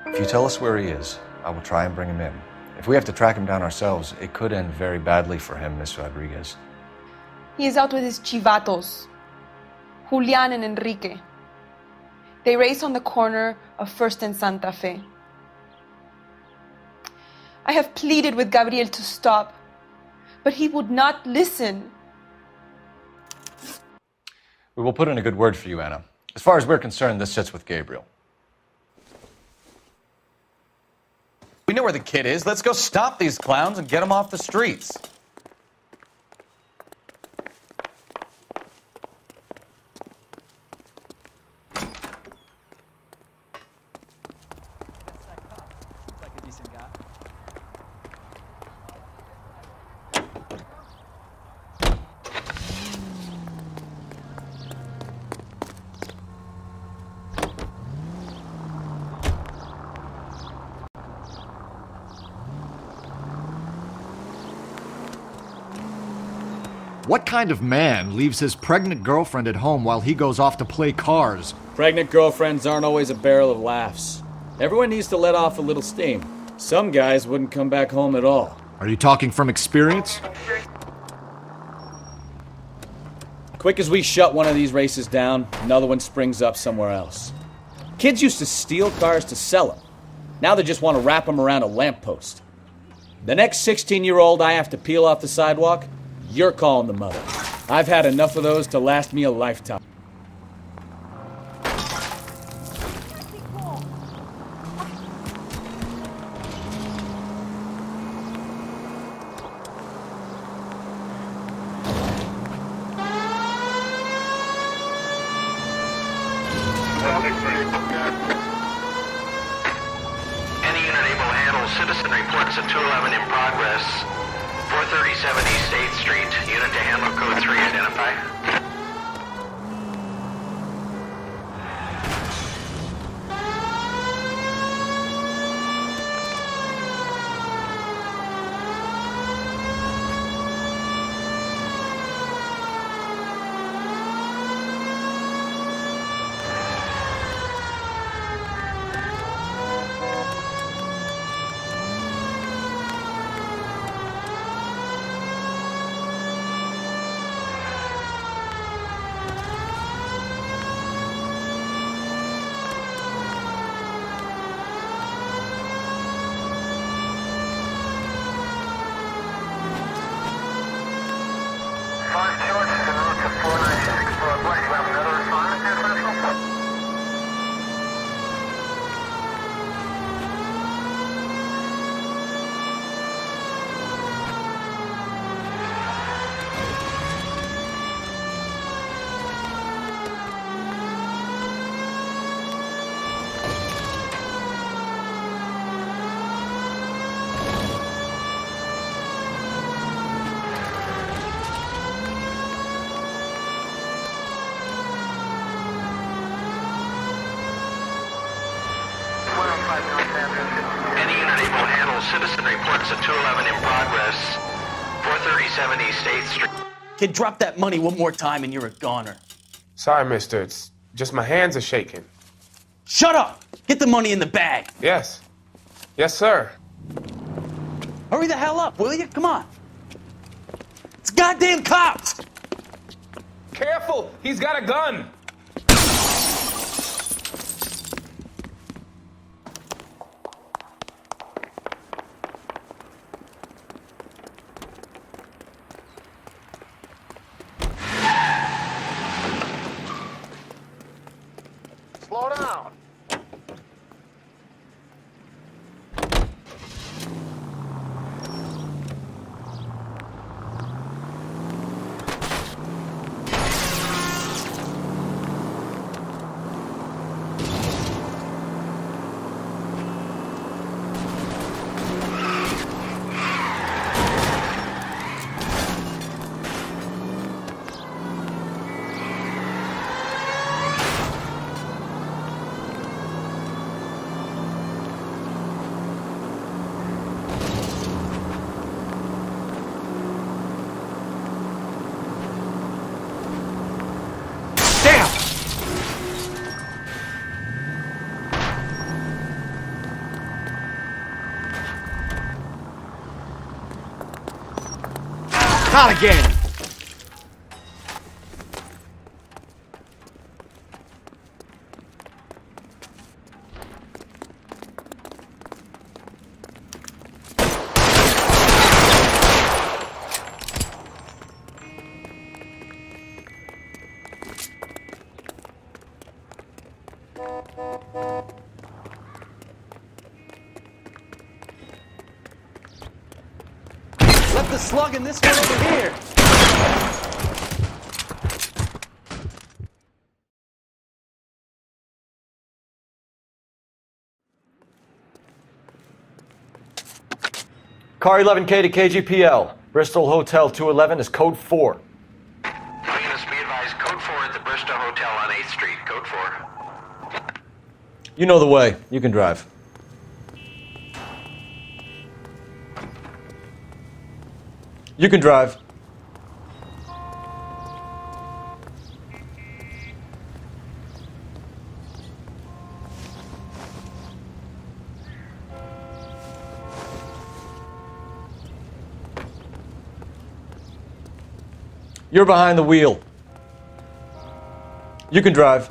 If you tell us where he is, I will try and bring him in. If we have to track him down ourselves, it could end very badly for him, Miss Rodriguez. He is out with his chivatos, Julian and Enrique. They race on the corner of First and Santa Fe. I have pleaded with Gabriel to stop, but he would not listen. We will put in a good word for you, Anna. As far as we're concerned, this sits with Gabriel. We know where the kid is. Let's go stop these clowns and get them off the streets. What kind of man leaves his pregnant girlfriend at home while he goes off to play cars? Pregnant girlfriends aren't always a barrel of laughs. Everyone needs to let off a little steam. Some guys wouldn't come back home at all. Are you talking from experience? Quick as we shut one of these races down, another one springs up somewhere else. Kids used to steal cars to sell them. Now they just want to wrap them around a lamppost. The next 16-year-old I have to peel off the sidewalk, you're calling the mother. I've had enough of those to last me a lifetime. Any unit able to handle citizen reports at 211 in progress. 437 East 8th Street. Unit to handle code 3, identify. Any unit able to handle citizen reports at 211 in progress. 437 East 8th Street. Kid, drop that money one more time and you're a goner. Sorry, mister. It's just my hands are shaking. Shut up! Get the money in the bag. Yes. Yes, sir. Hurry the hell up, will you? Come on. It's goddamn cops! Careful! He's got a gun! Slow down. Not again! Left the slug in this one over here. Car 11K to KGPL. Bristol Hotel 211 is code 4. All units be advised, code 4 at the Bristol Hotel on 8th Street. Code 4. You know the way. You can drive. You can drive. you're behind the wheel. You can drive.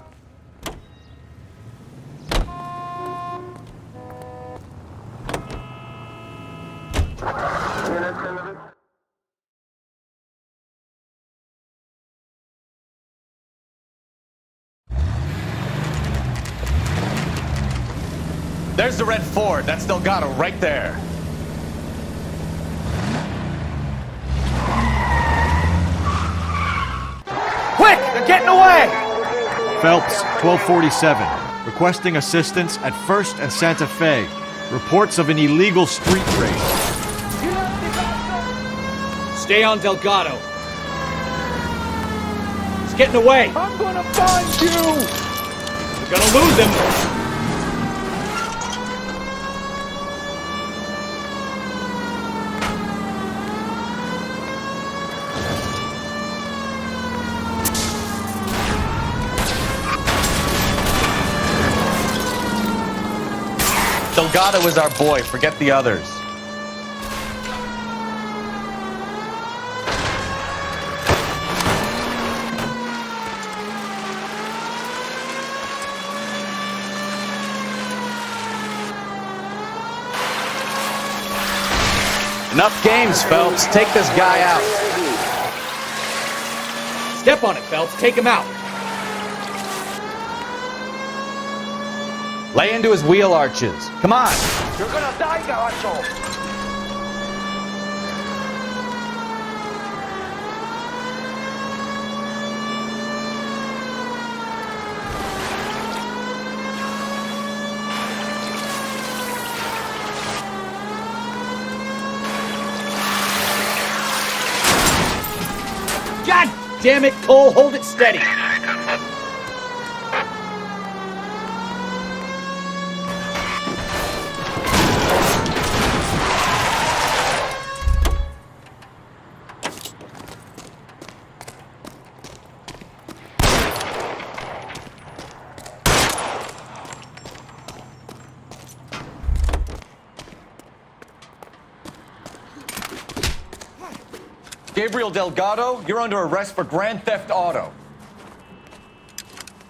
There's the red Ford. That's Delgado right there. Quick! They're getting away! Phelps, 1247. Requesting assistance at 1st and Santa Fe. Reports of an illegal street race. Stay on Delgado. He's getting away. I'm gonna find you! We're gonna lose him. Delgado is our boy. Forget the others. Enough games, Phelps. Take this guy out. Step on it, Phelps. Take him out. Lay into his wheel arches. Come on. You're gonna die, Garacho! God damn it, Cole. Hold it steady. Gabriel Delgado, you're under arrest for Grand Theft Auto.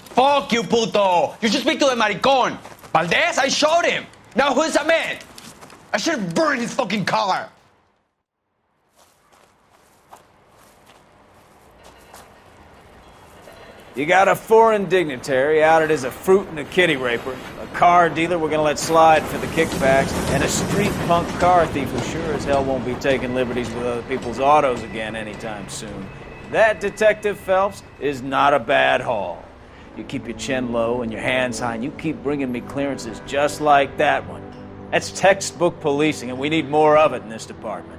Fuck you, puto! You should speak to the maricon! Valdez, I showed him! Now who's a man? I should have burned his fucking car! You got a foreign dignitary outed as a fruit and a kitty raper, a car dealer we're gonna let slide for the kickbacks, and a street punk car thief who sure as hell won't be taking liberties with other people's autos again anytime soon. That, Detective Phelps, is not a bad haul. You keep your chin low and your hands high, and you keep bringing me clearances just like that one. That's textbook policing, and we need more of it in this department.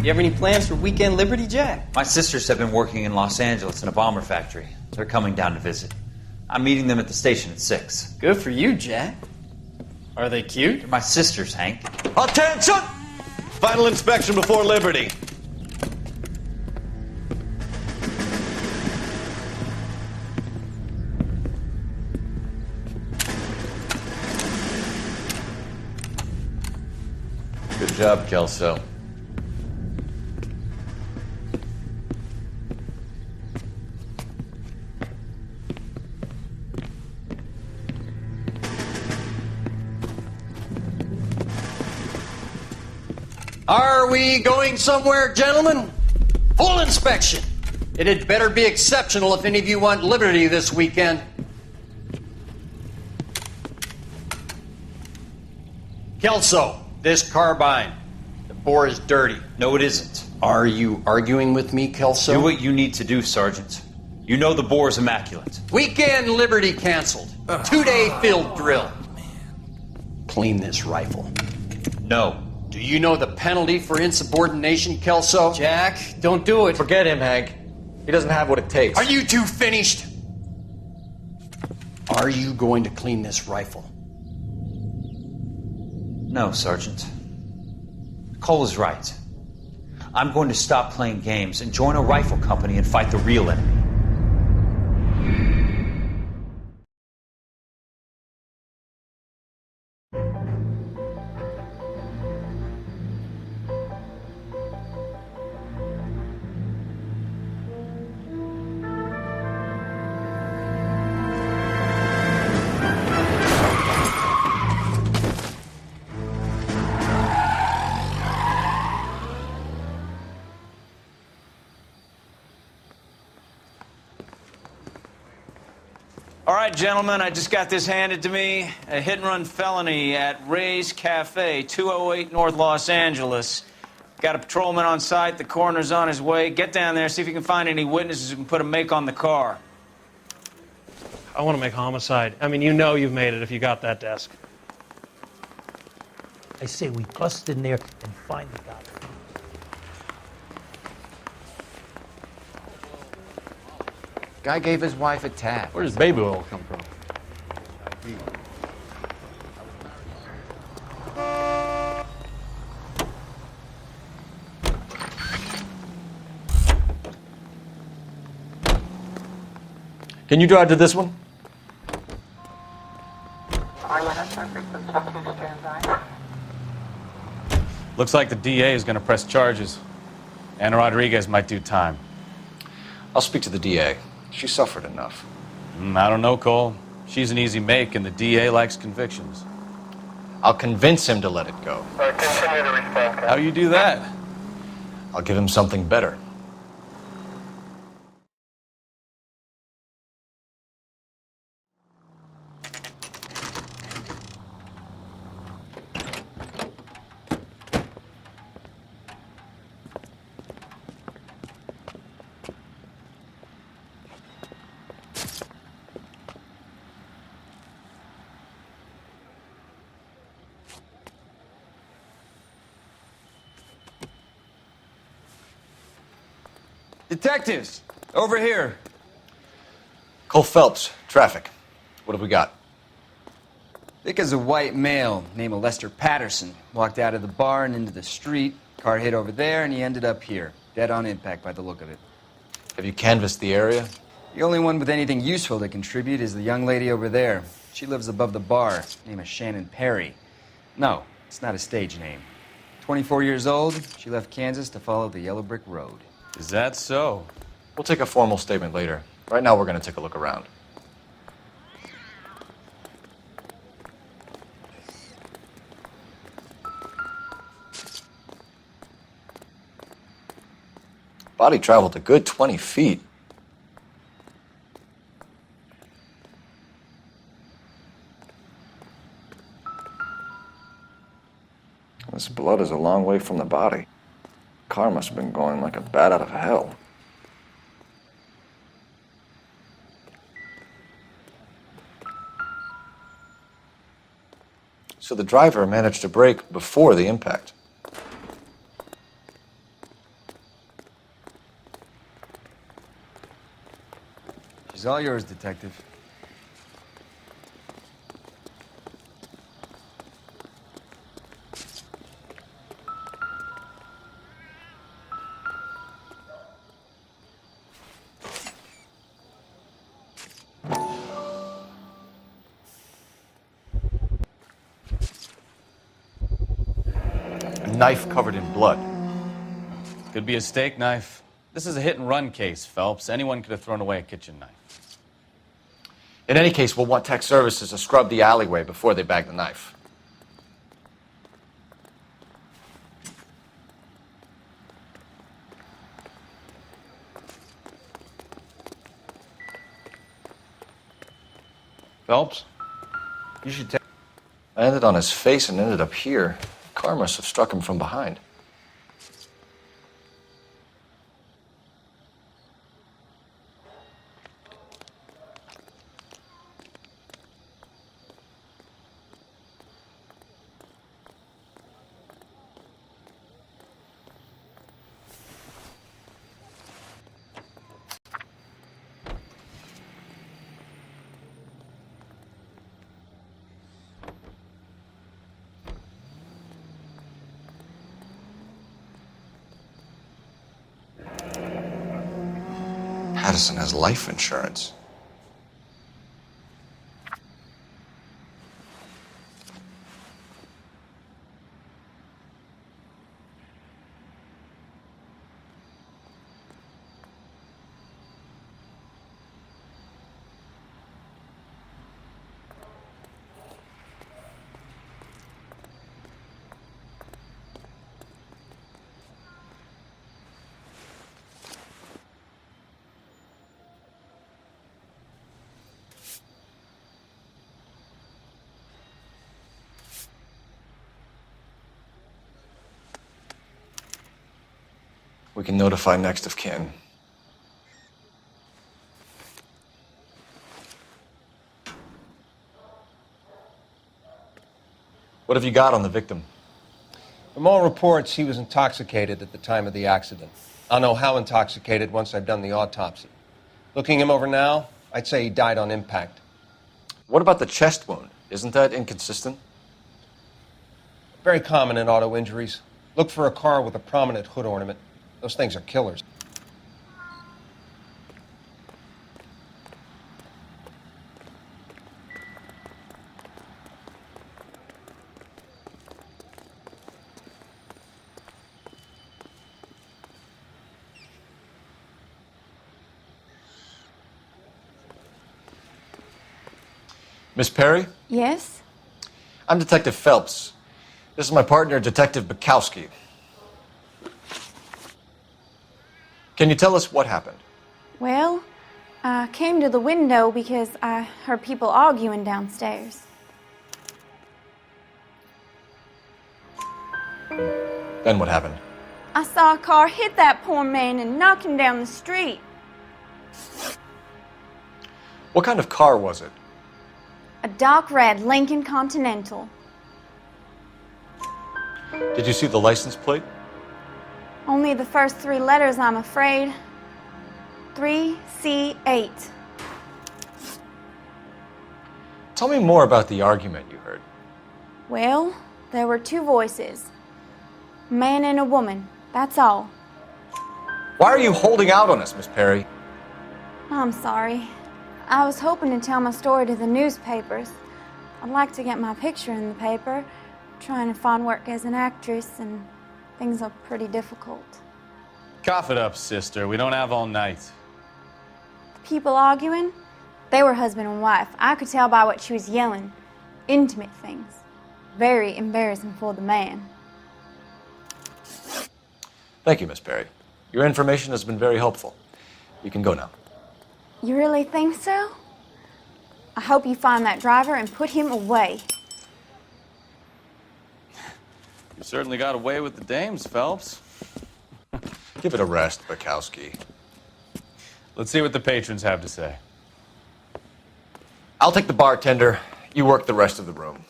You have any plans for weekend Liberty, Jack? My sisters have been working in Los Angeles in a bomber factory. They're coming down to visit. I'm meeting them at the station at 6. Good for you, Jack. Are they cute? They're my sisters, Hank. Attention! Final inspection before Liberty. Good job, Kelso. Are we going somewhere, gentlemen? Full inspection. It had better be exceptional if any of you want liberty this weekend. Kelso, this carbine. The Bore is dirty. No, it isn't. Are you arguing with me, Kelso? Do what you need to do, Sergeant. You know the bore is immaculate. Weekend Liberty canceled. 2-day field drill. Clean this rifle. No. Do you know the penalty for insubordination, Kelso? Jack, don't do it. Forget him, Hank. He doesn't have what it takes. Are you two finished? Are you going to clean this rifle? No, Sergeant. Cole is right. I'm going to stop playing games and join a rifle company and fight the real enemy. All right, gentlemen, I just got this handed to me. A hit-and-run felony at Ray's Cafe, 208 North Los Angeles. Got a patrolman on site. The coroner's on his way. Get down there, see if you can find any witnesses who can put a make on the car. I want to make homicide. I mean, you know you've made it if you got that desk. I say we bust in there and find the guy. Guy gave his wife a tab. Where does baby oil come from? Can you drive to this one? Looks like the DA is going to press charges. Anna Rodriguez might do time. I'll speak to the DA. She suffered enough. I don't know, Cole. She's an easy make, and the DA likes convictions. I'll convince him to let it go. Continue to respond. How do you do that? I'll give him something better. Detectives, over here. Cole Phelps, traffic. What have we got? Thick as a white male named Lester Patterson. Walked out of the bar and into the street. Car hit over there and he ended up here. Dead on impact by the look of it. Have you canvassed the area? The only one with anything useful to contribute is the young lady over there. She lives above the bar. Name is Shannon Perry. No, it's not a stage name. 24 years old, she left Kansas to follow the Yellow Brick Road. Is that so? We'll take a formal statement later. Right now, we're going to take a look around. Body traveled a good 20 feet. This blood is a long way from the body. Car must have been going like a bat out of hell. So the driver managed to brake before the impact. She's all yours, Detective. Knife covered in blood. Could be a steak knife. This is a hit-and-run case, Phelps. Anyone could have thrown away a kitchen knife. In any case, we'll want tech services to scrub the alleyway before they bag the knife. Phelps? You should take... I landed on his face and ended up here. The car must have struck him from behind. Patterson has life insurance. We can notify next of kin. What have you got on the victim? From all reports, he was intoxicated at the time of the accident. I'll know how intoxicated once I've done the autopsy. Looking him over now, I'd say he died on impact. What about the chest wound? Isn't that inconsistent? Very common in auto injuries. Look for a car with a prominent hood ornament. Those things are killers. Miss Perry? Yes? I'm Detective Phelps. This is my partner, Detective Bukowski. Can you tell us what happened? Well, I came to the window because I heard people arguing downstairs. Then what happened? I saw a car hit that poor man and knock him down the street. What kind of car was it? A dark red Lincoln Continental. Did you see the license plate? Only the first 3 letters, I'm afraid. 3C8. Tell me more about the argument you heard. Well, there were 2 voices. A man and a woman, that's all. Why are you holding out on us, Miss Perry? I'm sorry. I was hoping to tell my story to the newspapers. I'd like to get my picture in the paper. Trying to find work as an actress, and things are pretty difficult. Cough it up, sister. We don't have all night. People arguing? They were husband and wife. I could tell by what she was yelling. Intimate things. Very embarrassing for the man. Thank you, Miss Perry. Your information has been very helpful. You can go now. You really think so? I hope you find that driver and put him away. You certainly got away with the dames, Phelps. Give it a rest, Bukowski. Let's see what the patrons have to say. I'll take the bartender. You work the rest of the room.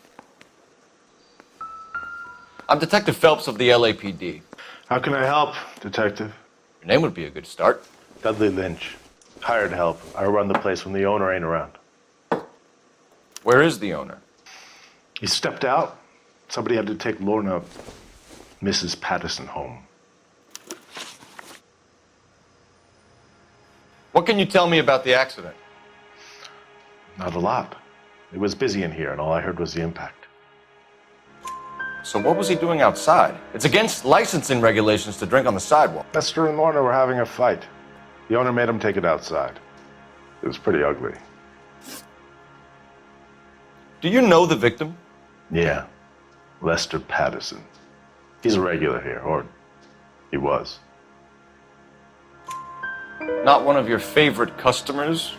I'm Detective Phelps of the LAPD. How can I help, Detective? Your name would be a good start. Dudley Lynch. Hired help. I run the place when the owner ain't around. Where is the owner? He stepped out. Somebody had to take Lorna, Mrs. Patterson, home. What can you tell me about the accident? Not a lot. It was busy in here, and all I heard was the impact. So what was he doing outside? It's against licensing regulations to drink on the sidewalk. Lester and Lorna were having a fight. The owner made him take it outside. It was pretty ugly. Do you know the victim? Yeah. Lester Patterson. He's a regular here, or he was. Not one of your favorite customers?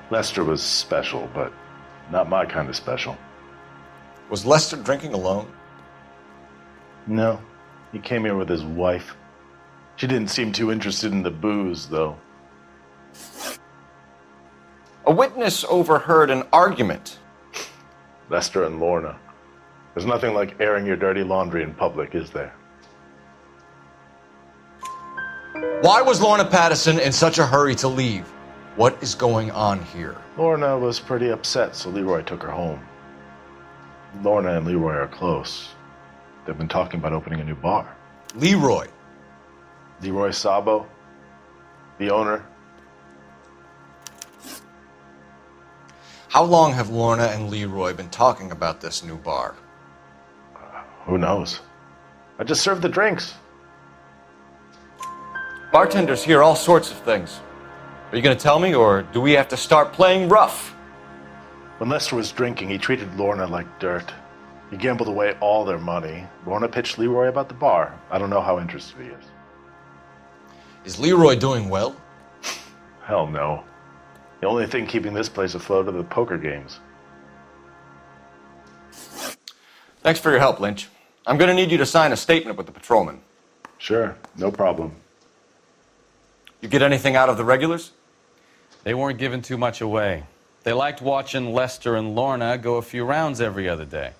Lester was special, but not my kind of special. Was Lester drinking alone? No. He came here with his wife. She didn't seem too interested in the booze, though. A witness overheard an argument. Lester and Lorna. There's nothing like airing your dirty laundry in public, is there? Why was Lorna Patterson in such a hurry to leave? What is going on here? Lorna was pretty upset, so Leroy took her home. Lorna and Leroy are close. They've been talking about opening a new bar. Leroy? Leroy Sabo. The owner. How long have Lorna and Leroy been talking about this new bar? Who knows? I just served the drinks. Bartenders hear all sorts of things. Are you going to tell me, or do we have to start playing rough? When Lester was drinking, he treated Lorna like dirt. He gambled away all their money. Lorna pitched Leroy about the bar. I don't know how interested he is. Is Leroy doing well? Hell no. The only thing keeping this place afloat are the poker games. Thanks for your help, Lynch. I'm going to need you to sign a statement with the patrolman. Sure, no problem. You get anything out of the regulars? They weren't giving too much away. They liked watching Lester and Lorna go a few rounds every other day.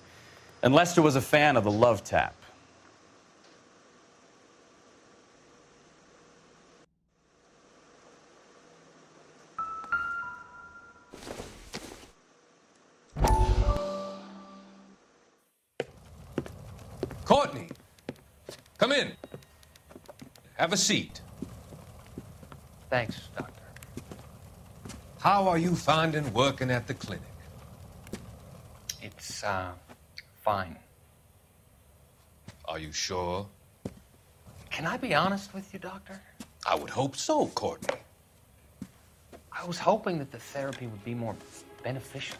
And Lester was a fan of the love tap. Courtney, come in. Have a seat. Thanks, Doctor. How are you finding working at the clinic? It's, fine. Are you sure? Can I be honest with you, Doctor? I would hope so, Courtney. I was hoping that the therapy would be more beneficial.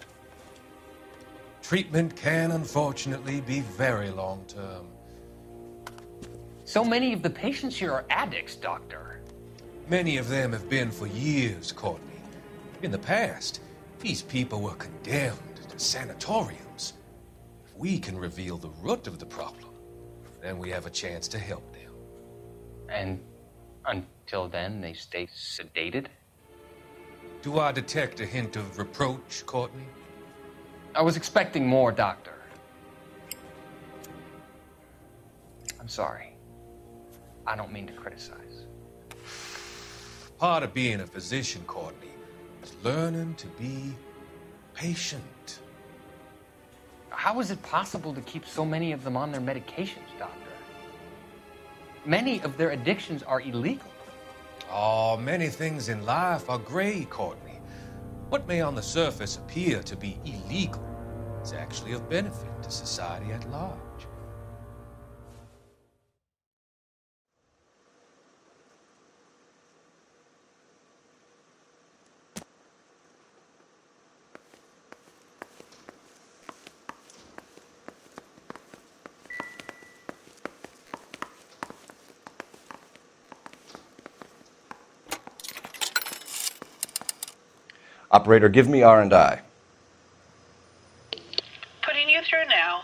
Treatment can, unfortunately, be very long-term. So many of the patients here are addicts, Doctor. Many of them have been for years, Courtney. In the past, these people were condemned to sanatoriums. If we can reveal the root of the problem, then we have a chance to help them. And until then, they stay sedated? Do I detect a hint of reproach, Courtney? I was expecting more, Doctor. I'm sorry. I don't mean to criticize. Part of being a physician, Courtney, is learning to be patient. How is it possible to keep so many of them on their medications, Doctor? Many of their addictions are illegal. Oh, many things in life are gray, Courtney. What may on the surface appear to be illegal is actually of benefit to society at large. Operator, give me R&I. Putting you through now.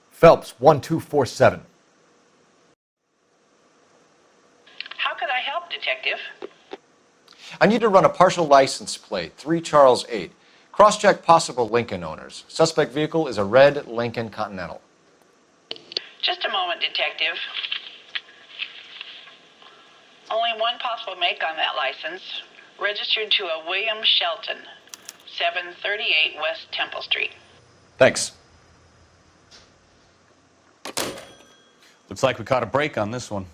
Phelps, 1247. How could I help, Detective? I need to run a partial license plate, 3 Charles 8. Cross-check possible Lincoln owners. Suspect vehicle is a red Lincoln Continental. Just a moment, Detective. Only one possible make on that license. Registered to a William Shelton, 738 West Temple Street. Thanks. Looks like we caught a break on this one.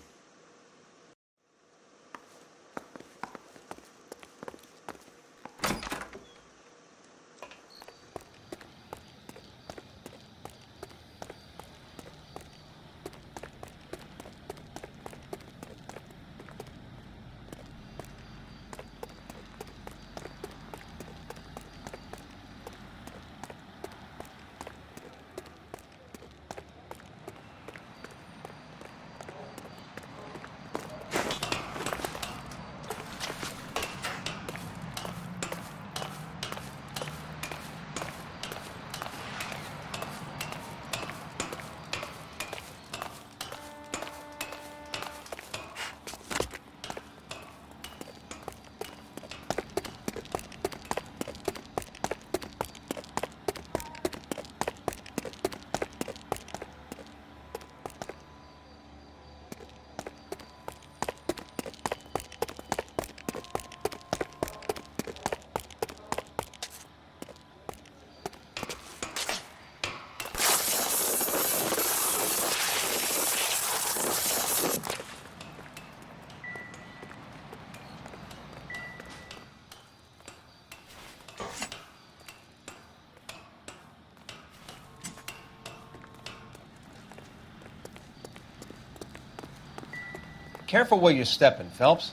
Careful where you're stepping, Phelps.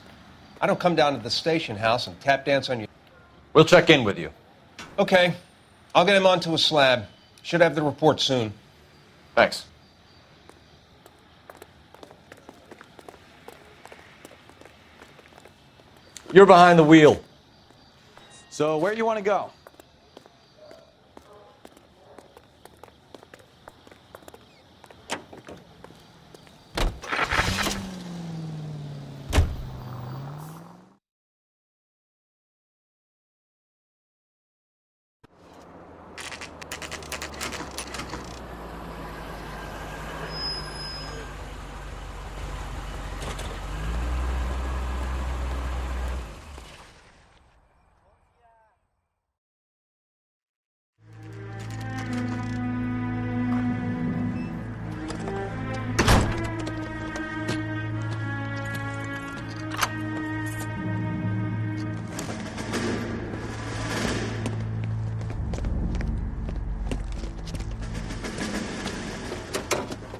I don't come down to the station house and tap dance on you. We'll check in with you. Okay. I'll get him onto a slab. Should have the report soon. Thanks. You're behind the wheel. So where do you want to go?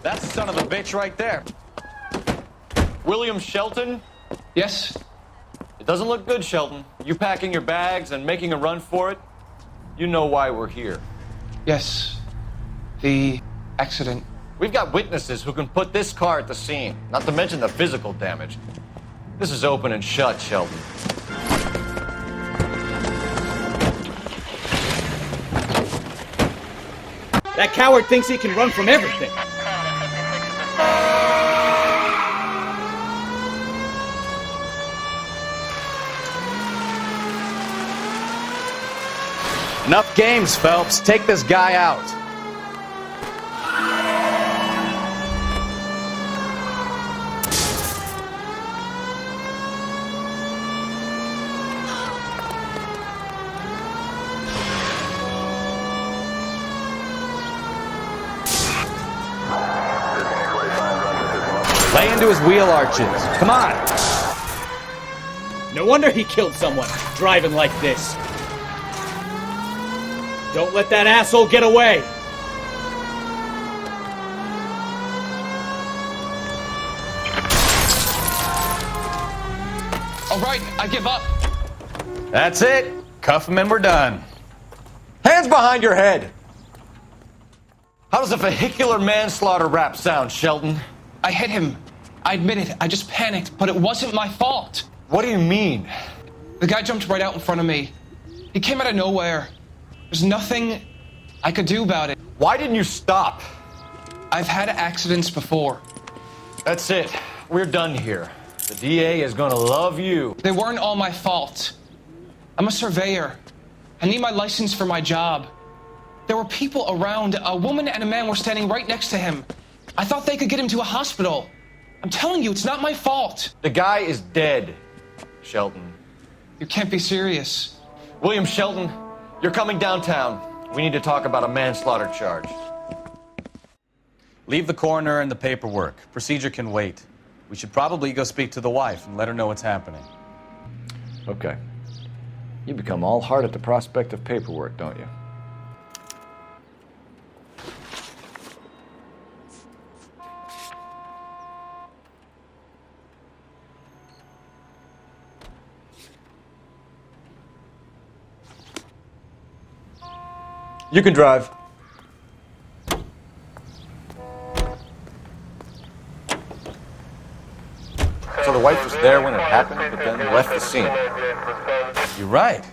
That's the son of a bitch right there. William Shelton? Yes? It doesn't look good, Shelton. You packing your bags and making a run for it? You know why we're here. Yes. The accident. We've got witnesses who can put this car at the scene, not to mention the physical damage. This is open and shut, Shelton. That coward thinks he can run from everything. Enough games, Phelps. Take this guy out. Lay into his wheel arches. Come on. No wonder he killed someone, driving like this. Don't let that asshole get away! All right, I give up. That's it. Cuff him and we're done. Hands behind your head! How does a vehicular manslaughter rap sound, Shelton? I hit him. I admit it. I just panicked, but it wasn't my fault. What do you mean? The guy jumped right out in front of me. He came out of nowhere. There's nothing I could do about it. Why didn't you stop? I've had accidents before. That's it. We're done here. The DA is gonna love you. They weren't all my fault. I'm a surveyor. I need my license for my job. There were people around. A woman and a man were standing right next to him. I thought they could get him to a hospital. I'm telling you, it's not my fault. The guy is dead, Shelton. You can't be serious. William Shelton, you're coming downtown. We need to talk about a manslaughter charge. Leave the coroner and the paperwork. Procedure can wait. We should probably go speak to the wife and let her know what's happening. Okay. You become all heart at the prospect of paperwork, don't you? You can drive. So the wife was there when it happened, but then left the scene. You're right.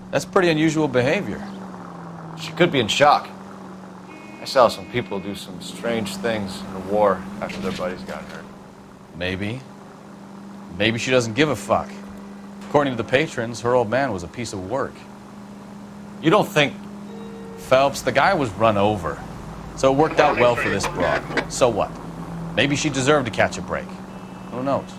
That's pretty unusual behavior. She could be in shock. I saw some people do some strange things in the war after their buddies got hurt. Maybe. Maybe she doesn't give a fuck. According to the patrons, her old man was a piece of work. You don't think... Phelps, the guy was run over. So it worked out well for this broad. So what? Maybe she deserved to catch a break. Who knows?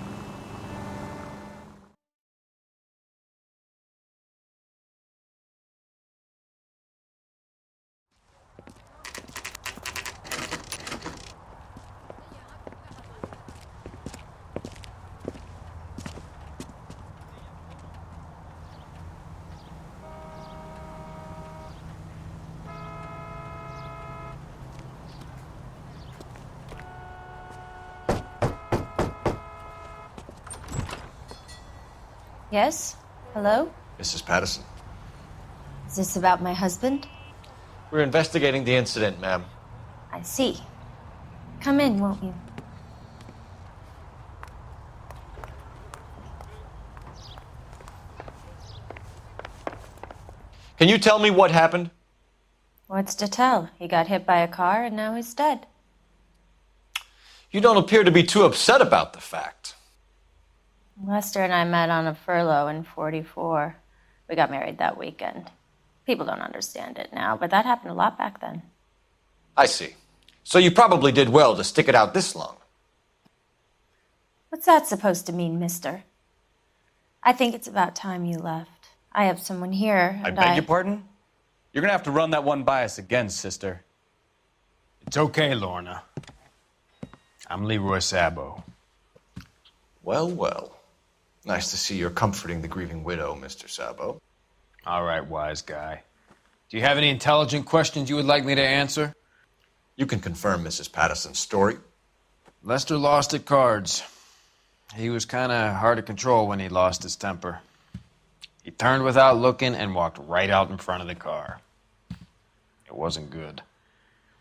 Yes? Hello? Mrs. Patterson. Is this about my husband? We're investigating the incident, ma'am. I see. Come in, won't you? Can you tell me what happened? What's to tell? He got hit by a car and now he's dead. You don't appear to be too upset about the fact. Lester and I met on a furlough in '44. We got married that weekend. People don't understand it now, but that happened a lot back then. I see. So you probably did well to stick it out this long. What's that supposed to mean, mister? I think it's about time you left. I have someone here, I and beg your pardon? You're gonna have to run that one by us again, sister. It's okay, Lorna. I'm Leroy Sabo. Well, well. Nice to see you're comforting the grieving widow, Mr. Sabo. All right, wise guy. Do you have any intelligent questions you would like me to answer? You can confirm Mrs. Patterson's story. Lester lost at cards. He was kind of hard to control when he lost his temper. He turned without looking and walked right out in front of the car. It wasn't good.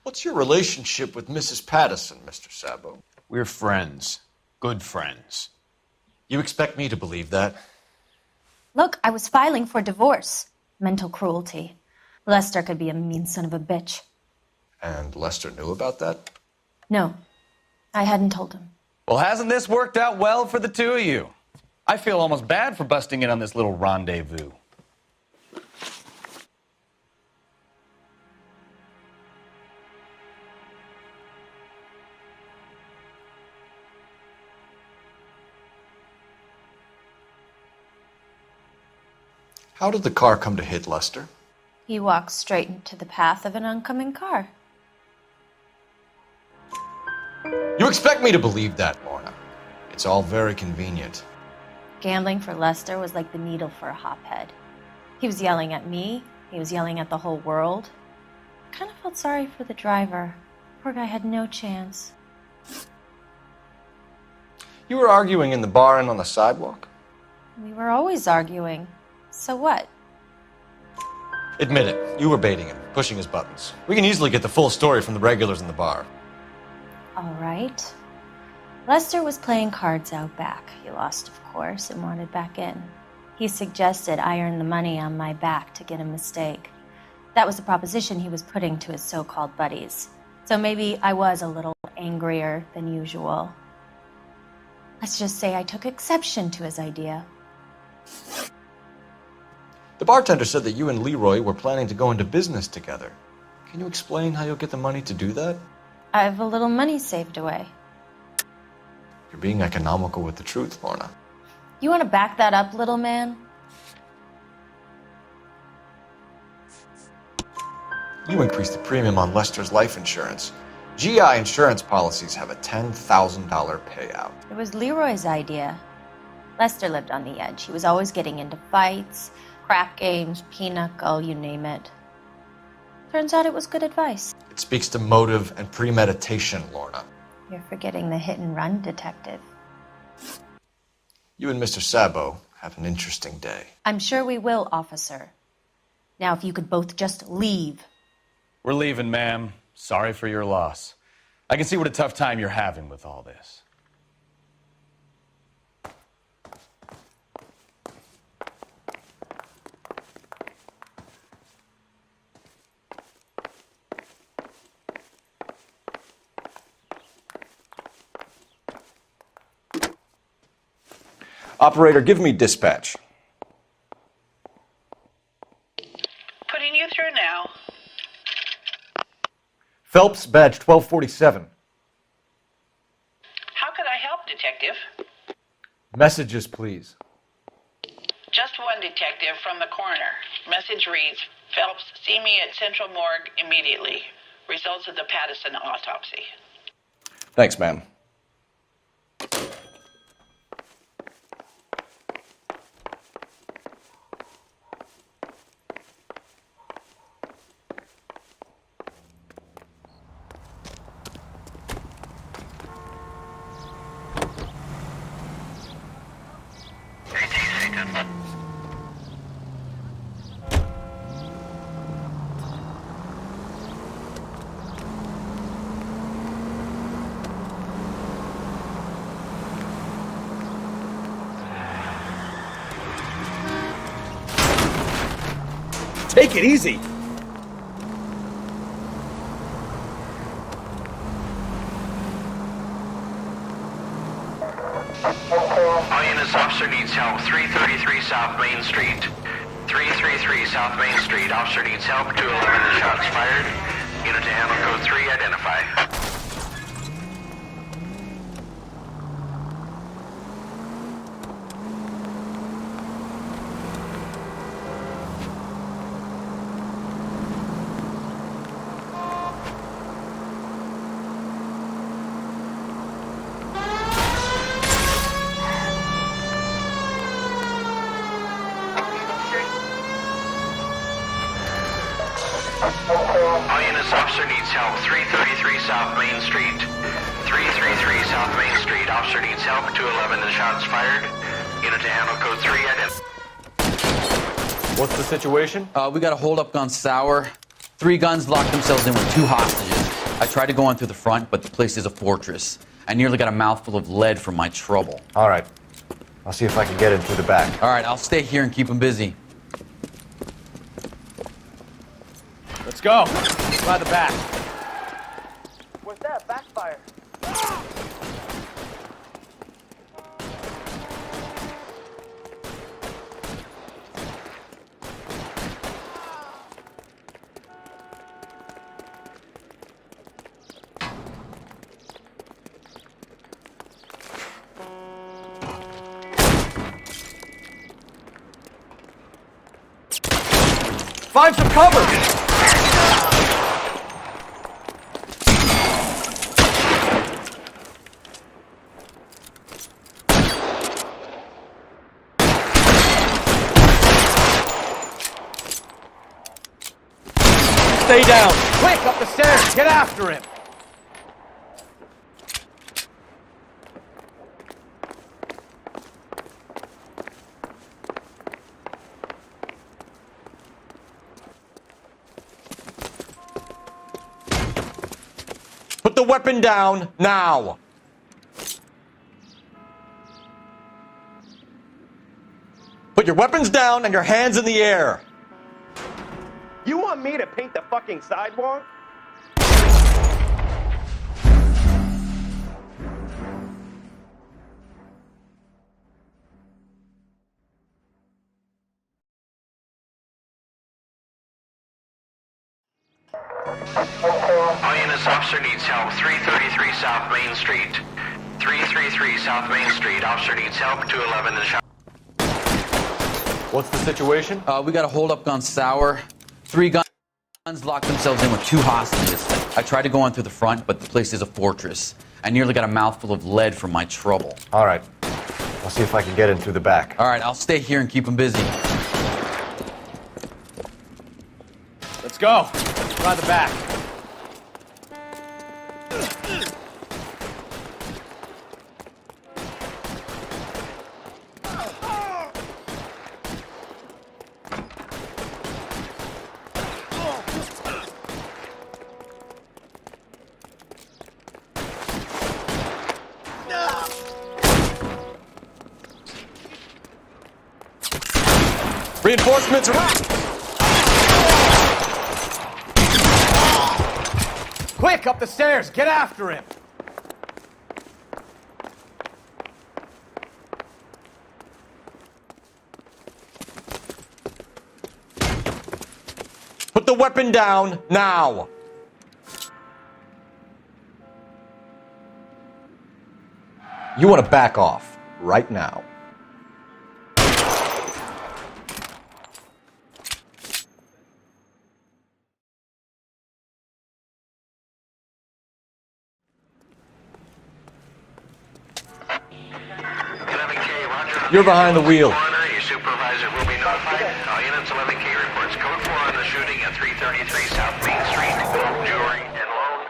What's your relationship with Mrs. Patterson, Mr. Sabo? We're friends. Good friends. You expect me to believe that? Look, I was filing for divorce. Mental cruelty. Lester could be a mean son of a bitch. And Lester knew about that? No, I hadn't told him. Well, hasn't this worked out well for the two of you? I feel almost bad for busting in on this little rendezvous. How did the car come to hit Lester? He walked straight into the path of an oncoming car. You expect me to believe that, Lorna? It's all very convenient. Gambling for Lester was like the needle for a hophead. He was yelling at me. He was yelling at the whole world. I kind of felt sorry for the driver. Poor guy had no chance. You were arguing in the bar and on the sidewalk? We were always arguing. So what? Admit it, you were baiting him, pushing his buttons. We can easily get the full story from the regulars in the bar. All right. Lester was playing cards out back. He lost, of course, and wanted back in. He suggested I earn the money on my back to get a mistake. That was the proposition he was putting to his so-called buddies. So maybe I was a little angrier than usual. Let's just say I took exception to his idea. The bartender said that you and Leroy were planning to go into business together. Can you explain how you'll get the money to do that? I have a little money saved away. You're being economical with the truth, Lorna. You want to back that up, little man? You increased the premium on Lester's life insurance. GI insurance policies have a $10,000 payout. It was Leroy's idea. Lester lived on the edge. He was always getting into fights, crap games, pinochle, you name it. Turns out it was good advice. It speaks to motive and premeditation, Lorna. You're forgetting the hit-and-run detective. You and Mr. Sabo have an interesting day. I'm sure we will, officer. Now, if you could both just leave. We're leaving, ma'am. Sorry for your loss. I can see what a tough time you're having with all this. Operator, give me dispatch. Putting you through now. Phelps, badge 1247. How could I help, Detective? Messages, please. Just one detective from the coroner. Message reads, Phelps, see me at Central Morgue immediately. Results of the Patterson autopsy. Thanks, ma'am. Take it easy. All units, officer needs help. 333 South Main Street. 333 South Main Street. Officer needs help. 211 shots fired. Unit to handle code 3, identify. All units, officer needs help. 333 South Main Street. 333 South Main Street. Officer needs help. 211 shots fired. Unit to handle code 3, identify. What's the situation? We got a hold-up gone sour. 3 guns locked themselves in with 2 hostages. I tried to go in through the front, but the place is a fortress. I nearly got a mouthful of lead from my trouble. All right. I'll see if I can get in through the back. All right, I'll stay here and keep them busy. Let's go. By the back. What's that? Backfire. 'Find some cover! Stay down. Quick, up the stairs. Get after him. Put the weapon down, now! Put your weapons down and your hands in the air! You want me to paint the fucking sidewalk? All units, officer needs help. 333 South Main Street. 333 South Main Street. Officer needs help. 211 in shot. What's the situation? We got a hold-up gone sour. 3 guns locked themselves in with 2 hostages. I tried to go in through the front, but the place is a fortress. I nearly got a mouthful of lead from my trouble. All right. I'll see if I can get in through the back. All right, I'll stay here and keep them busy. Let's go. By the back. Reinforcements are out! Quick, up the stairs. Get after him. Put the weapon down, now! You want to back off, right now. You're behind the wheel. Your supervisor will be notified. All units, 11K reports code 4 on the shooting at 333 South Main Street. Gold jewelry and loan.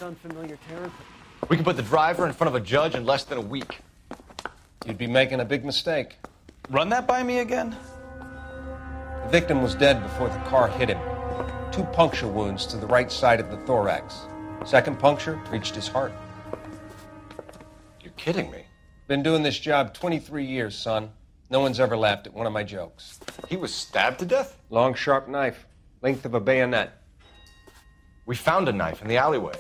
unfamiliar territory. We can put the driver in front of a judge in less than a week. You'd be making a big mistake. Run that by me again? The victim was dead before the car hit him. 2 puncture wounds to the right side of the thorax. Second puncture reached his heart. You're kidding me. Been doing this job 23 years, son. No one's ever laughed at one of my jokes. He was stabbed to death? Long, sharp knife. Length of a bayonet. We found a knife in the alleyway.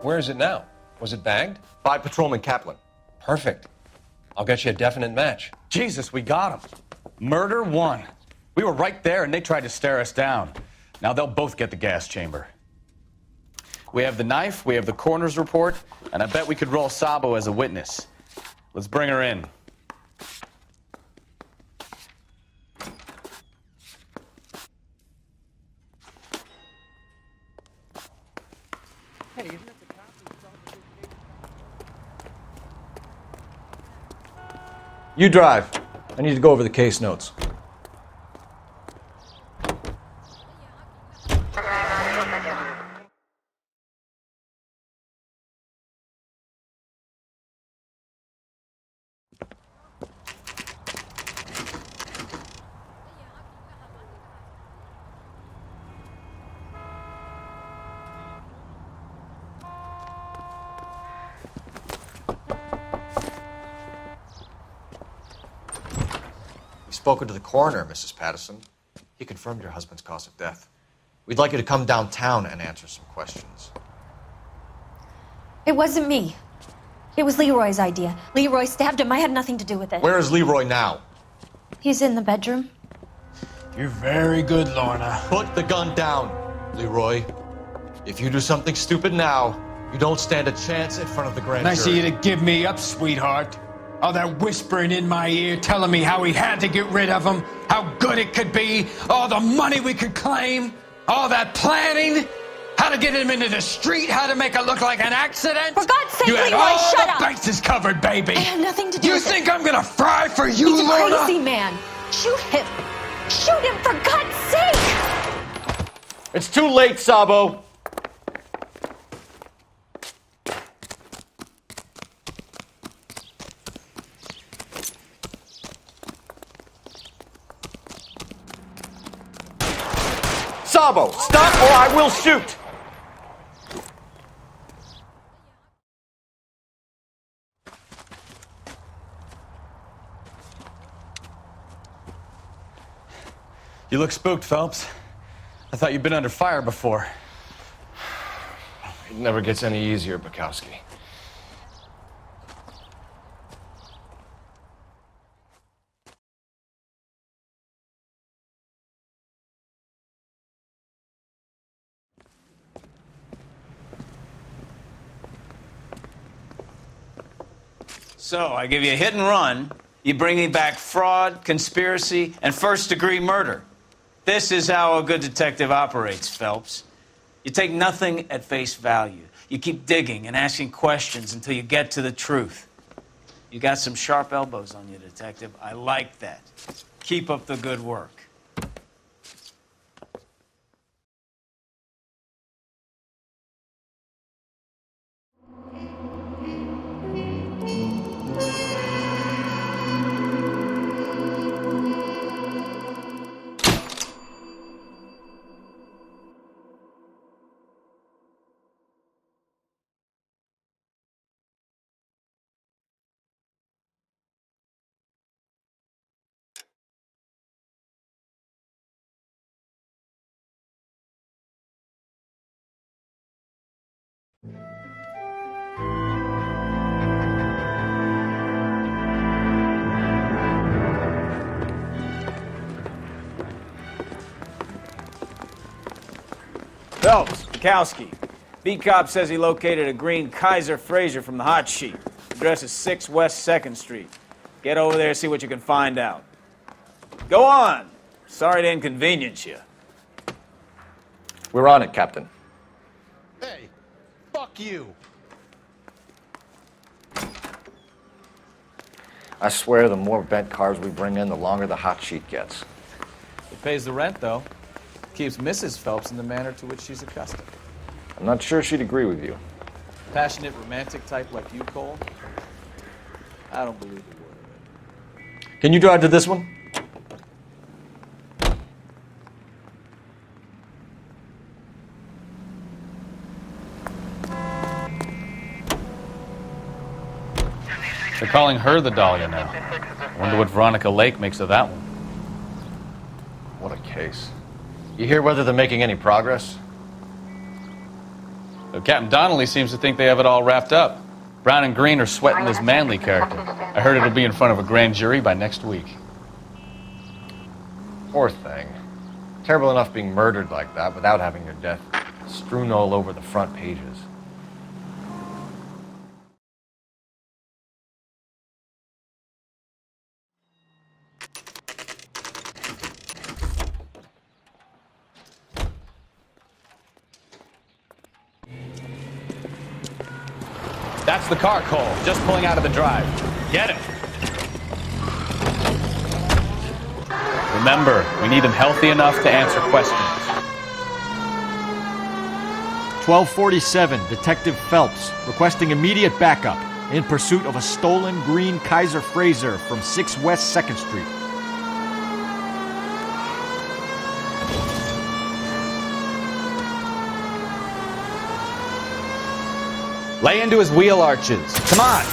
Where is it now? Was it bagged? By Patrolman Kaplan. Perfect. I'll get you a definite match. Jesus, we got him. Murder 1. We were right there and they tried to stare us down. Now they'll both get the gas chamber. We have the knife, we have the coroner's report, and I bet we could roll Sabo as a witness. Let's bring her in. Hey, isn't it the cop who solved this case? You drive. I need to go over the case notes. Spoken to the coroner, Mrs. Patterson. He confirmed your husband's cause of death. We'd like you to come downtown and answer some questions. It wasn't me. It was Leroy's idea. Leroy stabbed him. I had nothing to do with it. Where is Leroy now? He's in the bedroom. You're very good, Lorna. Put the gun down, Leroy. If you do something stupid now, you don't stand a chance in front of the grand jury. Nice of you to give me up, sweetheart. All that whispering in my ear telling me how we had to get rid of him, how good it could be, all the money we could claim, all that planning, how to get him into the street, how to make it look like an accident. For God's sake, you had Leroy, all shut the up! bases covered, baby. I had nothing to do You with think it. I'm gonna fry for you, He's a Lorna? crazy man. Shoot him. Shoot him, for God's sake! It's too late, Sabo. Sabo, stop or I will shoot! You look spooked, Phelps. I thought you'd been under fire before. It never gets any easier, Bukowski. So, I give you a hit and run. You bring me back fraud, conspiracy, and first-degree murder. This is how a good detective operates, Phelps. You take nothing at face value. You keep digging and asking questions until you get to the truth. You got some sharp elbows on you, detective. I like that. Keep up the good work. Phelps, Bukowski. Beat cop says he located a green Kaiser Fraser from the hot sheet. Address is 6 West 2nd Street. Get over there, see what you can find out. Go on. Sorry to inconvenience you. We're on it, Captain. Hey, fuck you. I swear the more bent cars we bring in, the longer the hot sheet gets. It pays the rent, though. Keeps Mrs. Phelps in the manner to which she's accustomed. I'm not sure she'd agree with you. Passionate romantic type like you, Cole? I don't believe a word of it. Can you drive to this one? They're calling her the Dahlia now. I wonder what Veronica Lake makes of that one. What a case. You hear whether they're making any progress? Captain Donnelly seems to think they have it all wrapped up. Brown and Green are sweating this Manley character. I heard it'll be in front of a grand jury by next week. Poor thing. Terrible enough being murdered like that without having your death strewn all over the front pages. That's the car, Cole. Just pulling out of the drive. Get it. Remember, we need them healthy enough to answer questions. 1247, Detective Phelps, requesting immediate backup in pursuit of a stolen green Kaiser Frazer from 6 West 2nd Street. Lay into his wheel arches. Come on.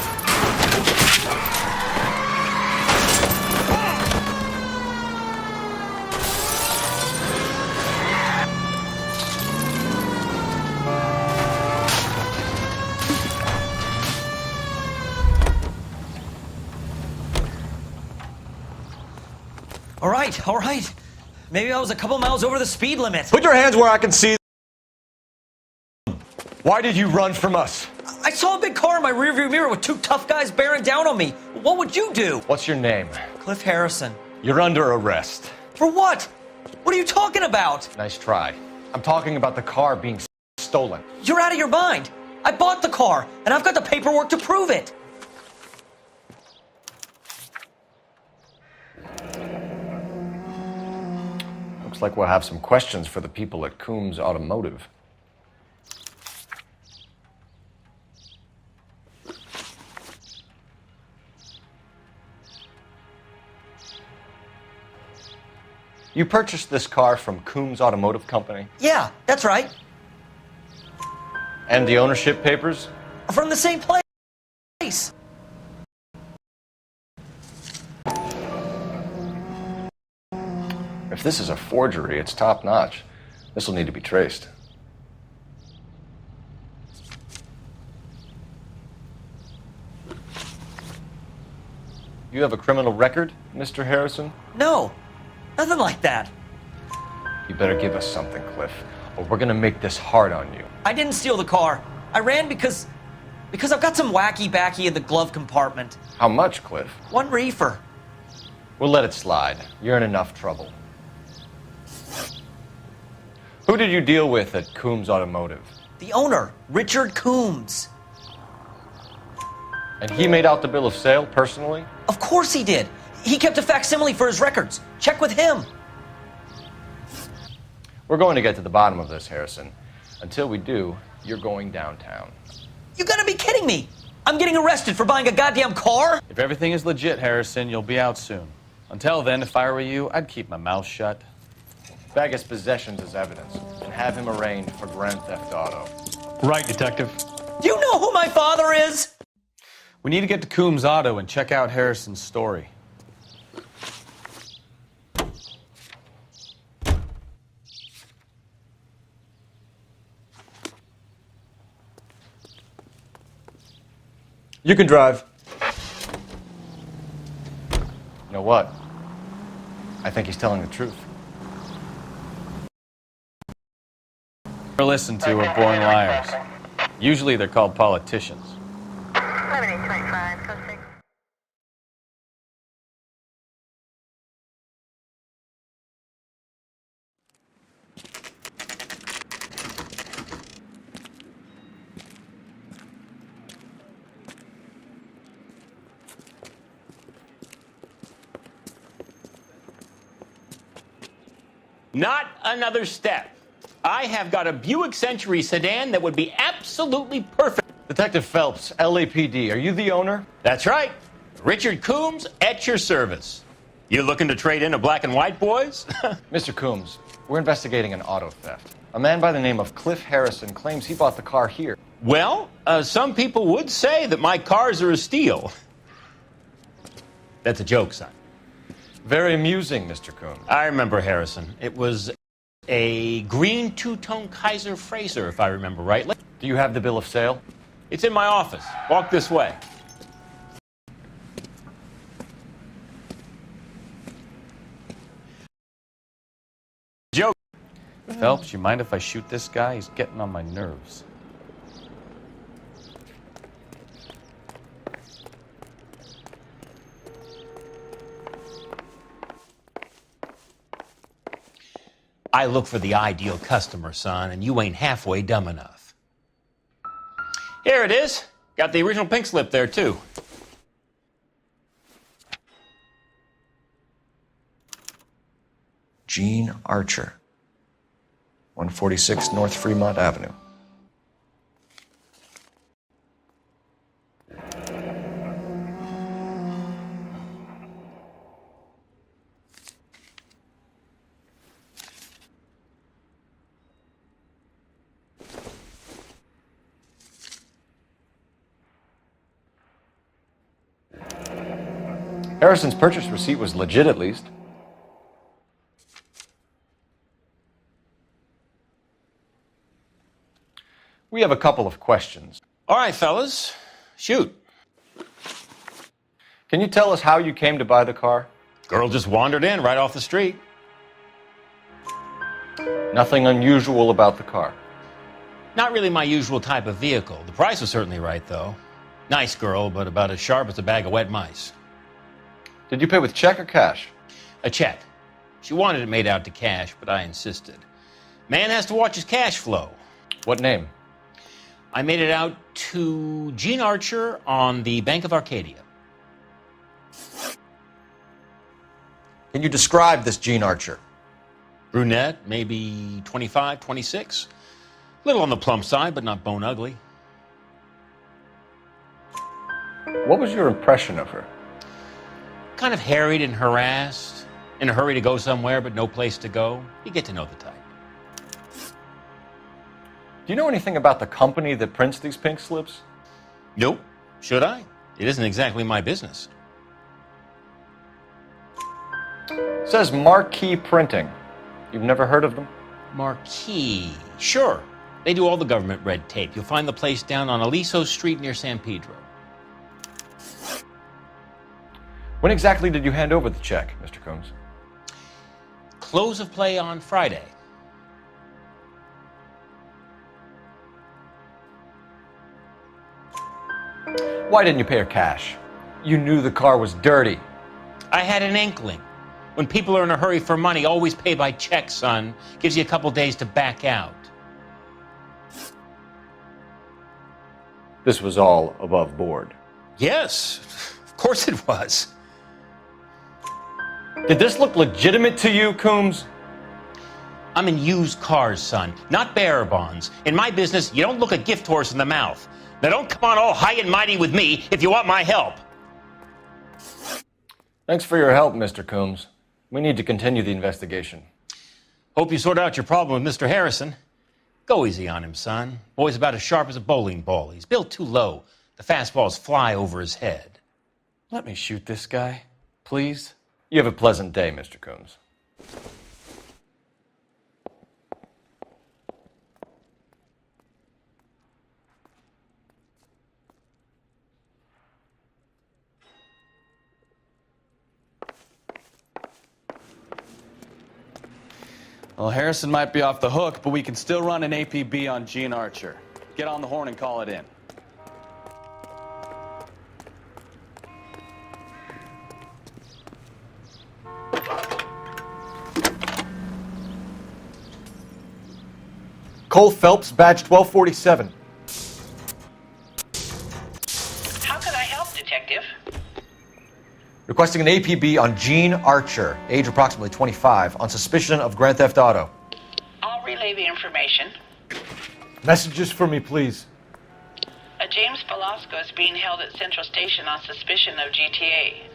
All right. Maybe I was a couple miles over the speed limit. Put your hands where I can see. Why did you run from us? I saw a big car in my rearview mirror with 2 tough guys bearing down on me. What would you do? What's your name? Cliff Harrison. You're under arrest. For what? What are you talking about? Nice try. I'm talking about the car being stolen. You're out of your mind. I bought the car, and I've got the paperwork to prove it. Looks like we'll have some questions for the people at Coombs Automotive. You purchased this car from Coombs Automotive Company? Yeah, that's right. And the ownership papers? From the same place. If this is a forgery, it's top-notch. This will need to be traced. You have a criminal record, Mr. Harrison? No, nothing like that. You better give us something, Cliff, or we're gonna make this hard on you. I didn't steal the car. I ran because I've got some wacky backy in the glove compartment. How much, Cliff? 1 reefer. We'll let it slide. You're in enough trouble. Who did you deal with at Coombs Automotive? The owner, Richard Coombs. And he made out the bill of sale personally? Of course he did. He kept a facsimile for his records. Check with him. We're going to get to the bottom of this, Harrison. Until we do, you're going downtown. You gotta be kidding me! I'm getting arrested for buying a goddamn car? If everything is legit, Harrison, you'll be out soon. Until then, if I were you, I'd keep my mouth shut. Bag his possessions as evidence and have him arraigned for Grand Theft Auto. Right, Detective. Do you know who my father is? We need to get to Coombs Auto and check out Harrison's story. You can drive. You know what? I think he's telling the truth. Never listen to are boring liars. Usually they're called politicians. Not another step. I have got a Buick Century sedan that would be absolutely perfect. Detective Phelps, LAPD, are you the owner? That's right. Richard Coombs at your service. You looking to trade in a black and white, boys? Mr. Coombs, we're investigating an auto theft. A man by the name of Cliff Harrison claims he bought the car here. Well, some people would say that my cars are a steal. That's a joke, son. Very amusing, Mr. Coombs. I remember Harrison. It was a green two-tone Kaiser Frazer, if I remember right. Do you have the bill of sale? It's in my office. Walk this way. Joke. Phelps, you mind if I shoot this guy? He's getting on my nerves. I look for the ideal customer, son, and you ain't halfway dumb enough. Here it is. Got the original pink slip there, too. Gene Archer, 146 North Fremont Avenue. Harrison's purchase receipt was legit, at least. We have a couple of questions. All right, fellas. Shoot. Can you tell us how you came to buy the car? Girl just wandered in right off the street. Nothing unusual about the car. Not really my usual type of vehicle. The price was certainly right, though. Nice girl, but about as sharp as a bag of wet mice. Did you pay with check or cash? A check. She wanted it made out to cash, but I insisted. Man has to watch his cash flow. What name? I made it out to Gene Archer on the Bank of Arcadia. Can you describe this Gene Archer? Brunette, maybe 25, 26. Little on the plump side, but not bone ugly. What was your impression of her? Kind of harried and harassed, in a hurry to go somewhere, but no place to go. You get to know the type. Do you know anything about the company that prints these pink slips? Nope. Should I? It isn't exactly my business. It says Marquee Printing. You've never heard of them? Marquee. Sure. They do all the government red tape. You'll find the place down on Aliso Street near San Pedro. When exactly did you hand over the check, Mr. Coombs? Close of play on Friday. Why didn't you pay her cash? You knew the car was dirty. I had an inkling. When people are in a hurry for money, always pay by check, son. Gives you a couple days to back out. This was all above board. Yes, of course it was. Did this look legitimate to you, Coombs? I'm in used cars, son, not bearer bonds. In my business, you don't look a gift horse in the mouth. Now don't come on all high and mighty with me if you want my help. Thanks for your help, Mr. Coombs. We need to continue the investigation. Hope you sort out your problem with Mr. Harrison. Go easy on him, son. Boy's about as sharp as a bowling ball. He's built too low. The fastballs fly over his head. Let me shoot this guy, please. You have a pleasant day, Mr. Coombs. Well, Harrison might be off the hook, but we can still run an APB on Gene Archer. Get on the horn and call it in. Cole Phelps, badge 1247. How can I help, Detective? Requesting an APB on Gene Archer, age approximately 25, on suspicion of Grand Theft Auto. I'll relay the information. Messages for me, please. A James Velasco is being held at Central Station on suspicion of GTA.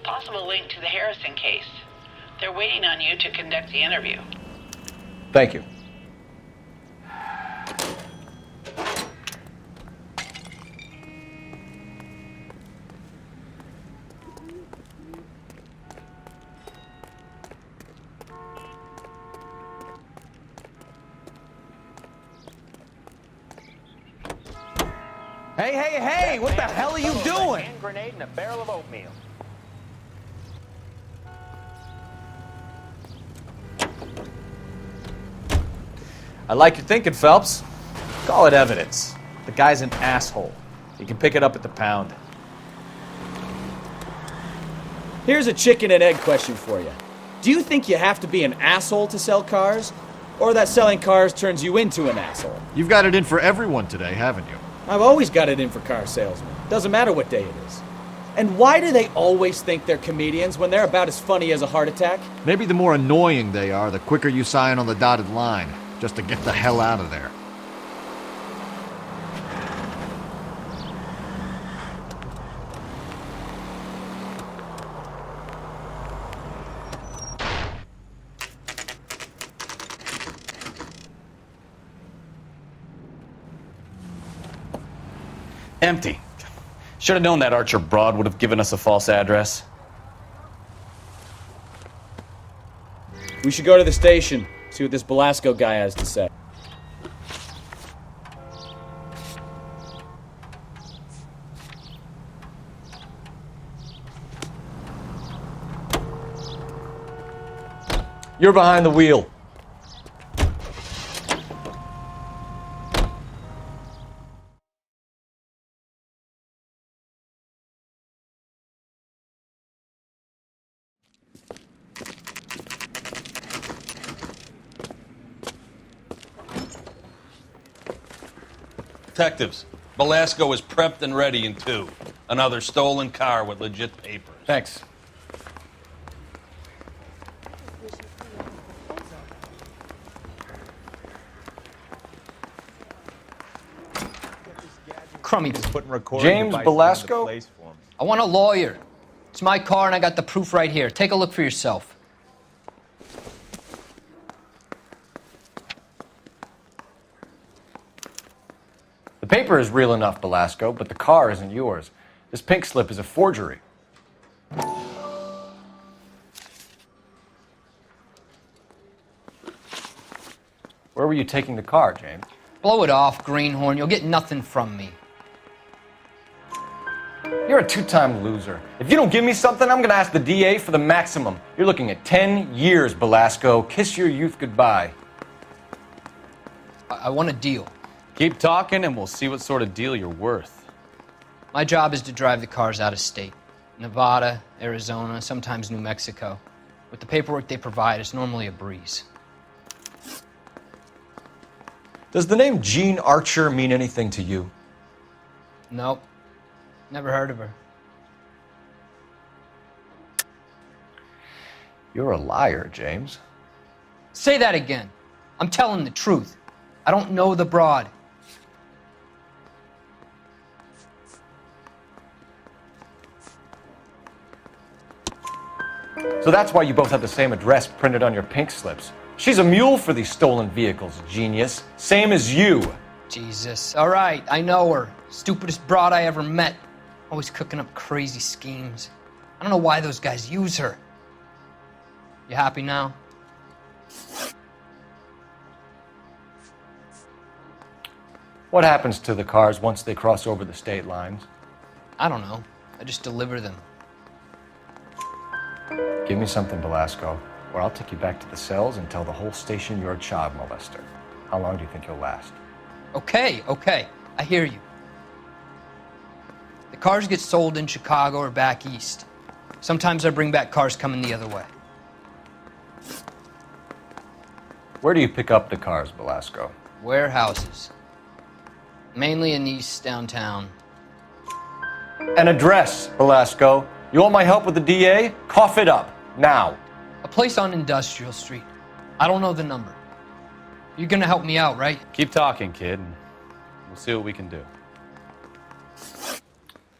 Possible link to the Harrison case. They're waiting on you to conduct the interview. Thank you. Hey, hey, hey! What the hell are you doing? Hand grenade and a barrel of oatmeal. I like your thinking, Phelps. Call it evidence. The guy's an asshole. You can pick it up at the pound. Here's a chicken and egg question for you. Do you think you have to be an asshole to sell cars? Or that selling cars turns you into an asshole? You've got it in for everyone today, haven't you? I've always got it in for car salesmen. Doesn't matter what day it is. And why do they always think they're comedians when they're about as funny as a heart attack? Maybe the more annoying they are, the quicker you sign on the dotted line, just to get the hell out of there. Empty. Should have known that Archer broad would have given us a false address. We should go to the station, see what this Velasco guy has to say. You're behind the wheel. Detectives, Velasco is prepped and ready in 2. Another stolen car with legit papers. Thanks. Crummy. James Velasco? I want a lawyer. It's my car and I got the proof right here. Take a look for yourself. The paper is real enough, Velasco, but the car isn't yours. This pink slip is a forgery. Where were you taking the car, James? Blow it off, Greenhorn. You'll get nothing from me. You're a 2-time loser. If you don't give me something, I'm gonna ask the DA for the maximum. You're looking at 10 years, Velasco. Kiss your youth goodbye. I want a deal. Keep talking and we'll see what sort of deal you're worth. My job is to drive the cars out of state. Nevada, Arizona, sometimes New Mexico. With the paperwork they provide, it's normally a breeze. Does the name Jean Archer mean anything to you? Nope. Never heard of her. You're a liar, James. Say that again. I'm telling the truth. I don't know the broad. So that's why you both have the same address printed on your pink slips. She's a mule for these stolen vehicles, genius. Same as you. Jesus. All right, I know her. Stupidest broad I ever met. Always cooking up crazy schemes. I don't know why those guys use her. You happy now? What happens to the cars once they cross over the state lines? I don't know. I just deliver them. Give me something, Velasco, or I'll take you back to the cells and tell the whole station you're a child molester. How long do you think you'll last? Okay. I hear you. The cars get sold in Chicago or back east. Sometimes I bring back cars coming the other way. Where do you pick up the cars, Velasco? Warehouses. Mainly in East downtown. An address, Velasco. You want my help with the DA? Cough it up, now. A place on Industrial Street. I don't know the number. If You're gonna help me out, right? Keep talking, kid, and we'll see what we can do.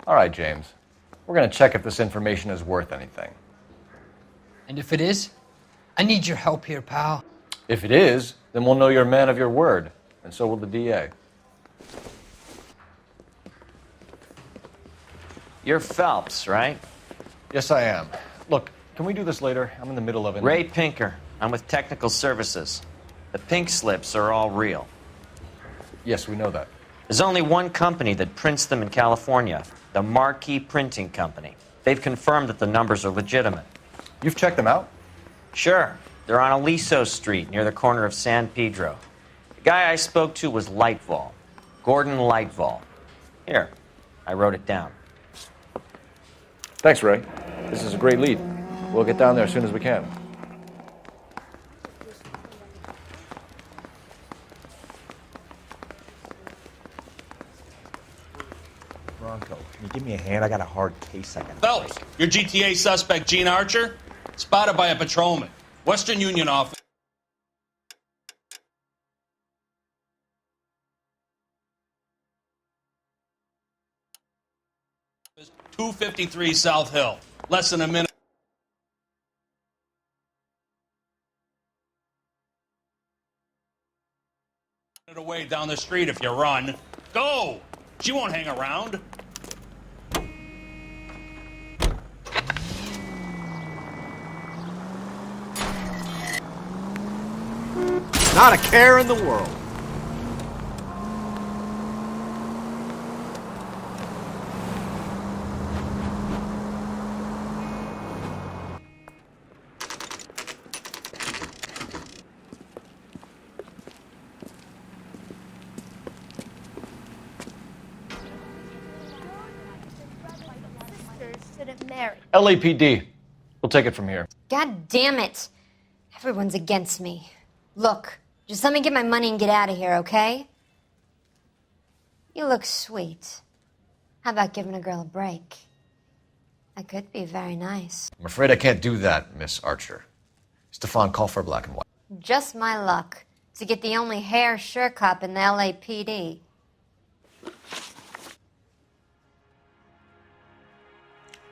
All right, James. We're going to check if this information is worth anything. And if it is, I need your help here, pal. If it is, then we'll know you're a man of your word, and so will the DA. You're Phelps, right? Yes, I am. Look, can we do this later? I'm in the middle of it. Ray Pinker. I'm with Technical Services. The pink slips are all real. Yes, we know that. There's only one company that prints them in California, the Marquee Printing Company. They've confirmed that the numbers are legitimate. You've checked them out? Sure. They're on Aliso Street, near the corner of San Pedro. The guy I spoke to was Lightval. Gordon Lightval. Here, I wrote it down. Thanks, Ray. This is a great lead. We'll get down there as soon as we can. Bronco, can you give me a hand? I got a hard case I got. Phelps, your GTA suspect, Gene Archer, spotted by a patrolman. Western Union office. .253 South Hill. Less than a minute away down the street if you run. Go! She won't hang around. Not a care in the world. Shouldn't marry. LAPD. We'll take it from here. God damn it. Everyone's against me. Look, just let me get my money and get out of here, okay? You look sweet. How about giving a girl a break? That could be very nice. I'm afraid I can't do that, Miss Archer. Stefan, call for black and white. Just my luck to get the only hair sure cop in the LAPD.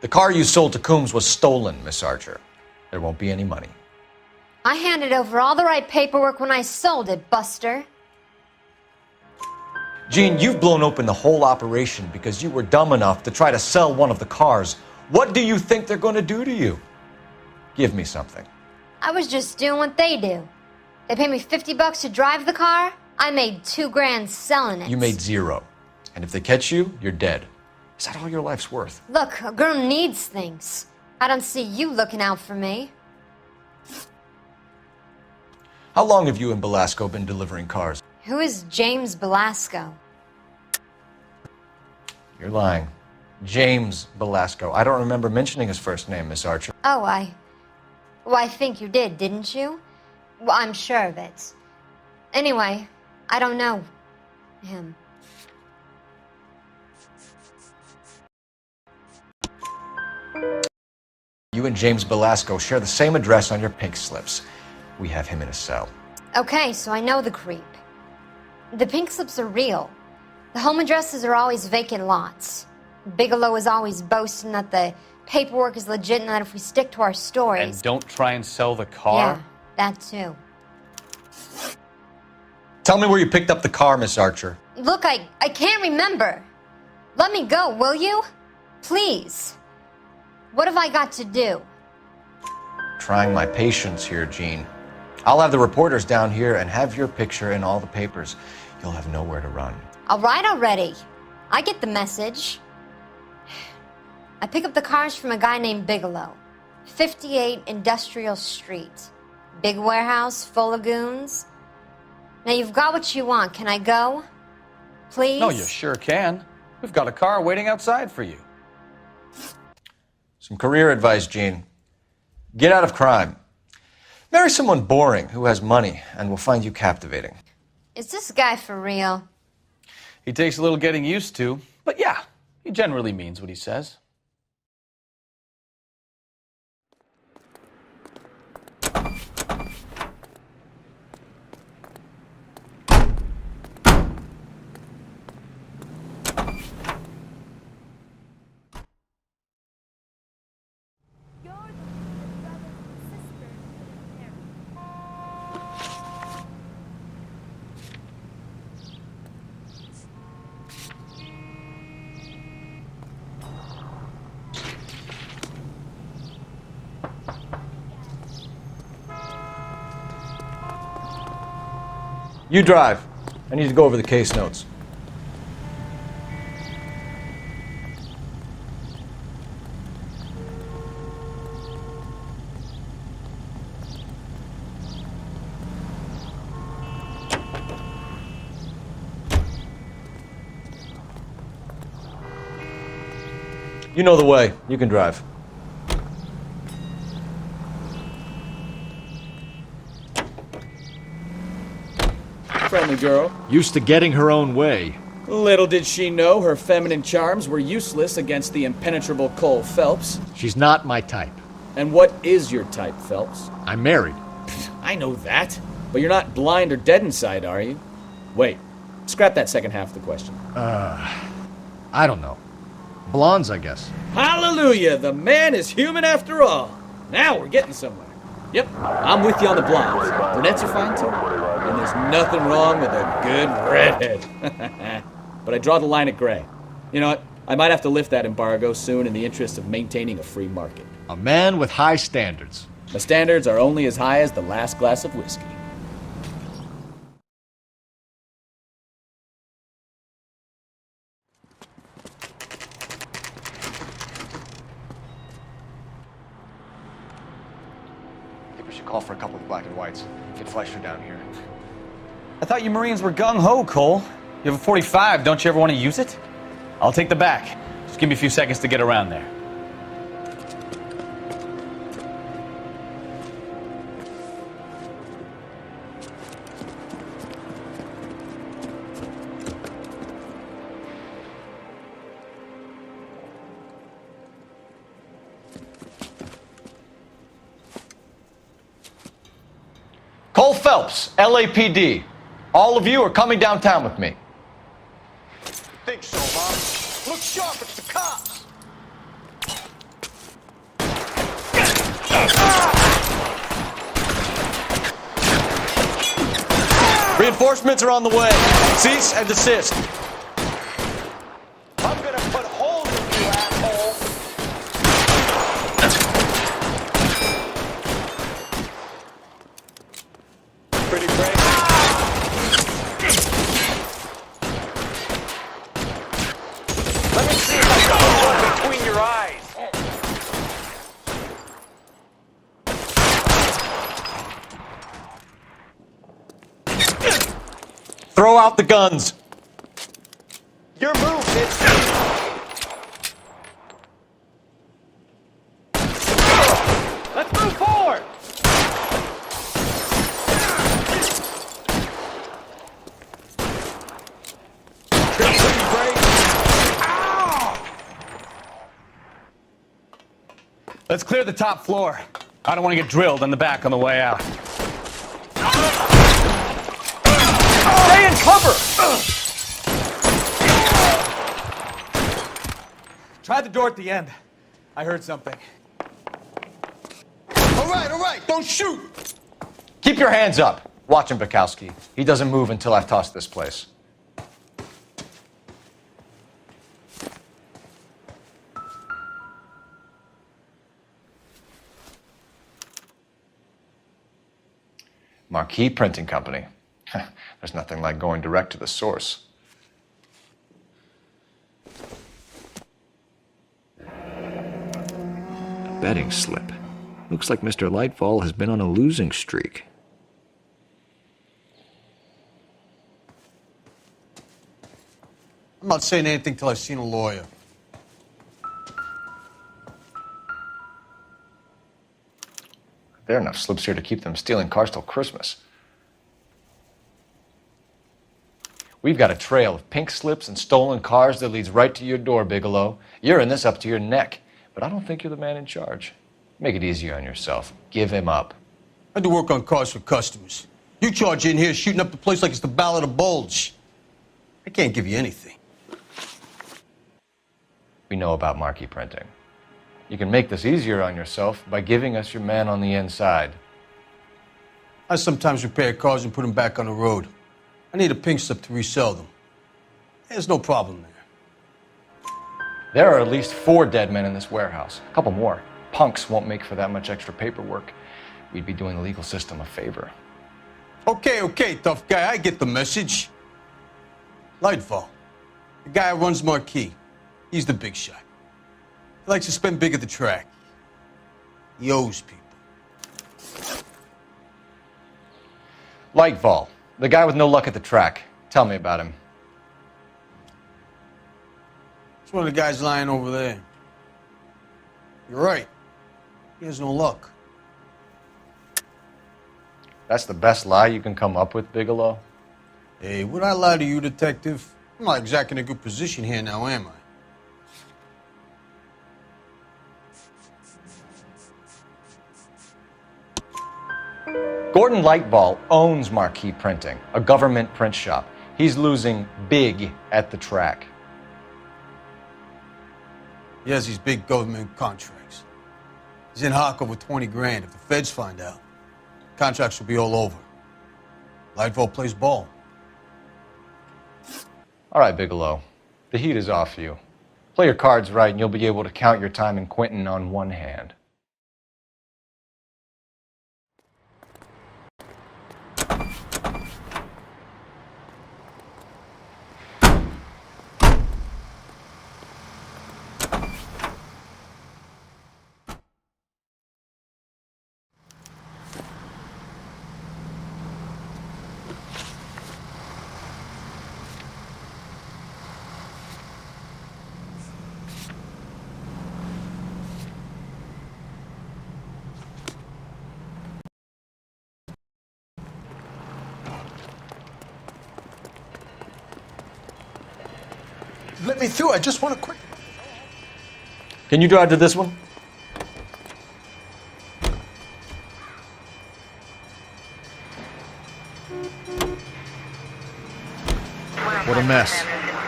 The car you sold to Coombs was stolen, Miss Archer. There won't be any money. I handed over all the right paperwork when I sold it, Buster. Gene, you've blown open the whole operation because you were dumb enough to try to sell one of the cars. What do you think they're going to do to you? Give me something. I was just doing what they do. They paid me $50 to drive the car. I made $2 grand selling it. You made zero. And if they catch you, you're dead. Is that all your life's worth? Look, a girl needs things. I don't see you looking out for me. How long have you and Belasco been delivering cars? Who is James Belasco? You're lying. James Belasco. I don't remember mentioning his first name, Miss Archer. Oh, I think you did, didn't you? Well, I'm sure of it. Anyway, I don't know him. You and James Belasco share the same address on your pink slips. We have him in a cell. Okay, so I know the creep. The pink slips are real. The home addresses are always vacant lots. Bigelow is always boasting that the paperwork is legit and that if we stick to our stories... And don't try and sell the car? Yeah, that too. Tell me where you picked up the car, Miss Archer. Look, I can't remember. Let me go, will you? Please. What have I got to do? Trying my patience here, Gene. I'll have the reporters down here and have your picture in all the papers. You'll have nowhere to run. All right already. I get the message. I pick up the cars from a guy named Bigelow. 58 Industrial Street. Big warehouse full of goons. Now you've got what you want. Can I go? Please? No, you sure can. We've got a car waiting outside for you. Some career advice, Gene. Get out of crime. Marry someone boring who has money and will find you captivating. Is this guy for real? He takes a little getting used to, but yeah, he generally means what he says. You drive. I need to go over the case notes. You know the way. You can drive. Friendly girl. Used to getting her own way. Little did she know her feminine charms were useless against the impenetrable Cole Phelps. She's not my type. And what is your type, Phelps? I'm married. I know that. But you're not blind or dead inside, are you? Wait. Scrap that second half of the question. I don't know. Blondes, I guess. Hallelujah! The man is human after all. Now we're getting somewhere. Yep, I'm with you on the blondes. Brunettes are fine too. And there's nothing wrong with a good redhead. But I draw the line at gray. You know what? I might have to lift that embargo soon in the interest of maintaining a free market. A man with high standards. The standards are only as high as the last glass of whiskey. Call for a couple of black and whites. Get Fleischer down here. I thought you Marines were gung-ho, Cole. You have a 45. Don't you ever want to use it? I'll take the back. Just give me a few seconds to get around there. Cole Phelps, LAPD. All of you are coming downtown with me. Think so, huh? Look sharp, it's the cops! Reinforcements are on the way. Cease and desist. I'm gonna put holes in you, asshole! Pretty brave. Let me see if I can put one between your eyes. Throw out the guns. Your move, bitch. Let's move forward. Let's clear the top floor. I don't want to get drilled in the back on the way out. Stay in cover. Try the door at the end. I heard something. All right, don't shoot. Keep your hands up. Watch him, Bukowski. He doesn't move until I've tossed this place. Marquee Printing Company. There's nothing like going direct to the source. Betting slip. Looks like Mr. Lightfall has been on a losing streak. I'm not saying anything till I've seen a lawyer. There are enough slips here to keep them stealing cars till Christmas. We've got a trail of pink slips and stolen cars that leads right to your door, Bigelow. You're in this up to your neck, but I don't think you're the man in charge. Make it easier on yourself. Give him up. I do work on cars for customers. You charge in here shooting up the place like it's the Ballad of Bulge. I can't give you anything. We know about Marquee Printing. You can make this easier on yourself by giving us your man on the inside. I sometimes repair cars and put them back on the road. I need a pink slip to resell them. There's no problem there. There are at least 4 dead men in this warehouse. A couple more. Punks won't make for that much extra paperwork. We'd be doing the legal system a favor. Okay, tough guy. I get the message. Lightfall, the guy who runs Marquee. He's the big shot. He likes to spend big at the track. He owes people. Lightfall, the guy with no luck at the track. Tell me about him. It's one of the guys lying over there. You're right. He has no luck. That's the best lie you can come up with, Bigelow? Hey, would I lie to you, detective? I'm not exactly in a good position here now, am I? Gordon Lightfall owns Marquee Printing, a government print shop. He's losing big at the track. He has these big government contracts. He's in hock over 20 grand. If the feds find out, contracts will be all over. Lightfall plays ball. All right, Bigelow. The heat is off you. Play your cards right and you'll be able to count your time in Quentin on one hand. Let me through. I just want to quick. Can you drive to this one? What a mess.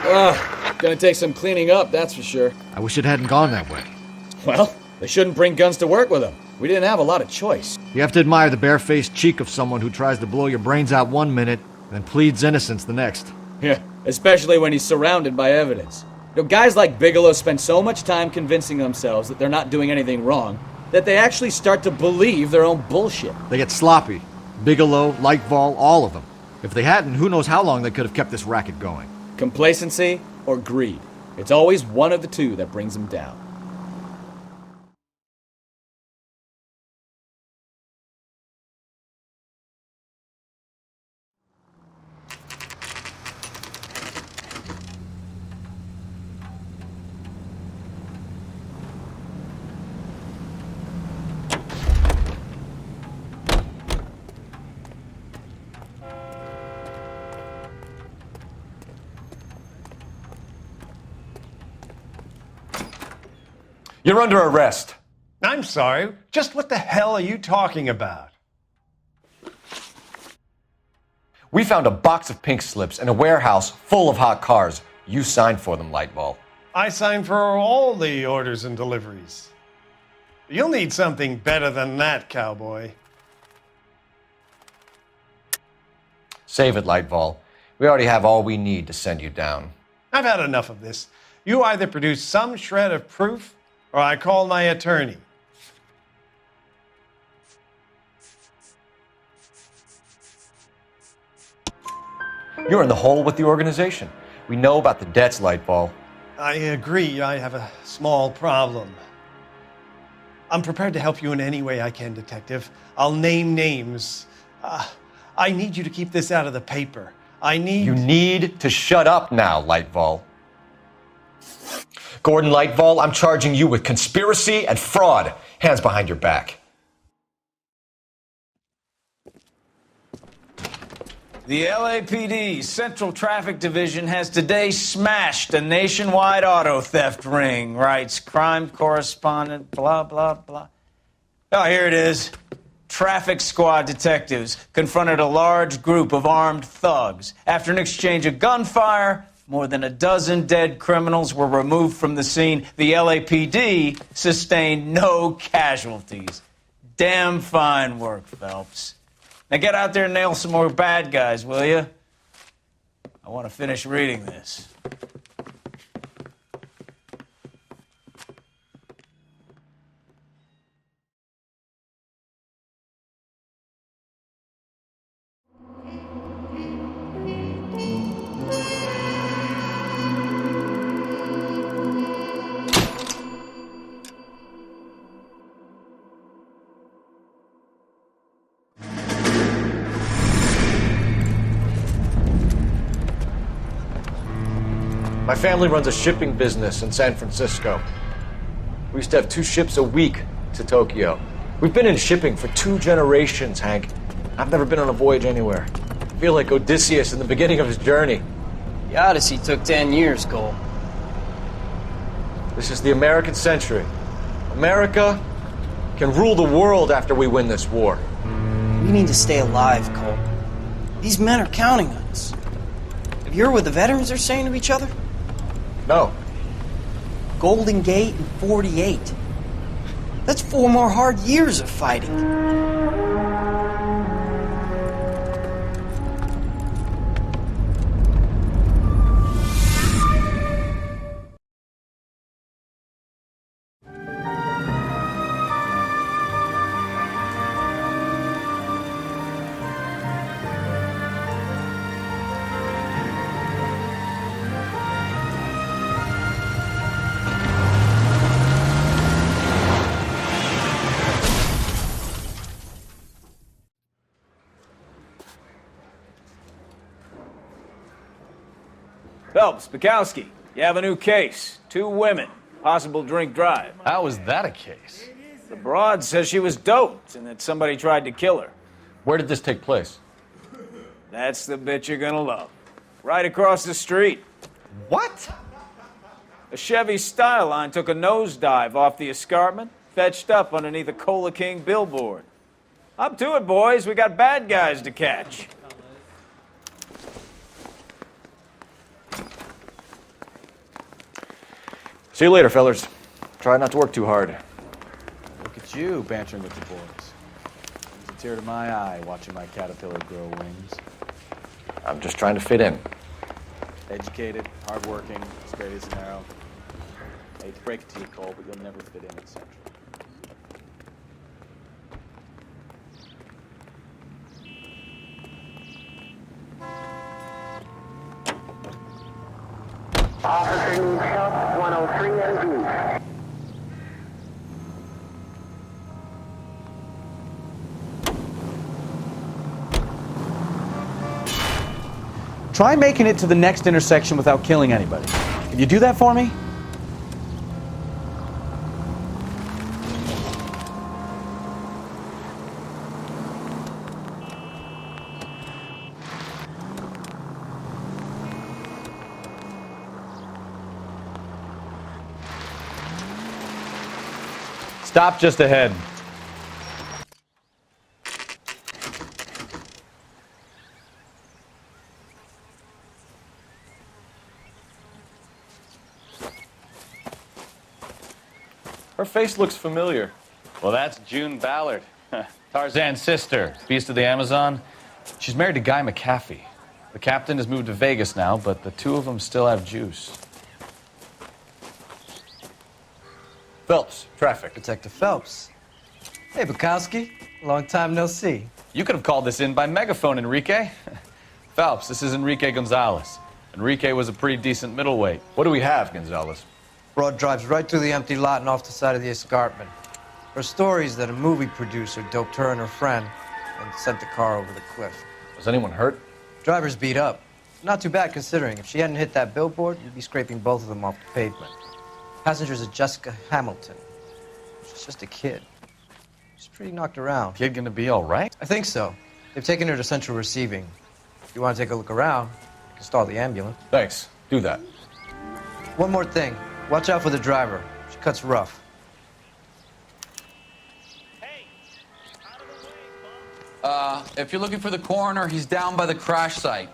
Ugh, gonna take some cleaning up, that's for sure. I wish it hadn't gone that way. Well, they shouldn't bring guns to work with them. We didn't have a lot of choice. You have to admire the barefaced cheek of someone who tries to blow your brains out one minute, then pleads innocence the next. Yeah, especially when he's surrounded by evidence. You know, guys like Bigelow spend so much time convincing themselves that they're not doing anything wrong that they actually start to believe their own bullshit. They get sloppy. Bigelow, Lightfall, all of them. If they hadn't, who knows how long they could have kept this racket going. Complacency or greed. It's always one of the two that brings them down. You're under arrest. I'm sorry. Just what the hell are you talking about? We found a box of pink slips in a warehouse full of hot cars. You signed for them, Lightfall. I signed for all the orders and deliveries. You'll need something better than that, cowboy. Save it, Lightfall. We already have all we need to send you down. I've had enough of this. You either produce some shred of proof, or I call my attorney. You're in the hole with the organization. We know about the debts, Lightfall. I agree, I have a small problem. I'm prepared to help you in any way I can, Detective. I'll name names. I need you to keep this out of the paper. You need to shut up now, Lightfall. Gordon Lightfall, I'm charging you with conspiracy and fraud. Hands behind your back. The LAPD Central Traffic Division has today smashed a nationwide auto theft ring, writes crime correspondent, blah, blah, blah. Oh, here it is. Traffic squad detectives confronted a large group of armed thugs. After an exchange of gunfire, more than a dozen dead criminals were removed from the scene. The LAPD sustained no casualties. Damn fine work, Phelps. Now get out there and nail some more bad guys, will you? I want to finish reading this. My family runs a shipping business in San Francisco. We used to have 2 ships a week to Tokyo. We've been in shipping for 2 generations, Hank. I've never been on a voyage anywhere. I feel like Odysseus in the beginning of his journey. The Odyssey took 10 years, Cole. This is the American century. America can rule the world after we win this war. We need to stay alive, Cole. These men are counting on us. Have you heard what the veterans are saying to each other? No. Golden Gate and 48. That's 4 more hard years of fighting. Phelps, Bukowski, you have a new case. 2 women, possible drink drive. How is that a case? The broad says she was doped and that somebody tried to kill her. Where did this take place? That's the bit you're gonna love. Right across the street. What? A Chevy Styline took a nosedive off the escarpment, fetched up underneath a Cola King billboard. Up to it, boys. We got bad guys to catch. See you later, fellers. Try not to work too hard. Look at you bantering with the boys. It's a tear to my eye watching my caterpillar grow wings. I'm just trying to fit in. Educated, hardworking, straight as an arrow. I hate to break it to you, Cole, but you'll never fit in at Central. Officer needs help, 103 NV. Try making it to the next intersection without killing anybody. Can you do that for me? Stop just ahead. Her face looks familiar. Well, that's June Ballard, Tarzan's sister, beast of the Amazon. She's married to Guy McAfee. The captain has moved to Vegas now, but the 2 of them still have juice. Phelps, traffic. Detective Phelps. Hey, Bukowski. Long time no see. You could have called this in by megaphone, Enrique. Phelps, this is Enrique Gonzalez. Enrique was a pretty decent middleweight. What do we have, Gonzalez? Broad drives right through the empty lot and off the side of the escarpment. Her story is that a movie producer doped her and her friend and sent the car over the cliff. Was anyone hurt? Driver's beat up. Not too bad considering. If she hadn't hit that billboard, you'd be scraping both of them off the pavement. Passenger's a Jessica Hamilton. She's just a kid. She's pretty knocked around. Kid gonna be all right? I think so. They've taken her to central receiving. If you want to take a look around, you can stall the ambulance. Thanks. Do that. One more thing. Watch out for the driver. She cuts rough. If you're looking for the coroner, he's down by the crash site.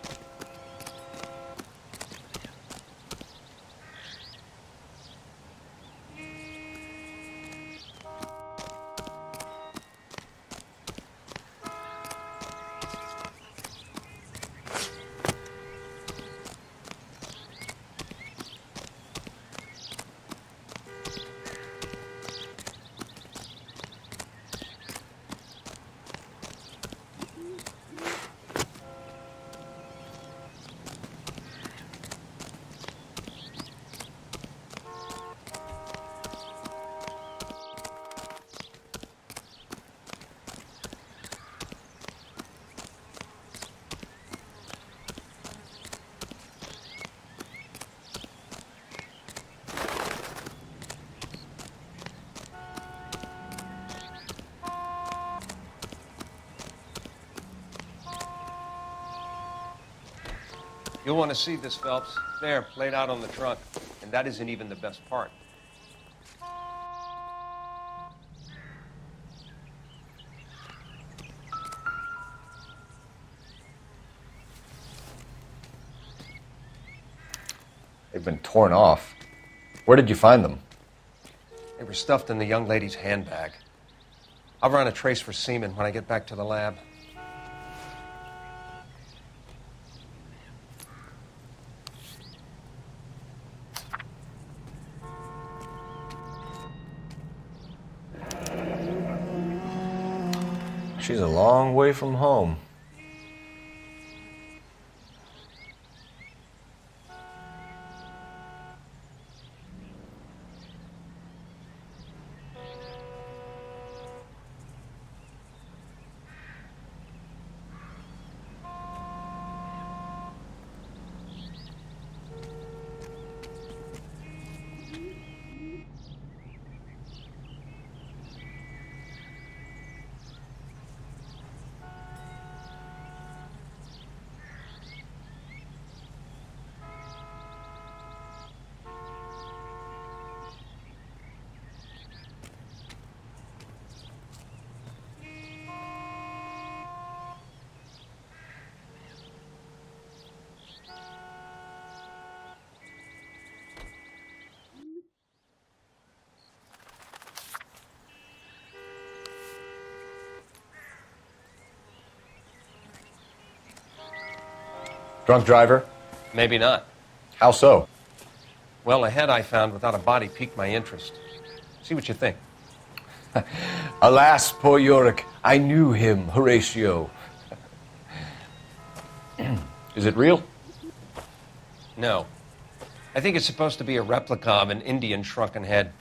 You'll want to see this, Phelps. There, laid out on the trunk. And that isn't even the best part. They've been torn off. Where did you find them? They were stuffed in the young lady's handbag. I'll run a trace for semen when I get back to the lab. She's a long way from home. Drunk driver? Maybe not. How so? Well, a head I found without a body piqued my interest. See what you think. Alas, poor Yorick, I knew him, Horatio. Is it real? No. I think it's supposed to be a replica of an Indian shrunken head.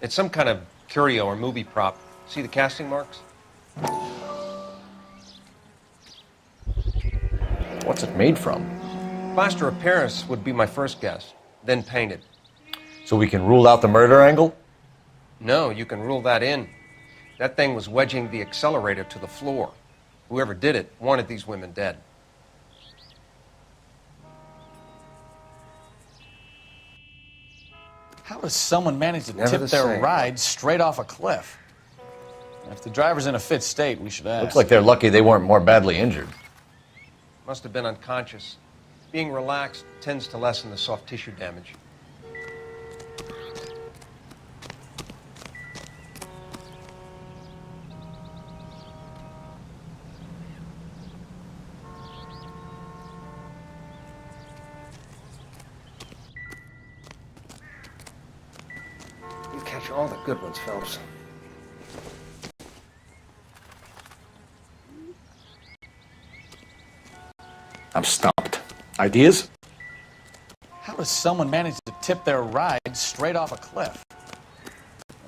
It's some kind of curio or movie prop. See the casting marks? What's it made from? Plaster of Paris would be my first guess, then painted. So we can rule out the murder angle? No, you can rule that in. That thing was wedging the accelerator to the floor. Whoever did it wanted these women dead. How does someone manage to Never tip the their same. ride straight off a cliff? If the driver's in a fit state, we should ask. Looks like they're lucky they weren't more badly injured. Must have been unconscious. Being relaxed tends to lessen the soft tissue damage. You catch all the good ones, Phelps. I'm stumped. Ideas? How does someone manage to tip their ride straight off a cliff?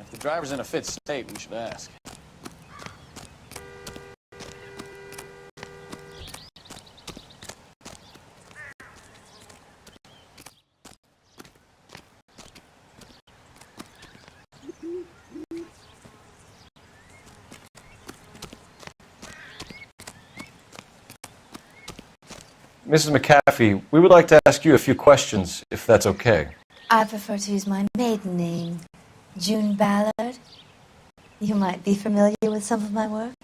If the driver's in a fit state, we should ask. Mrs. McAfee, we would like to ask you a few questions, if that's okay. I prefer to use my maiden name, June Ballard. You might be familiar with some of my work.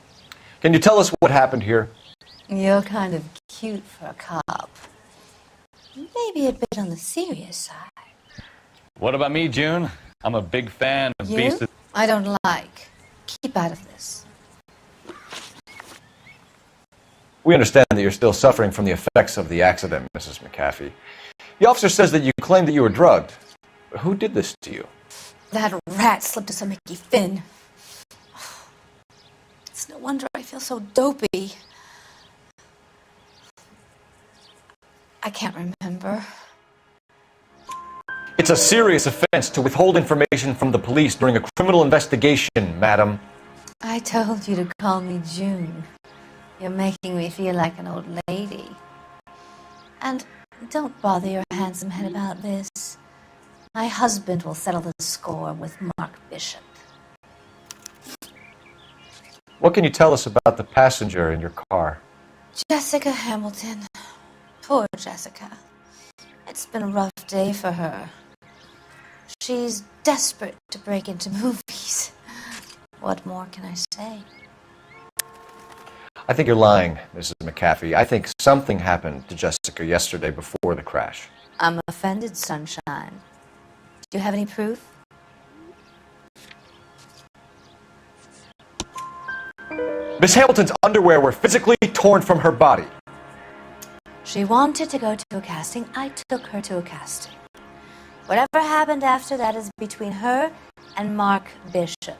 Can you tell us what happened here? You're kind of cute for a cop. Maybe a bit on the serious side. What about me, June? I'm a big fan of You? Beast. I don't like. Keep out of this. We understand that you're still suffering from the effects of the accident, Mrs. McAfee. The officer says that you claimed that you were drugged. Who did this to you? That rat slipped us a Mickey Finn. It's no wonder I feel so dopey. I can't remember. It's a serious offense to withhold information from the police during a criminal investigation, madam. I told you to call me June. You're making me feel like an old lady. And don't bother your handsome head about this. My husband will settle the score with Mark Bishop. What can you tell us about the passenger in your car? Jessica Hamilton. Poor Jessica. It's been a rough day for her. She's desperate to break into movies. What more can I say? I think you're lying, Mrs. McAfee. I think something happened to Jessica yesterday before the crash. I'm offended, Sunshine. Do you have any proof? Miss Hamilton's underwear were physically torn from her body. She wanted to go to a casting. I took her to a casting. Whatever happened after that is between her and Mark Bishop.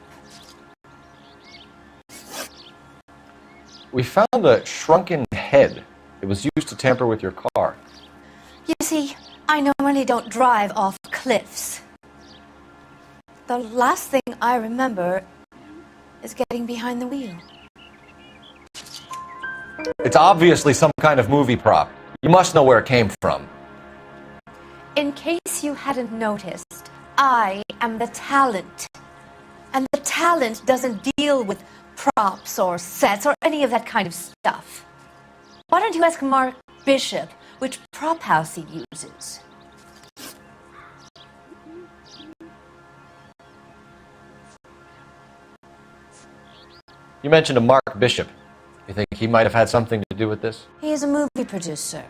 We found a shrunken head. It was used to tamper with your car. You see, I normally don't drive off cliffs. The last thing I remember is getting behind the wheel. It's obviously some kind of movie prop. You must know where it came from. In case you hadn't noticed, I am the talent. And the talent doesn't deal with props or sets or any of that kind of stuff. Why don't you ask Mark Bishop which prop house he uses? You mentioned a Mark Bishop. You think he might have had something to do with this? He is a movie producer.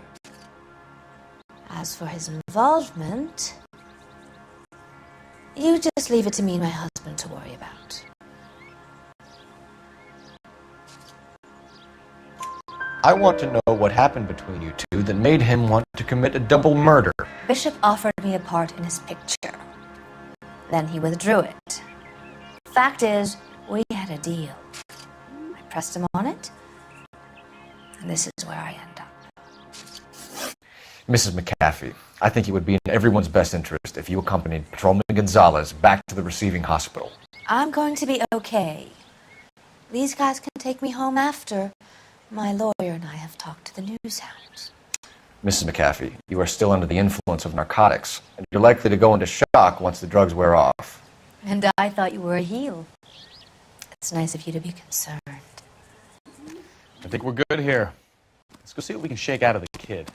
As for his involvement, you just leave it to me and my husband to worry about. I want to know what happened between you two that made him want to commit a double murder. Bishop offered me a part in his picture. Then he withdrew it. Fact is, we had a deal. I pressed him on it, and this is where I end up. Mrs. McAfee, I think it would be in everyone's best interest if you accompanied Patrolman Gonzalez back to the receiving hospital. I'm going to be okay. These guys can take me home after. My lawyer and I have talked to the news hounds. Mrs. McAfee, you are still under the influence of narcotics, and you're likely to go into shock once the drugs wear off. And I thought you were a heel. It's nice of you to be concerned. I think we're good here. Let's go see what we can shake out of the kid.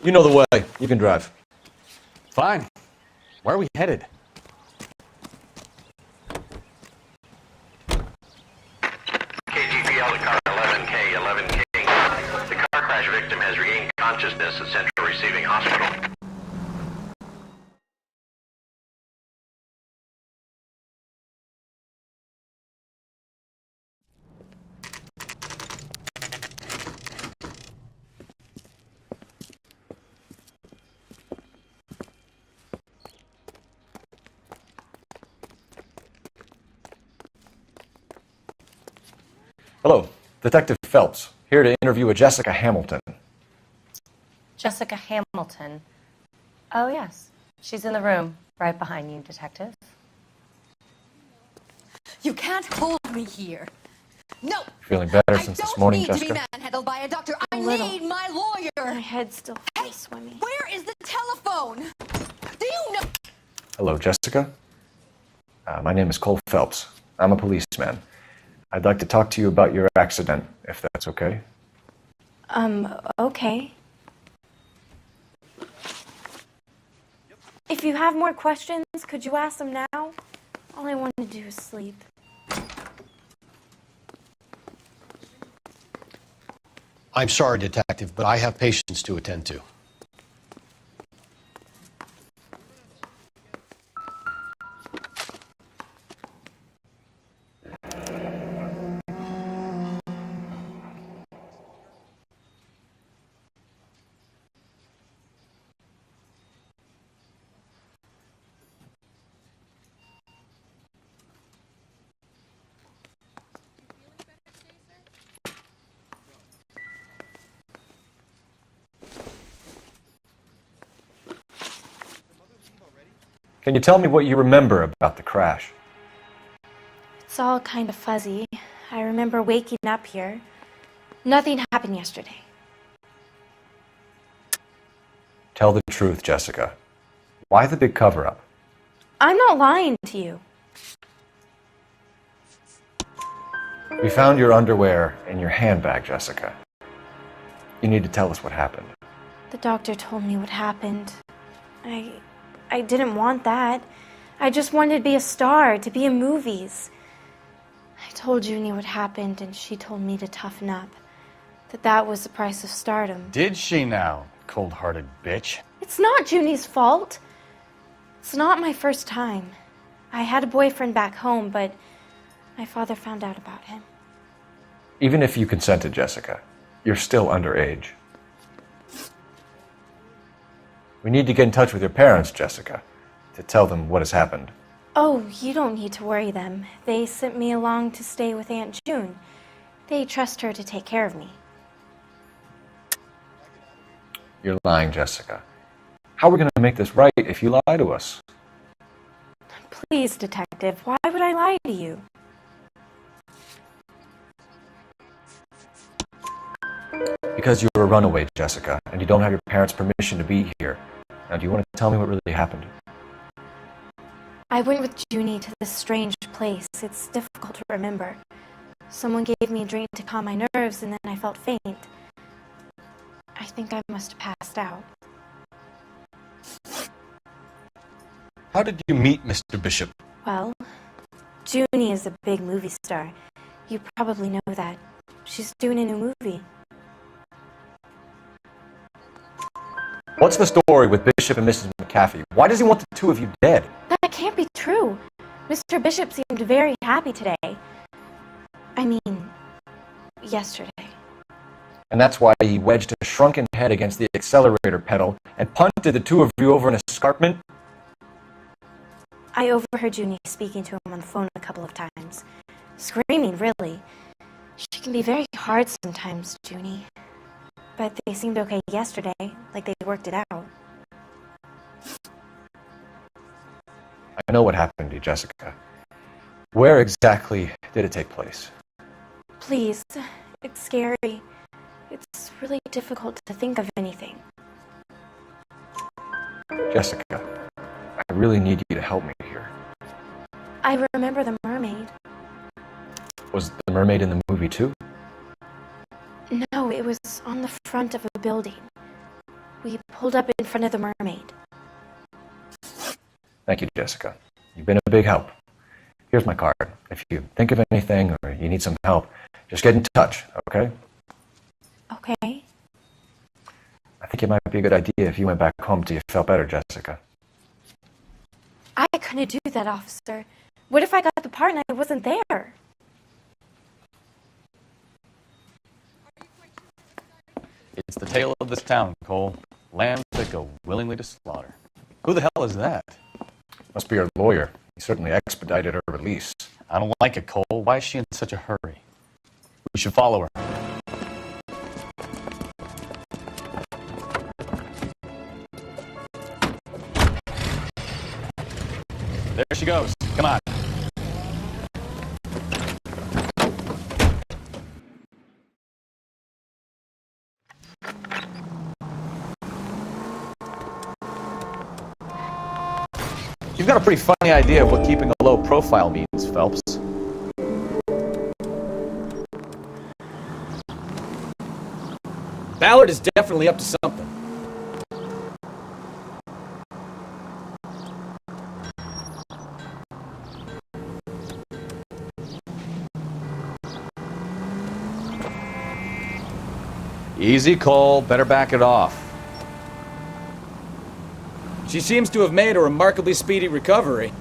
You know the way. You can drive. Fine. Where are we headed? KGPL to car 11K, 11 King. The car crash victim has regained consciousness at Central Receiving Hospital. Hello, Detective Phelps, here to interview a Jessica Hamilton. Jessica Hamilton. Oh, yes. She's in the room, right behind you, Detective. You can't hold me here. No! Feeling better since this morning, I don't need Jessica? to be manhandled by a doctor. I need my lawyer. My head's still swimming. Where is the telephone? Do you know? Hello, Jessica. My name is Cole Phelps. I'm a policeman. I'd like to talk to you about your accident, if that's okay. Okay. If you have more questions, could you ask them now? All I want to do is sleep. I'm sorry, Detective, but I have patients to attend to. Can you tell me what you remember about the crash? It's all kind of fuzzy. I remember waking up here. Nothing happened yesterday. Tell the truth, Jessica. Why the big cover-up? I'm not lying to you. We found your underwear in your handbag, Jessica. You need to tell us what happened. The doctor told me what happened. I didn't want that. I just wanted to be a star, to be in movies. I told Junie what happened, and she told me to toughen up. That was the price of stardom. Did she now, cold-hearted bitch? It's not Junie's fault. It's not my first time. I had a boyfriend back home, but my father found out about him. Even if you consented, Jessica, you're still underage. We need to get in touch with your parents, Jessica, to tell them what has happened. Oh, you don't need to worry them. They sent me along to stay with Aunt June. They trust her to take care of me. You're lying, Jessica. How are we going to make this right if you lie to us? Please, Detective, why would I lie to you? Because you were a runaway, Jessica, and you don't have your parents' permission to be here. Now, do you want to tell me what really happened? I went with Junie to this strange place. It's difficult to remember. Someone gave me a drink to calm my nerves, and then I felt faint. I think I must have passed out. How did you meet Mr. Bishop? Well, Junie is a big movie star. You probably know that. She's doing a new movie. What's the story with Bishop and Mrs. McAfee? Why does he want the two of you dead? That can't be true. Mr. Bishop seemed very happy today. I mean, yesterday. And that's why he wedged a shrunken head against the accelerator pedal and punted the two of you over an escarpment? I overheard Junie speaking to him on the phone a couple of times. Screaming, really. She can be very hard sometimes, Junie. But they seemed okay yesterday, like they worked it out. I know what happened to you, Jessica. Where exactly did it take place? Please, it's scary. It's really difficult to think of anything. Jessica, I really need you to help me here. I remember the mermaid. Was the mermaid in the movie too? No, it was on the front of a building. We pulled up in front of the mermaid. Thank you, Jessica. You've been a big help. Here's my card. If you think of anything or you need some help, just get in touch, okay? Okay. I think it might be a good idea if you went back home till you felt better, Jessica. I couldn't do that, officer. What if I got the part and I wasn't there? It's the tale of this town, Cole. Lambs that go willingly to slaughter. Who the hell is that? Must be our lawyer. He certainly expedited her release. I don't like it, Cole. Why is she in such a hurry? We should follow her. There she goes. Come on. You've got a pretty funny idea of what keeping a low profile means, Phelps. Ballard is definitely up to something. Easy, Cole. Better back it off. She seems to have made a remarkably speedy recovery.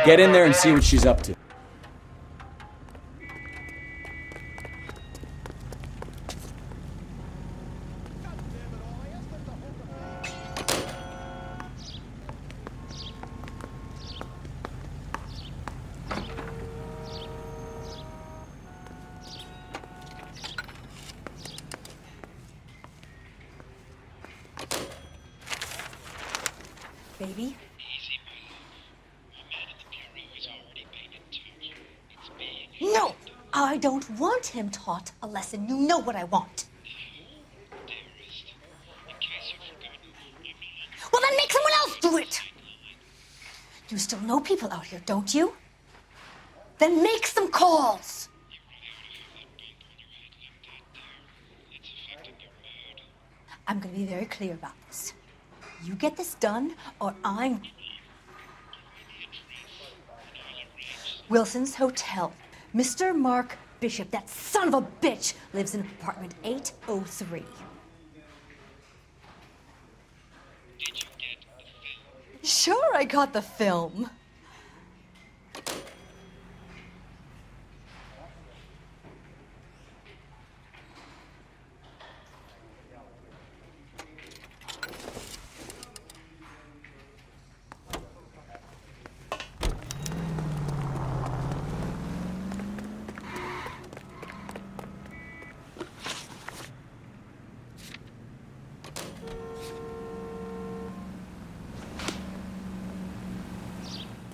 Get in there and see what she's up to. baby. No, I don't want him taught a lesson. You know what I want. Well, then make someone else do it. You still know people out here, don't you? Then make some calls. I'm going to be very clear about this. You get this done, or I'm... Wilson's Hotel. Mr. Mark Bishop, that son of a bitch, lives in apartment 803. Sure, I got the film.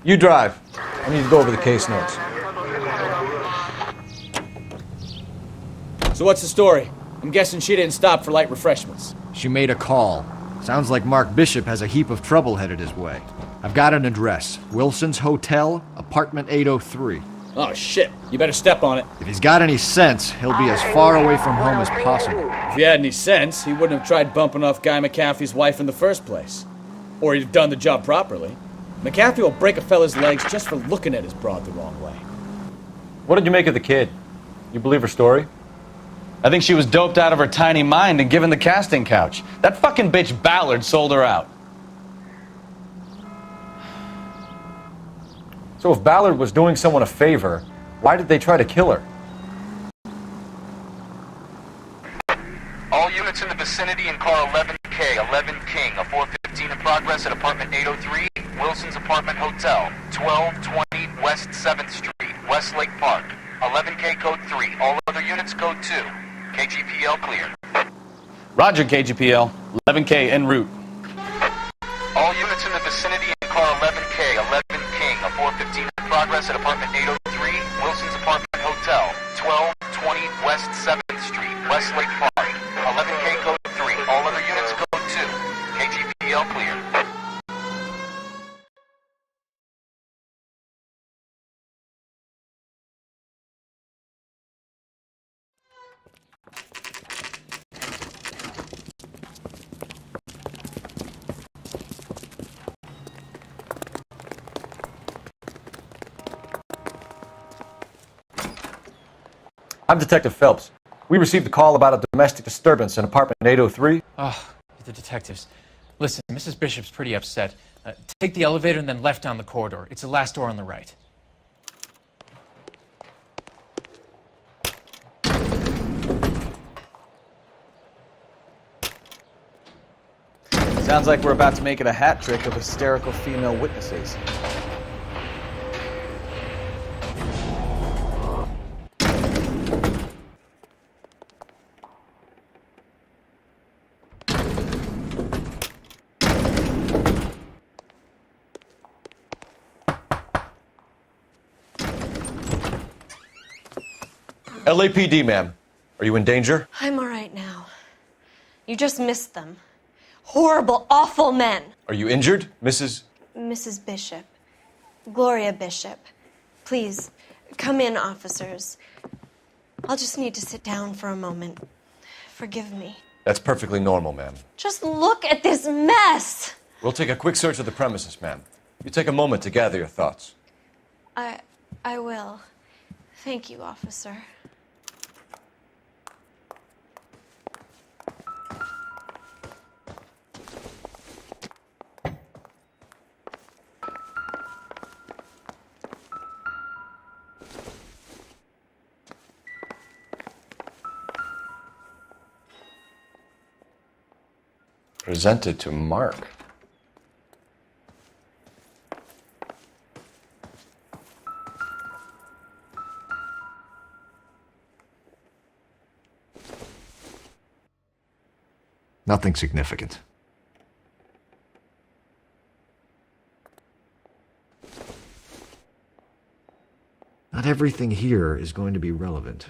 You drive. I need to go over the case notes. So what's the story? I'm guessing she didn't stop for light refreshments. She made a call. Sounds like Mark Bishop has a heap of trouble headed his way. I've got an address. Wilson's Hotel, apartment 803. Oh, shit. You better step on it. If he's got any sense, he'll be as far away from home as possible. If he had any sense, he wouldn't have tried bumping off Guy McCaffrey's wife in the first place. Or he'd have done the job properly. McCaffrey will break a fella's legs just for looking at his broad the wrong way. What did you make of the kid? You believe her story? I think she was doped out of her tiny mind and given the casting couch. That fucking bitch Ballard sold her out. So if Ballard was doing someone a favor, why did they try to kill her? All units in the vicinity in car 11K, 11 King, a 415 in progress at apartment 803, Wilson's Apartment Hotel, 1220 West 7th Street, Westlake Park. 11K code 3, all other units code 2. KGPL clear. Roger, KGPL. 11K en route. All units in the vicinity in car 11K, 11 King, a 415 in progress at apartment 803, Wilson's Apartment Hotel, 1220 West 7th Street, Westlake Park. 11K code 3, all other units code 2. KGPL clear. I'm Detective Phelps. We received a call about a domestic disturbance in apartment 803. Oh, the detectives. Listen, Mrs. Bishop's pretty upset. Take the elevator and then left down the corridor. It's the last door on the right. Sounds like we're about to make it a hat trick of hysterical female witnesses. LAPD, ma'am. Are you in danger? I'm all right now. You just missed them. Horrible, awful men. Are you injured, Mrs.? Mrs. Bishop. Gloria Bishop. Please, come in, officers. I'll just need to sit down for a moment. Forgive me. That's perfectly normal, ma'am. Just look at this mess! We'll take a quick search of the premises, ma'am. You take a moment to gather your thoughts. I will. Thank you, officer. Presented to Mark. Nothing significant. everything here is going to be relevant.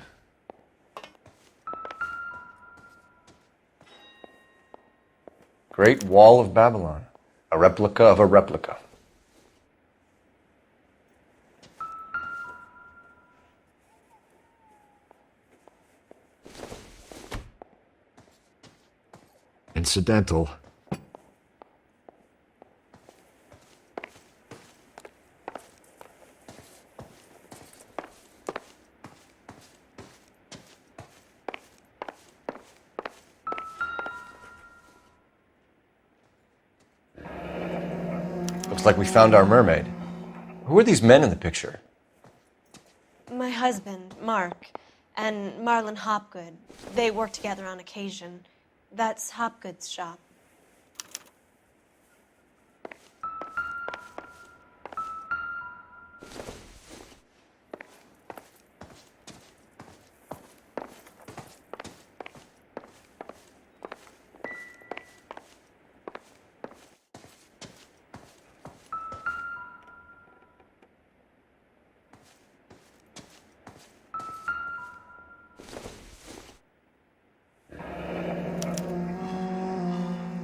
Great Wall of Babylon. A replica of a replica. Incidental. Looks like we found our mermaid. Who are these men in the picture? My husband, Mark, and Marlon Hopgood. They work together on occasion. That's Hopgood's shop.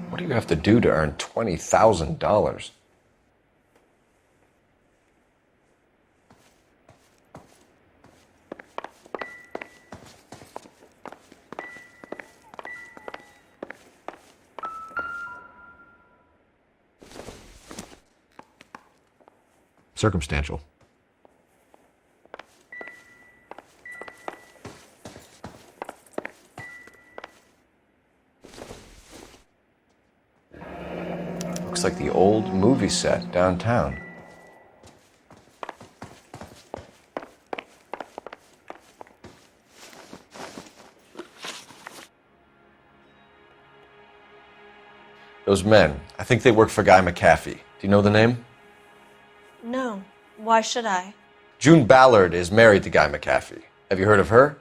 What do you have to do to earn $20,000? Circumstantial. Looks like the old movie set downtown. Those men, I think they work for Guy McAfee. Do you know the name? No. Why should I? June Ballard is married to Guy McAfee. Have you heard of her?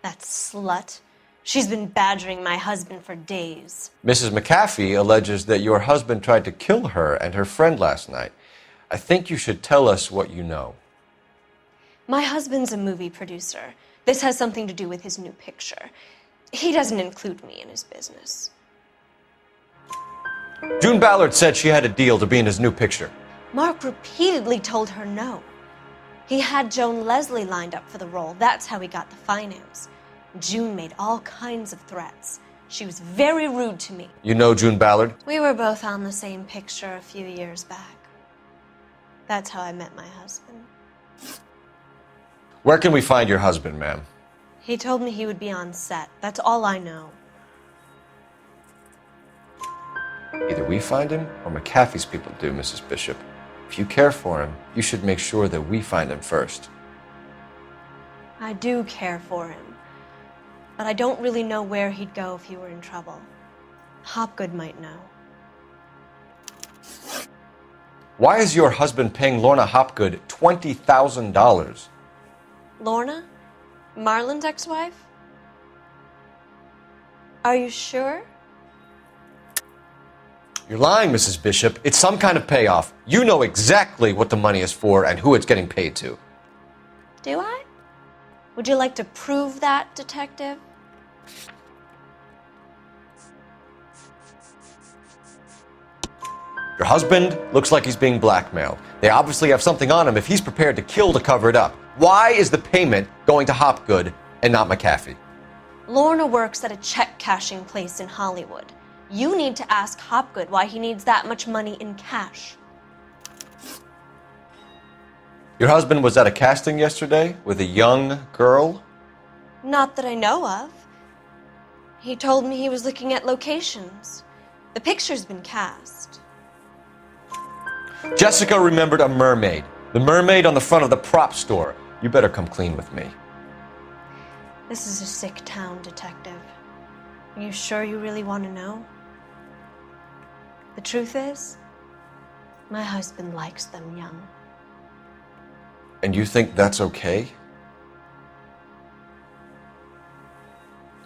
That slut. She's been badgering my husband for days. Mrs. McAfee alleges that your husband tried to kill her and her friend last night. I think you should tell us what you know. My husband's a movie producer. This has something to do with his new picture. He doesn't include me in his business. June Ballard said she had a deal to be in his new picture. Mark repeatedly told her no. He had Joan Leslie lined up for the role. That's how he got the finance. June made all kinds of threats. She was very rude to me. You know June Ballard? We were both on the same picture a few years back. That's how I met my husband. Where can we find your husband, ma'am? He told me he would be on set. That's all I know. Either we find him or McAfee's people do, Mrs. Bishop. If you care for him, you should make sure that we find him first. I do care for him. But I don't really know where he'd go if he were in trouble. Hopgood might know. Why is your husband paying Lorna Hopgood $20,000? Lorna? Marlon's ex-wife? Are you sure? You're lying, Mrs. Bishop. It's some kind of payoff. You know exactly what the money is for and who it's getting paid to. Do I? Would you like to prove that, detective? Your husband looks like he's being blackmailed. They obviously have something on him if he's prepared to kill to cover it up. Why is the payment going to Hopgood and not McAfee? Lorna works at a check-cashing place in Hollywood. You need to ask Hopgood why he needs that much money in cash. Your husband was at a casting yesterday with a young girl? Not that I know of. He told me he was looking at locations. The picture's been cast. Jessica remembered a mermaid. The mermaid on the front of the prop store. You better come clean with me. This is a sick town, detective. Are you sure you really want to know? The truth is, my husband likes them young. And you think that's okay?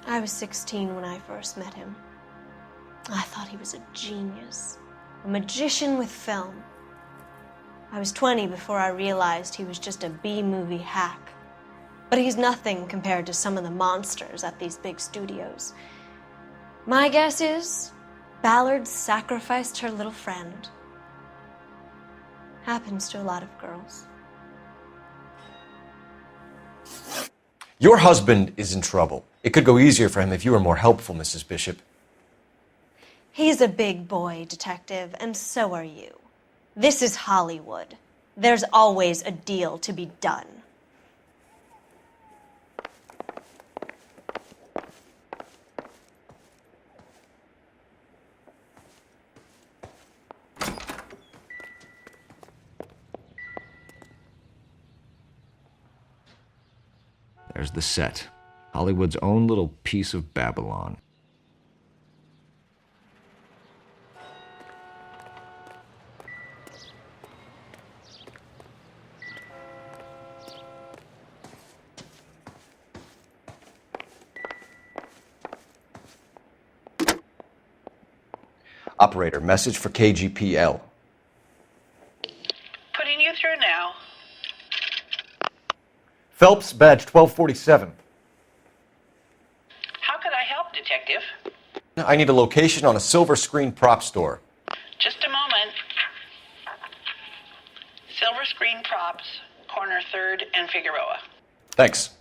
I was 16 when I first met him. I thought he was a genius, a magician with film. I was 20 before I realized he was just a B-movie hack. But he's nothing compared to some of the monsters at these big studios. My guess is Ballard sacrificed her little friend. Happens to a lot of girls. Your husband is in trouble. It could go easier for him if you were more helpful, Mrs. Bishop. He's a big boy, Detective, and so are you. This is Hollywood. There's always a deal to be done. There's the set. Hollywood's own little piece of Babylon. Operator, message for KGPL. Putting you through now. Phelps, badge 1247. How can I help, Detective? I need a location on a silver screen prop store. Just a moment. Silver Screen Props, corner 3rd and Figueroa. Thanks.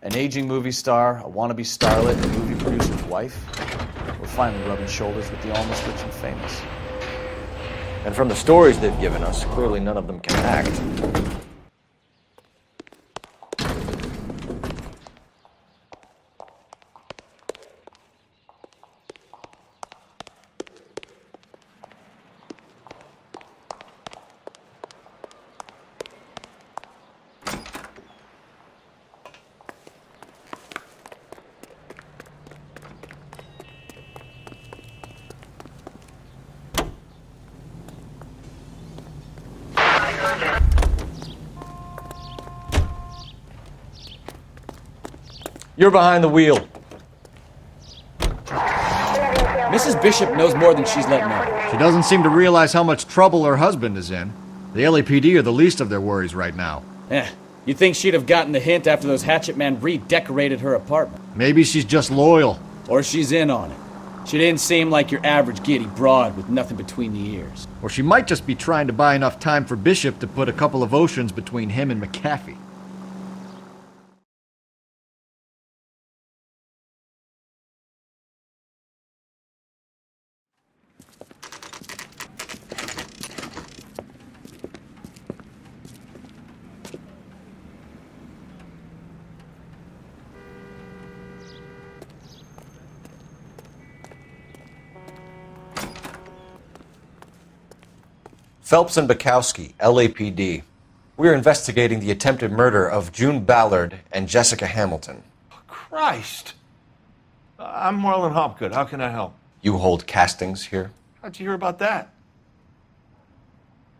An aging movie star, a wannabe starlet, a movie producer's wife. We're finally rubbing shoulders with the almost rich and famous. And from the stories they've given us, clearly none of them can act. You're behind the wheel. Mrs. Bishop knows more than she's letting on. She doesn't seem to realize how much trouble her husband is in. The LAPD are the least of their worries right now. You'd think she'd have gotten the hint after those hatchet men redecorated her apartment. Maybe she's just loyal. Or she's in on it. She didn't seem like your average giddy broad with nothing between the ears. Or she might just be trying to buy enough time for Bishop to put a couple of oceans between him and McAfee. Phelps and Bukowski, LAPD. We're investigating the attempted murder of June Ballard and Jessica Hamilton. Christ! I'm Marlon Hopgood. How can I help? You hold castings here? How'd you hear about that?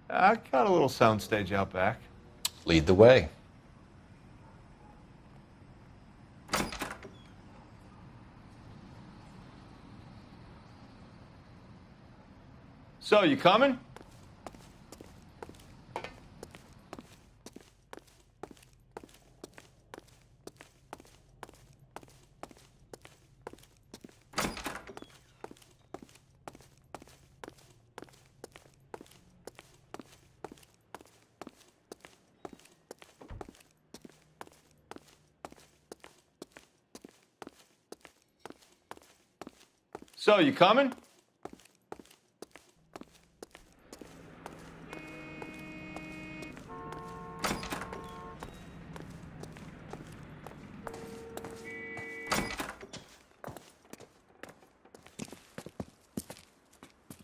I got a little soundstage out back. Lead the way. So, you coming? So, you coming?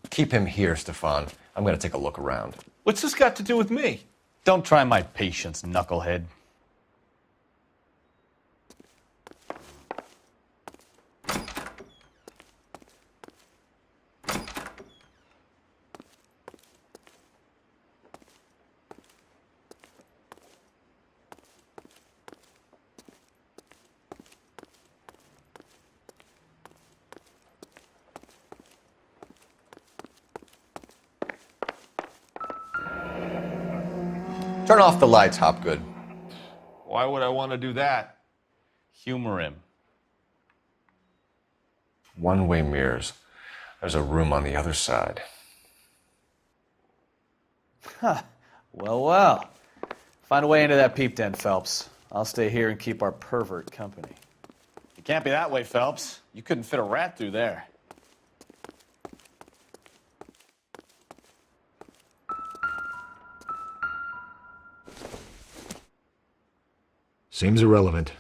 Keep him here, Stefan. I'm going to take a look around. What's this got to do with me? Don't try my patience, knucklehead. Turn off the lights, Hopgood. Why would I want to do that? Humor him. One-way mirrors. There's a room on the other side. Huh. Well. Find a way into that peep den, Phelps. I'll stay here and keep our pervert company. It can't be that way, Phelps. You couldn't fit a rat through there. Seems irrelevant.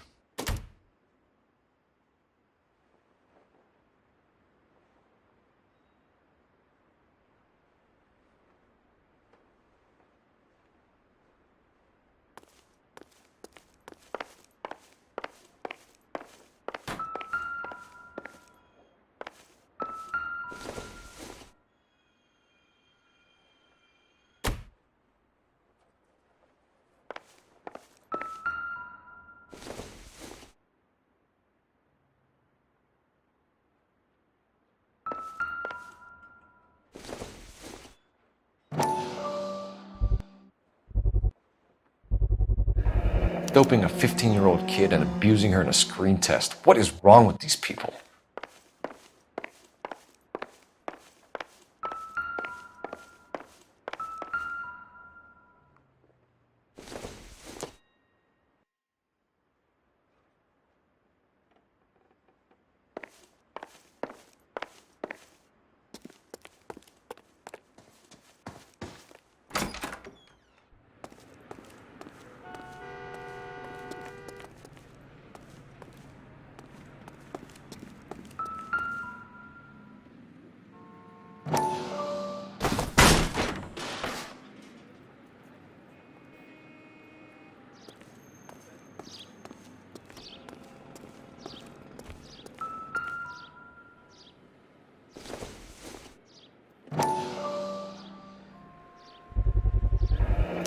Doping a 15-year-old kid and abusing her in a screen test. What is wrong with these people?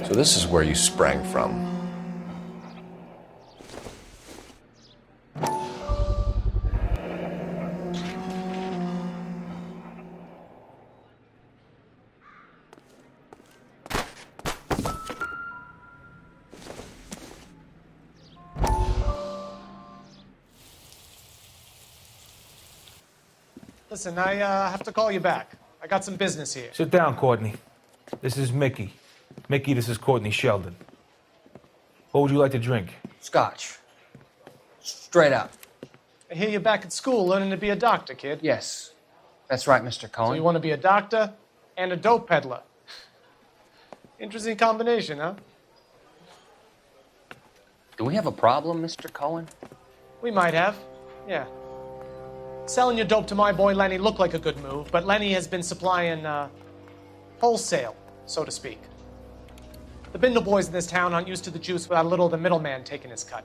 So this is where you sprang from. Listen, I have to call you back. I got some business here. Sit down, Courtney. This is Mickey. Mickey, this is Courtney Sheldon. What would you like to drink? Scotch. Straight up. I hear you're back at school learning to be a doctor, kid. Yes. That's right, Mr. So Cohen. you want to be a doctor and a dope peddler. Interesting combination, huh? Do we have a problem, Mr. Cohen? We might have, yeah. Selling your dope to my boy Lenny looked like a good move, but Lenny has been supplying, wholesale, so to speak. The Bindle boys in this town aren't used to the juice without a little of the middleman taking his cut.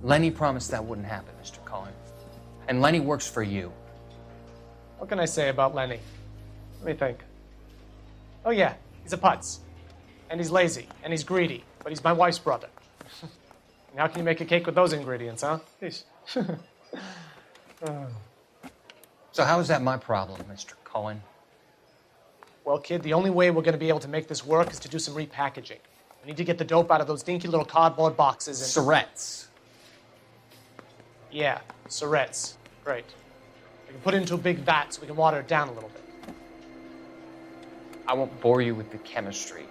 Lenny promised that wouldn't happen, Mr. Cohen. And Lenny works for you. What can I say about Lenny? Let me think. Oh yeah, he's a putz. And he's lazy, and he's greedy, but he's my wife's brother. And how can you make a cake with those ingredients, huh? Jeez. So how is that my problem, Mr. Cohen? Well, kid, the only way we're going to be able to make this work is to do some repackaging. We need to get the dope out of those dinky little cardboard boxes and... Surrettes. Yeah, Surrettes. Great. We can put it into a big vat so we can water it down a little bit. I won't bore you with the chemistry,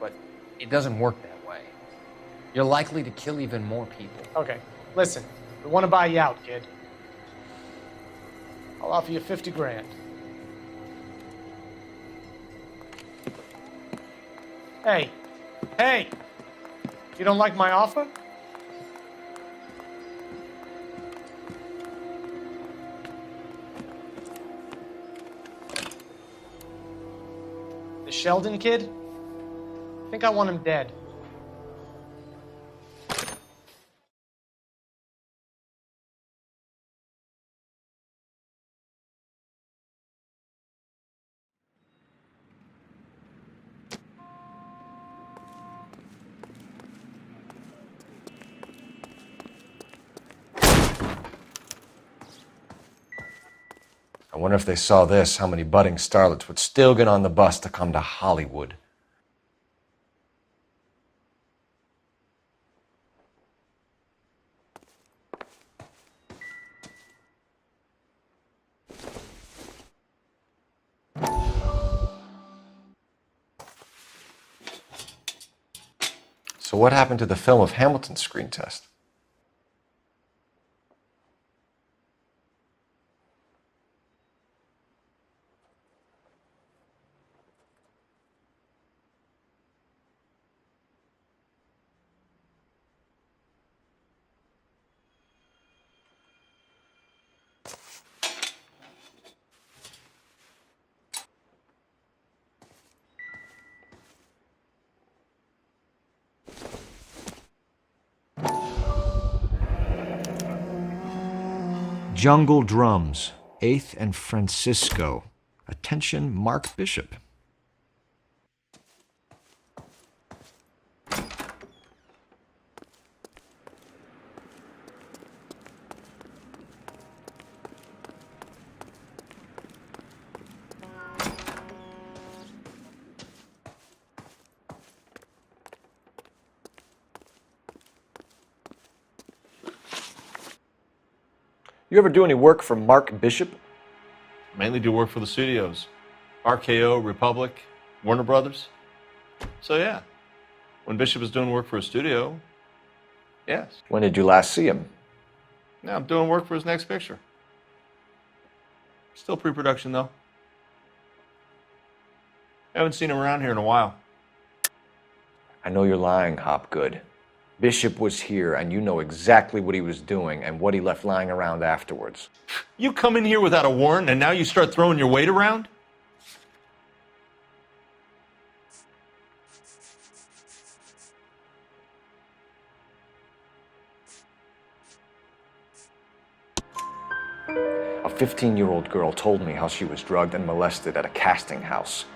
but it doesn't work that way. You're likely to kill even more people. Okay, listen. We want to buy you out, kid. I'll offer you 50 grand. Hey, hey! You don't like my offer? The Sheldon kid? I think I want him dead. I wonder if they saw this, how many budding starlets would still get on the bus to come to Hollywood. So what happened to the film of Hamilton's screen test? Jungle Drums, 8th and Francisco. Attention, Mark Bishop. You ever do any work for Mark Bishop? Mainly do work for the studios. RKO, Republic, Warner Brothers. So yeah, when Bishop is doing work for a studio, yes. When did you last see him? Now I'm doing work for his next picture. Still pre-production though. Haven't seen him around here in a while. I know you're lying, Hopgood. Bishop was here, and you know exactly what he was doing and what he left lying around afterwards. You come in here without a warrant, and now you start throwing your weight around? A 15-year-old girl told me how she was drugged and molested at a casting house.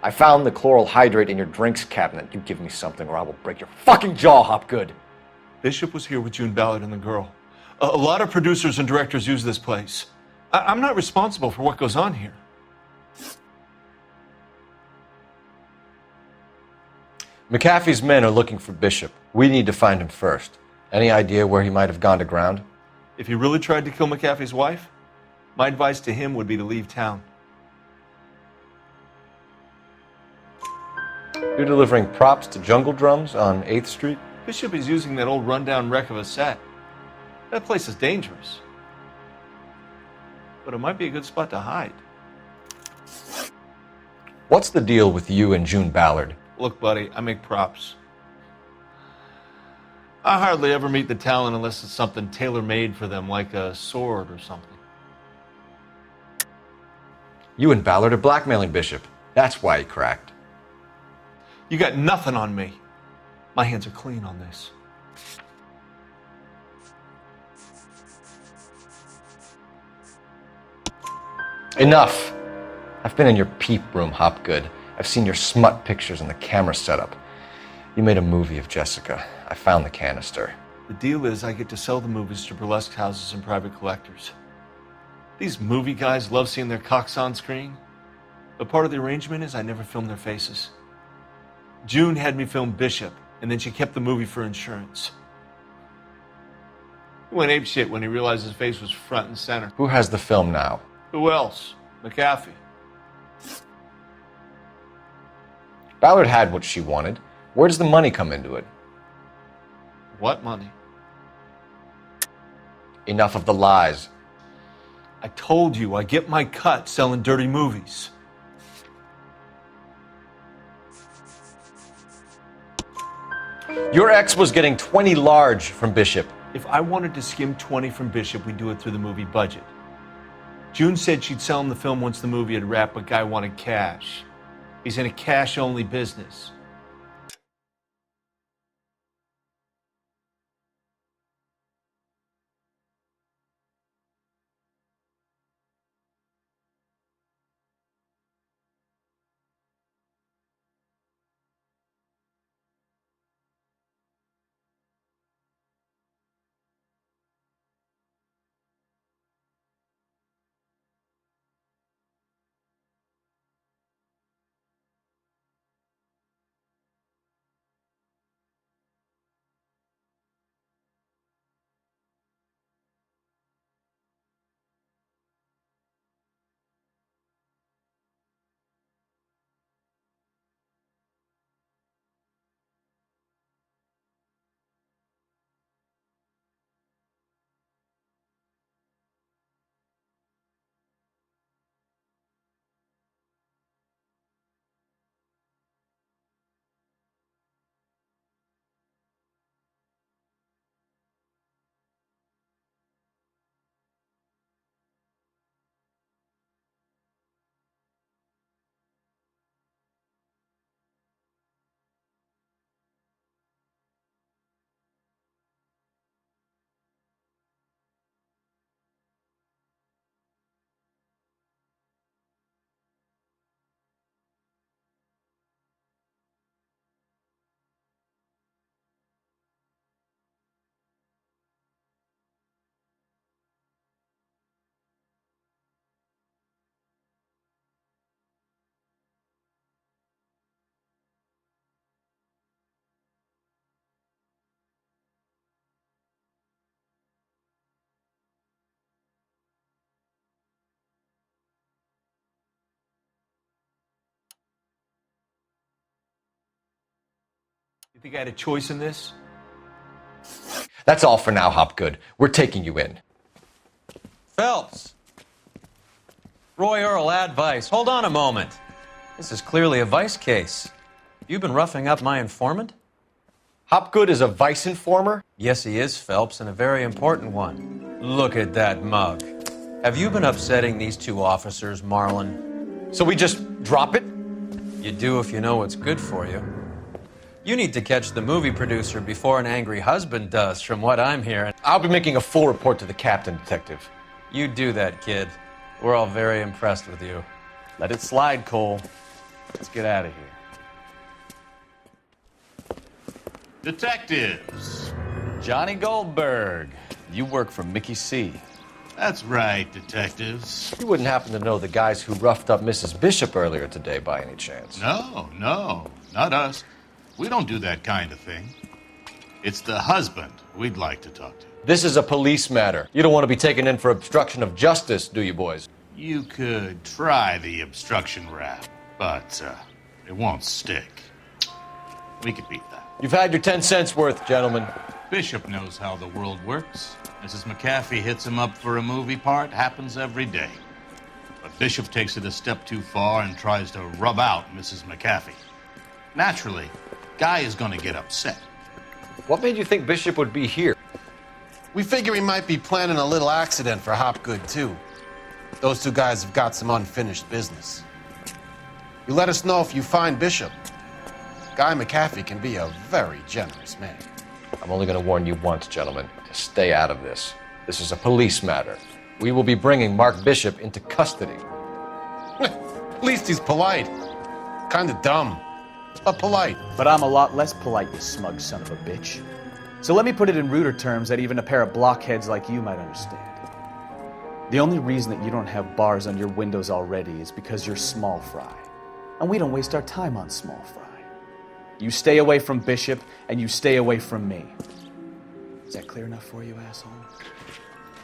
I found the chloral hydrate in your drinks cabinet. You give me something or I will break your fucking jaw, Hopgood. Bishop was here with June Ballard and the girl. A lot of producers and directors use this place. I'm not responsible for what goes on here. McAfee's men are looking for Bishop. We need to find him first. Any idea where he might have gone to ground? If he really tried to kill McAfee's wife, my advice to him would be to leave town. You're delivering props to Jungle Drums on 8th Street? Bishop is using that old rundown wreck of a set. That place is dangerous. But it might be a good spot to hide. What's the deal with you and June Ballard? Look, buddy, I make props. I hardly ever meet the talent unless it's something tailor-made for them, like a sword or something. You and Ballard are blackmailing Bishop. That's why he cracked. You got nothing on me. My hands are clean on this. Enough! I've been in your peep room, Hopgood. I've seen your smut pictures and the camera setup. You made a movie of Jessica. I found the canister. The deal is I get to sell the movies to burlesque houses and private collectors. These movie guys love seeing their cocks on screen, but part of the arrangement is I never film their faces. June had me film Bishop, and then she kept the movie for insurance. He went apeshit when he realized his face was front and center. Who has the film now? Who else? McAfee. Ballard had what she wanted. Where does the money come into it? What money? Enough of the lies. I told you I get my cut selling dirty movies. Your ex was getting 20 large from Bishop. If I wanted to skim 20 from Bishop, we'd do it through the movie budget. June said she'd sell him the film once the movie had wrapped, but Guy wanted cash. He's in a cash-only business. think I had a choice in this? That's all for now, Hopgood. We're taking you in. Phelps. Roy Earl, advice. Hold on a moment. This is clearly a vice case. You've been roughing up my informant? Hopgood is a vice informer? Yes, he is, Phelps, and a very important one. Look at that mug. Have you been upsetting these two officers, Marlin? So we just drop it? You do if you know what's good for you. You need to catch the movie producer before an angry husband does, from what I'm hearing. I'll be making a full report to the captain, Detective. You do that, kid. We're all very impressed with you. Let it slide, Cole. Let's get out of here. Detectives. Johnny Goldberg. You work for Mickey C. That's right, detectives. You wouldn't happen to know the guys who roughed up Mrs. Bishop earlier today by any chance? No, not us. We don't do that kind of thing. It's the husband we'd like to talk to. This is a police matter. You don't want to be taken in for obstruction of justice, do you, boys? You could try the obstruction rap, but it won't stick. We could beat that. You've had your 10 cents worth, gentlemen. Bishop knows how the world works. Mrs. McAfee hits him up for a movie part. Happens every day. But Bishop takes it a step too far and tries to rub out Mrs. McAfee. Naturally, Guy is going to get upset. What made you think Bishop would be here? We figure he might be planning a little accident for Hopgood, too. Those two guys have got some unfinished business. You let us know if you find Bishop. Guy McAfee can be a very generous man. I'm only going to warn you once, gentlemen, to stay out of this. This is a police matter. We will be bringing Mark Bishop into custody. At least he's polite. Kind of dumb, but polite. But I'm a lot less polite, you smug son of a bitch. So let me put it in ruder terms that even a pair of blockheads like you might understand. The only reason that you don't have bars on your windows already is because you're small fry. And we don't waste our time on small fry. You stay away from Bishop, and you stay away from me. Is that clear enough for you, asshole?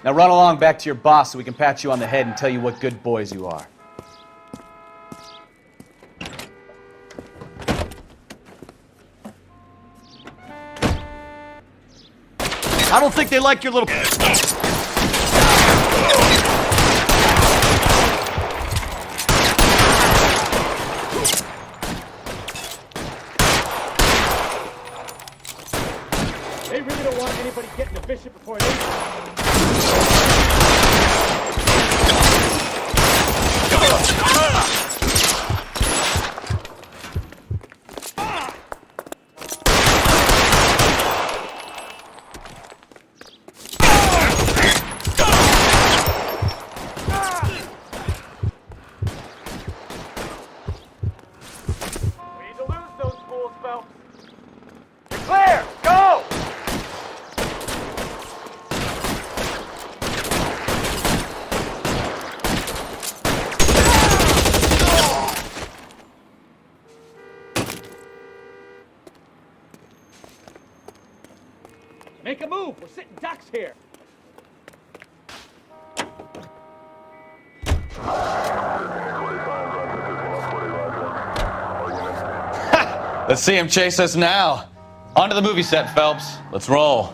Now run along back to your boss so we can pat you on the head and tell you what good boys you are. I don't think they like your little... They really don't want anybody getting to Bishop before they... Clear! Go! Make a move! We're sitting ducks here! Let's see him chase us now. Onto the movie set, Phelps. Let's roll.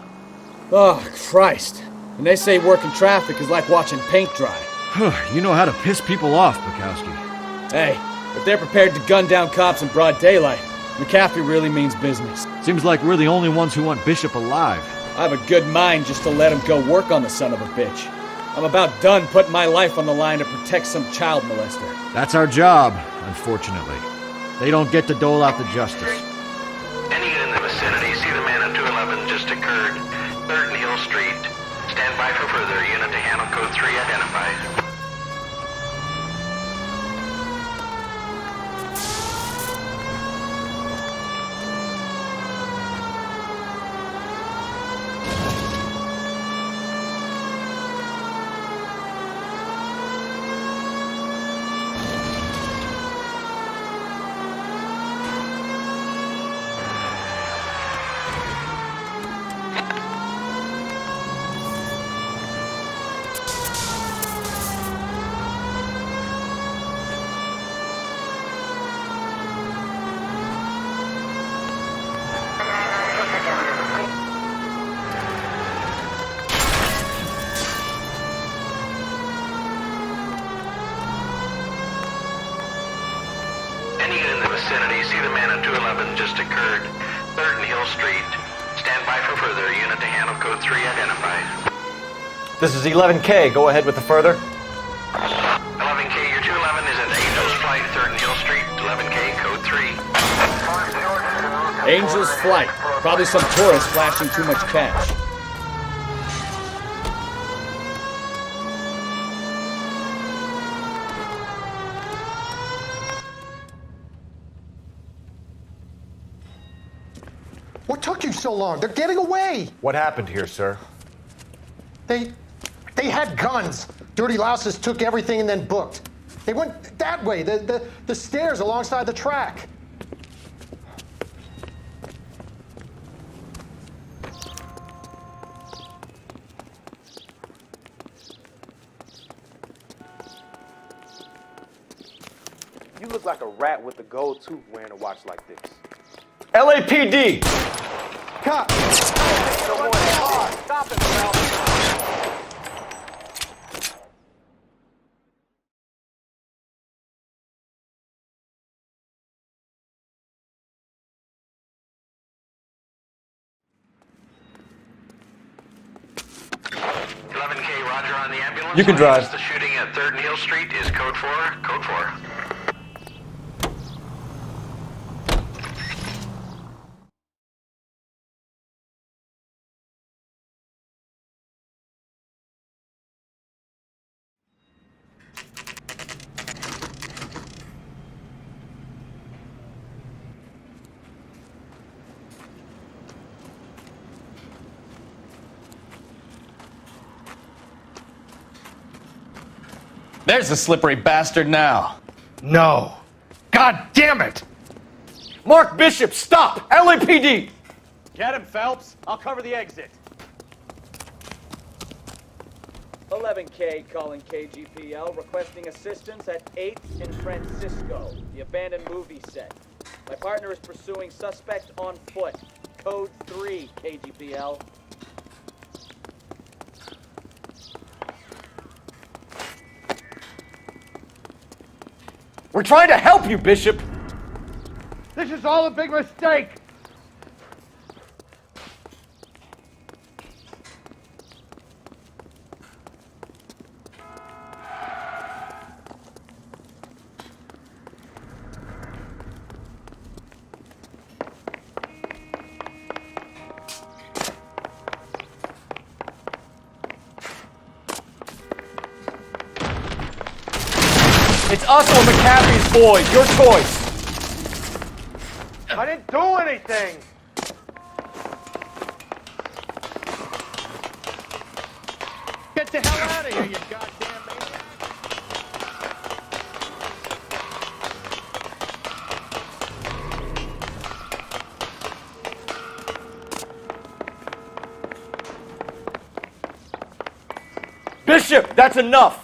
Oh, Christ. When they say working traffic is like watching paint dry. You know how to piss people off, Bukowski. Hey, if they're prepared to gun down cops in broad daylight, McAfee really means business. Seems like we're the only ones who want Bishop alive. I have a good mind just to let him go work on the son of a bitch. I'm about done putting my life on the line to protect some child molester. That's our job, unfortunately. They don't get to dole out the justice. Any unit in the vicinity, see the man at 211 just occurred. 3rd and Hill Street. Stand by for further. Unit to handle code 3 identified. vicinity. See the man on 211 just occurred. 3rd and Hill Street. Stand by for further. Unit to handle code 3 identified. This is 11K. Go ahead with the further. 11K, your 211 is at Angel's Flight, 3rd and Hill Street. 11K, code 3. Angel's Flight. Probably some tourist flashing too much cash. What took you so long? They're getting away. What happened here, sir? They had guns. Dirty louses took everything and then booked. They went that way, the stairs alongside the track. You look like a rat with a gold tooth wearing a watch like this. LAPD! Cop! Stop it, Phelps. Roger on the ambulance. You can drive. The shooting at 3rd and Hill Street is code 4. Code 4. There's the slippery bastard now. No. God damn it! Mark Bishop, stop! LAPD! Get him, Phelps. I'll cover the exit. 11K calling KGPL, requesting assistance at 8th and Francisco, the abandoned movie set. My partner is pursuing suspect on foot. Code 3, KGPL. We're trying to help you, Bishop! This is all a big mistake! It's us or McAfee's boys, your choice! I didn't do anything! Get the hell out of here, you goddamn maniac! Bishop, that's enough!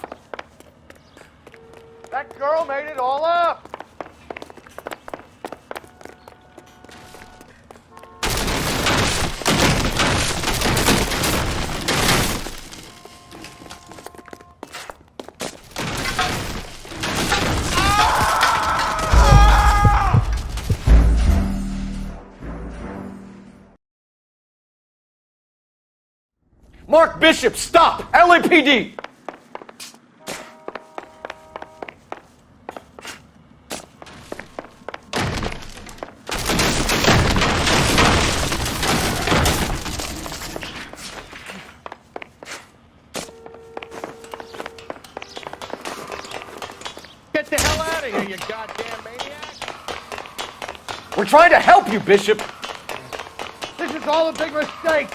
That girl made it all up! Mark Bishop, stop! LAPD! Get the hell out of here, you goddamn maniac! We're trying to help you, Bishop! This is all a big mistake!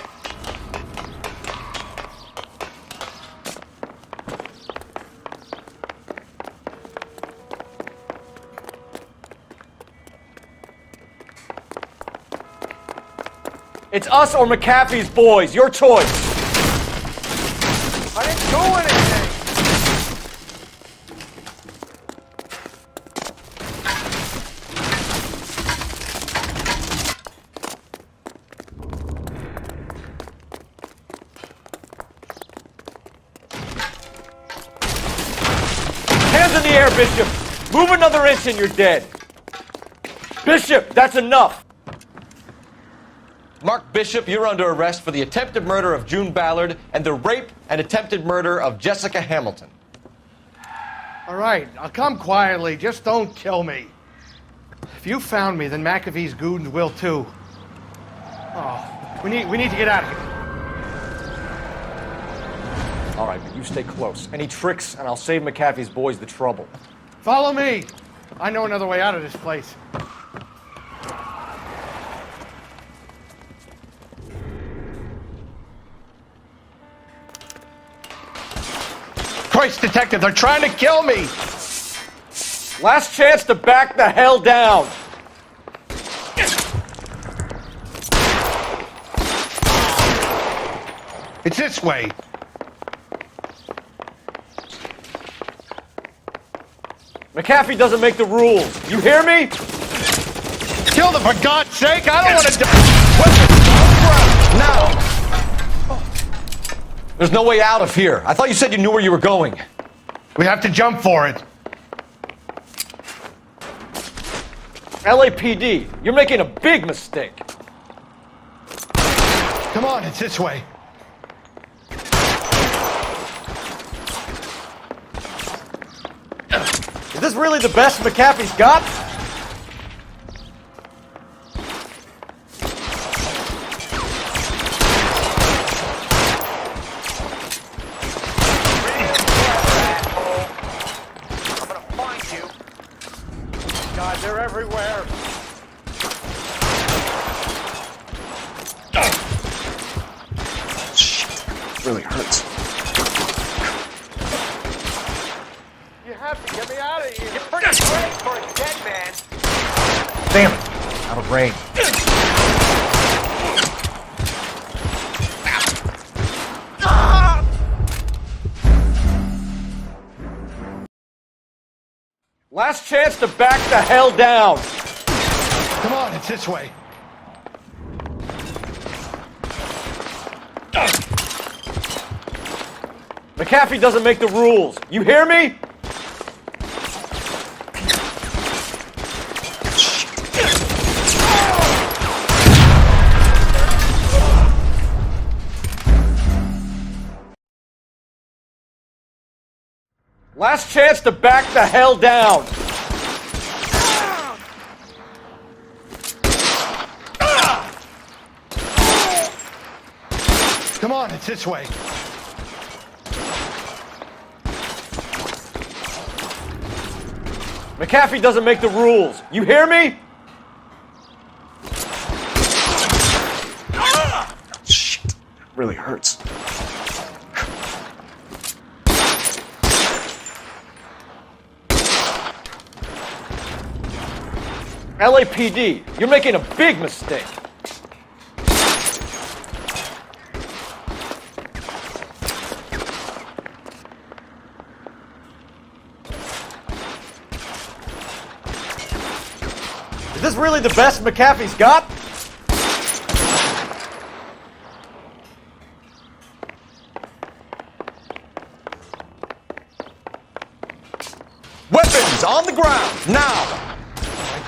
It's us or McAfee's boys, your choice! I didn't do anything! Hands in the air, Bishop! Move another inch and you're dead! Bishop, that's enough! Mark Bishop, you're under arrest for the attempted murder of June Ballard and the rape and attempted murder of Jessica Hamilton. All right, I'll come quietly. Just don't kill me. If you found me, then McAfee's goons will too. Oh, we need to get out of here. All right, but you stay close. Any tricks, and I'll save McAfee's boys the trouble. Follow me. I know another way out of this place. Christ, detective, they're trying to kill me! Last chance to back the hell down! It's this way. McAfee doesn't make the rules. You hear me? Kill them, for God's sake! I don't want to die! Now! There's no way out of here. I thought you said you knew where you were going. We have to jump for it. LAPD, you're making a big mistake. Come on, it's this way. Is this really the best McAfee's got? God, they're everywhere. Shit, really hurts. You have to get me out of here. You're pretty brave for a dead man. Damn it, out of range. Last chance to back the hell down. Come on, it's this way. McAfee doesn't make the rules. You hear me? Last chance to back the hell down. Come on, it's this way. McAfee doesn't make the rules. You hear me? Shit, really hurts. LAPD, you're making a big mistake. Is this really the best McAfee's got? Weapons on the ground, now!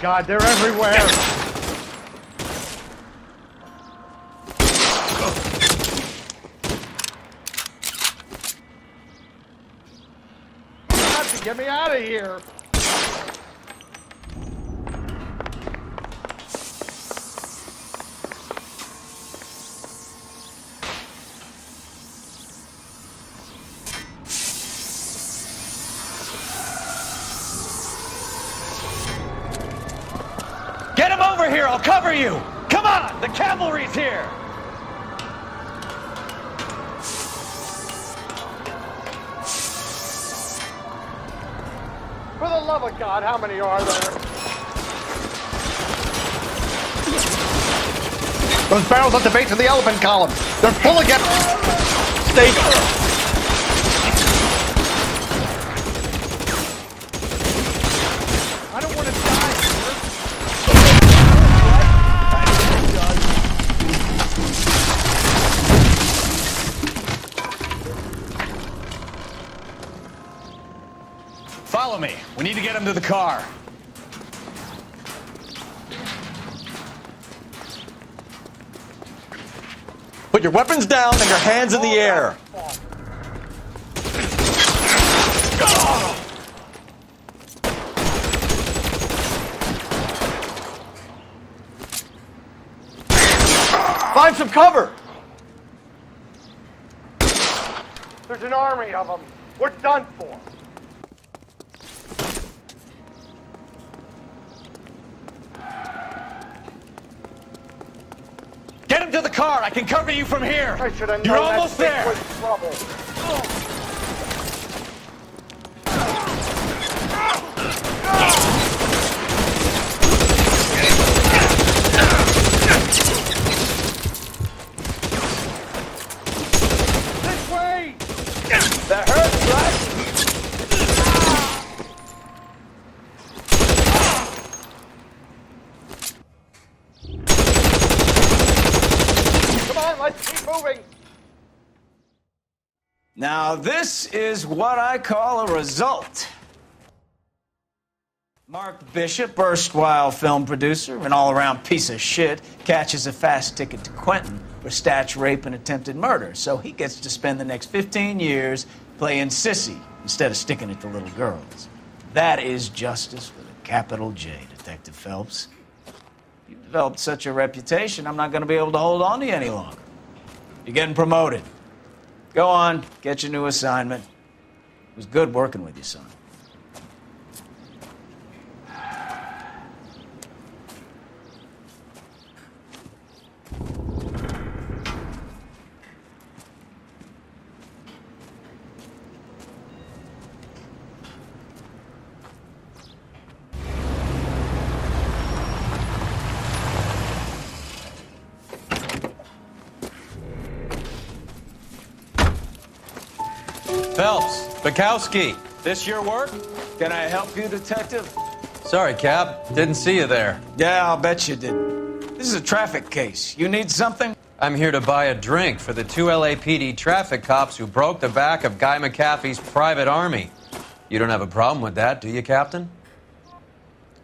God, they're everywhere. You have to get me out of here. Get him over here, I'll cover you! Come on, the cavalry's here! For the love of God, how many are there? Those barrels at the base of the elephant column. They're full again. Stay. I don't want to die, sir. Follow me. We need to get him to the car. Your weapons down and your hands in the air. Find some cover. There's an army of them. We're done for. Get him to the car. I can cover you from here. I should have known You're that almost stick there. was trouble. This way! That hurts, right? Come on, let's keep moving. Now, this is what I call a result. Mark Bishop, erstwhile film producer and all-around piece of shit, catches a fast ticket to Quentin for statch rape and attempted murder, so he gets to spend the next 15 years playing sissy instead of sticking it to little girls. That is justice with a capital J, Detective Phelps. You've developed such a reputation, I'm not going to be able to hold on to you any longer. You're getting promoted. Go on, get your new assignment. It was good working with you, son. Phelps, Bukowski, this your work? Can I help you, Detective? Sorry, Cap. Didn't see you there. Yeah, I'll bet you didn't. This is a traffic case. You need something? I'm here to buy a drink for the 2 LAPD traffic cops who broke the back of Guy McAfee's private army. You don't have a problem with that, do you, Captain?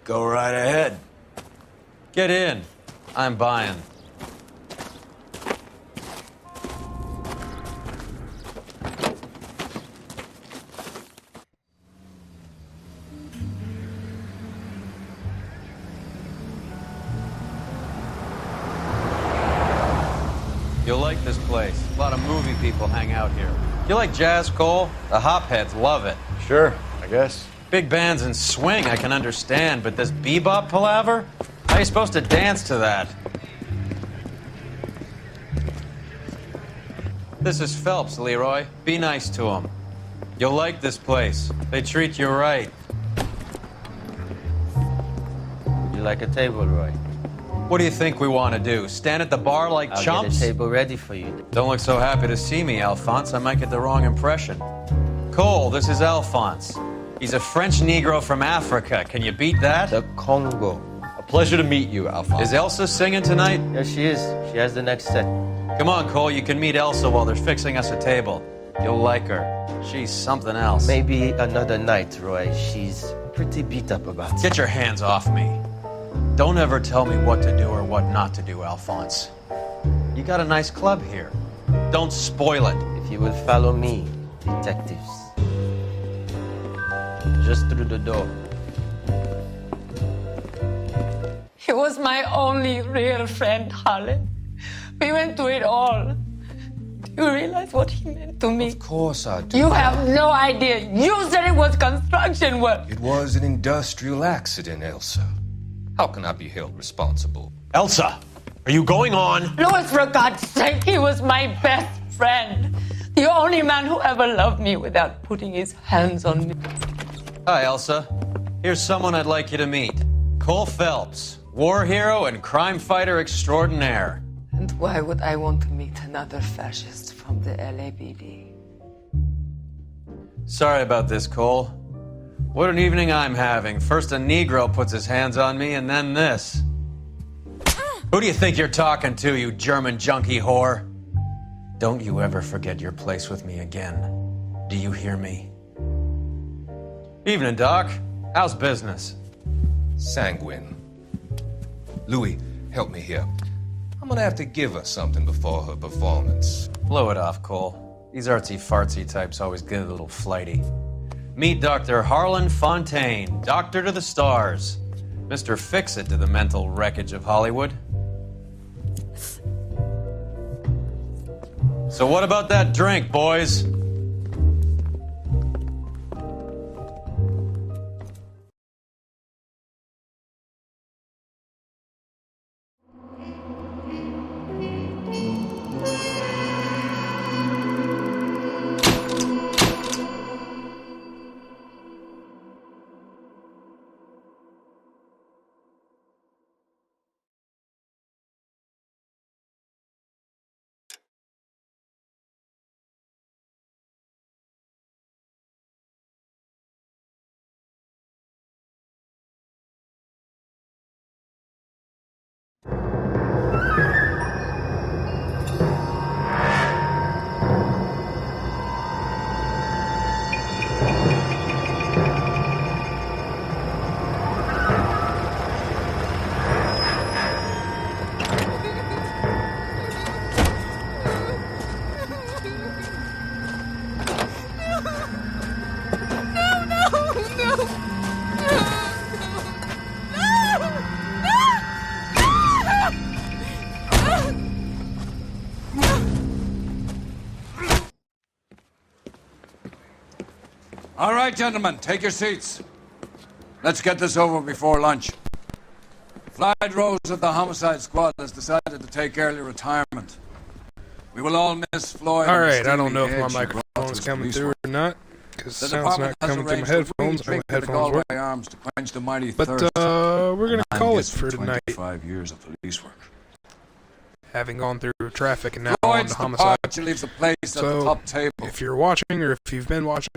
Go right ahead. Get in. I'm buying. You'll like this place. A lot of movie people hang out here. You like jazz, Cole? The hopheads love it. Sure, I guess. Big bands and swing I can understand, but this bebop palaver? How are you supposed to dance to that? This is Phelps, Leroy. Be nice to him. You'll like this place. They treat you right. Would you like a table, Roy? What do you think we want to do? Stand at the bar like I'll chumps? get a table ready for you. Don't look so happy to see me, Alphonse. I might get the wrong impression. Cole, this is Alphonse. He's a French Negro from Africa. Can you beat that? The Congo. A pleasure to meet you, Alphonse. Is Elsa singing tonight? Yes, she is. She has the next set. Come on, Cole. You can meet Elsa while they're fixing us a table. You'll like her. She's something else. Maybe another night, Roy. She's pretty beat up about it. Get your hands off me. Don't ever tell me what to do or what not to do, Alphonse. You got a nice club here. Don't spoil it. If you will follow me, detectives. Just through the door. He was my only real friend, Harlan. We went through it all. Do you realize what he meant to me? Of course I do. You have no idea. You said it was construction work. It was an industrial accident, Elsa. How can I be held responsible? Elsa, are you going on? Louis, for God's sake, he was my best friend. The only man who ever loved me without putting his hands on me. Hi, Elsa. Here's someone I'd like you to meet. Cole Phelps, war hero and crime fighter extraordinaire. And why would I want to meet another fascist from the LAPD? Sorry about this, Cole. What an evening I'm having. First a Negro puts his hands on me, and then this. Who do you think you're talking to, you German junkie whore? Don't you ever forget your place with me again. Do you hear me? Evening, Doc. How's business? Sanguine. Louis, help me here. I'm gonna have to give her something before her performance. Blow it off, Cole. These artsy-fartsy types always get a little flighty. Meet Dr. Harlan Fontaine, doctor to the stars. Mr. Fix-It to the mental wreckage of Hollywood. So what about that drink, boys? All right, gentlemen, take your seats. Let's get this over before lunch. Clyde Rose of the Homicide Squad has decided to take early retirement. We will all miss Floyd. All right, I don't know if my microphone's coming through or not, because the sound's not coming through my headphones. My headphones work. Arms to quench the mighty but thirst. We're gonna call it for tonight. 25 years of police work. Having gone through traffic and now Floyd's on to homicide. departure leaves a place at the So, top table. if you're watching or if you've been watching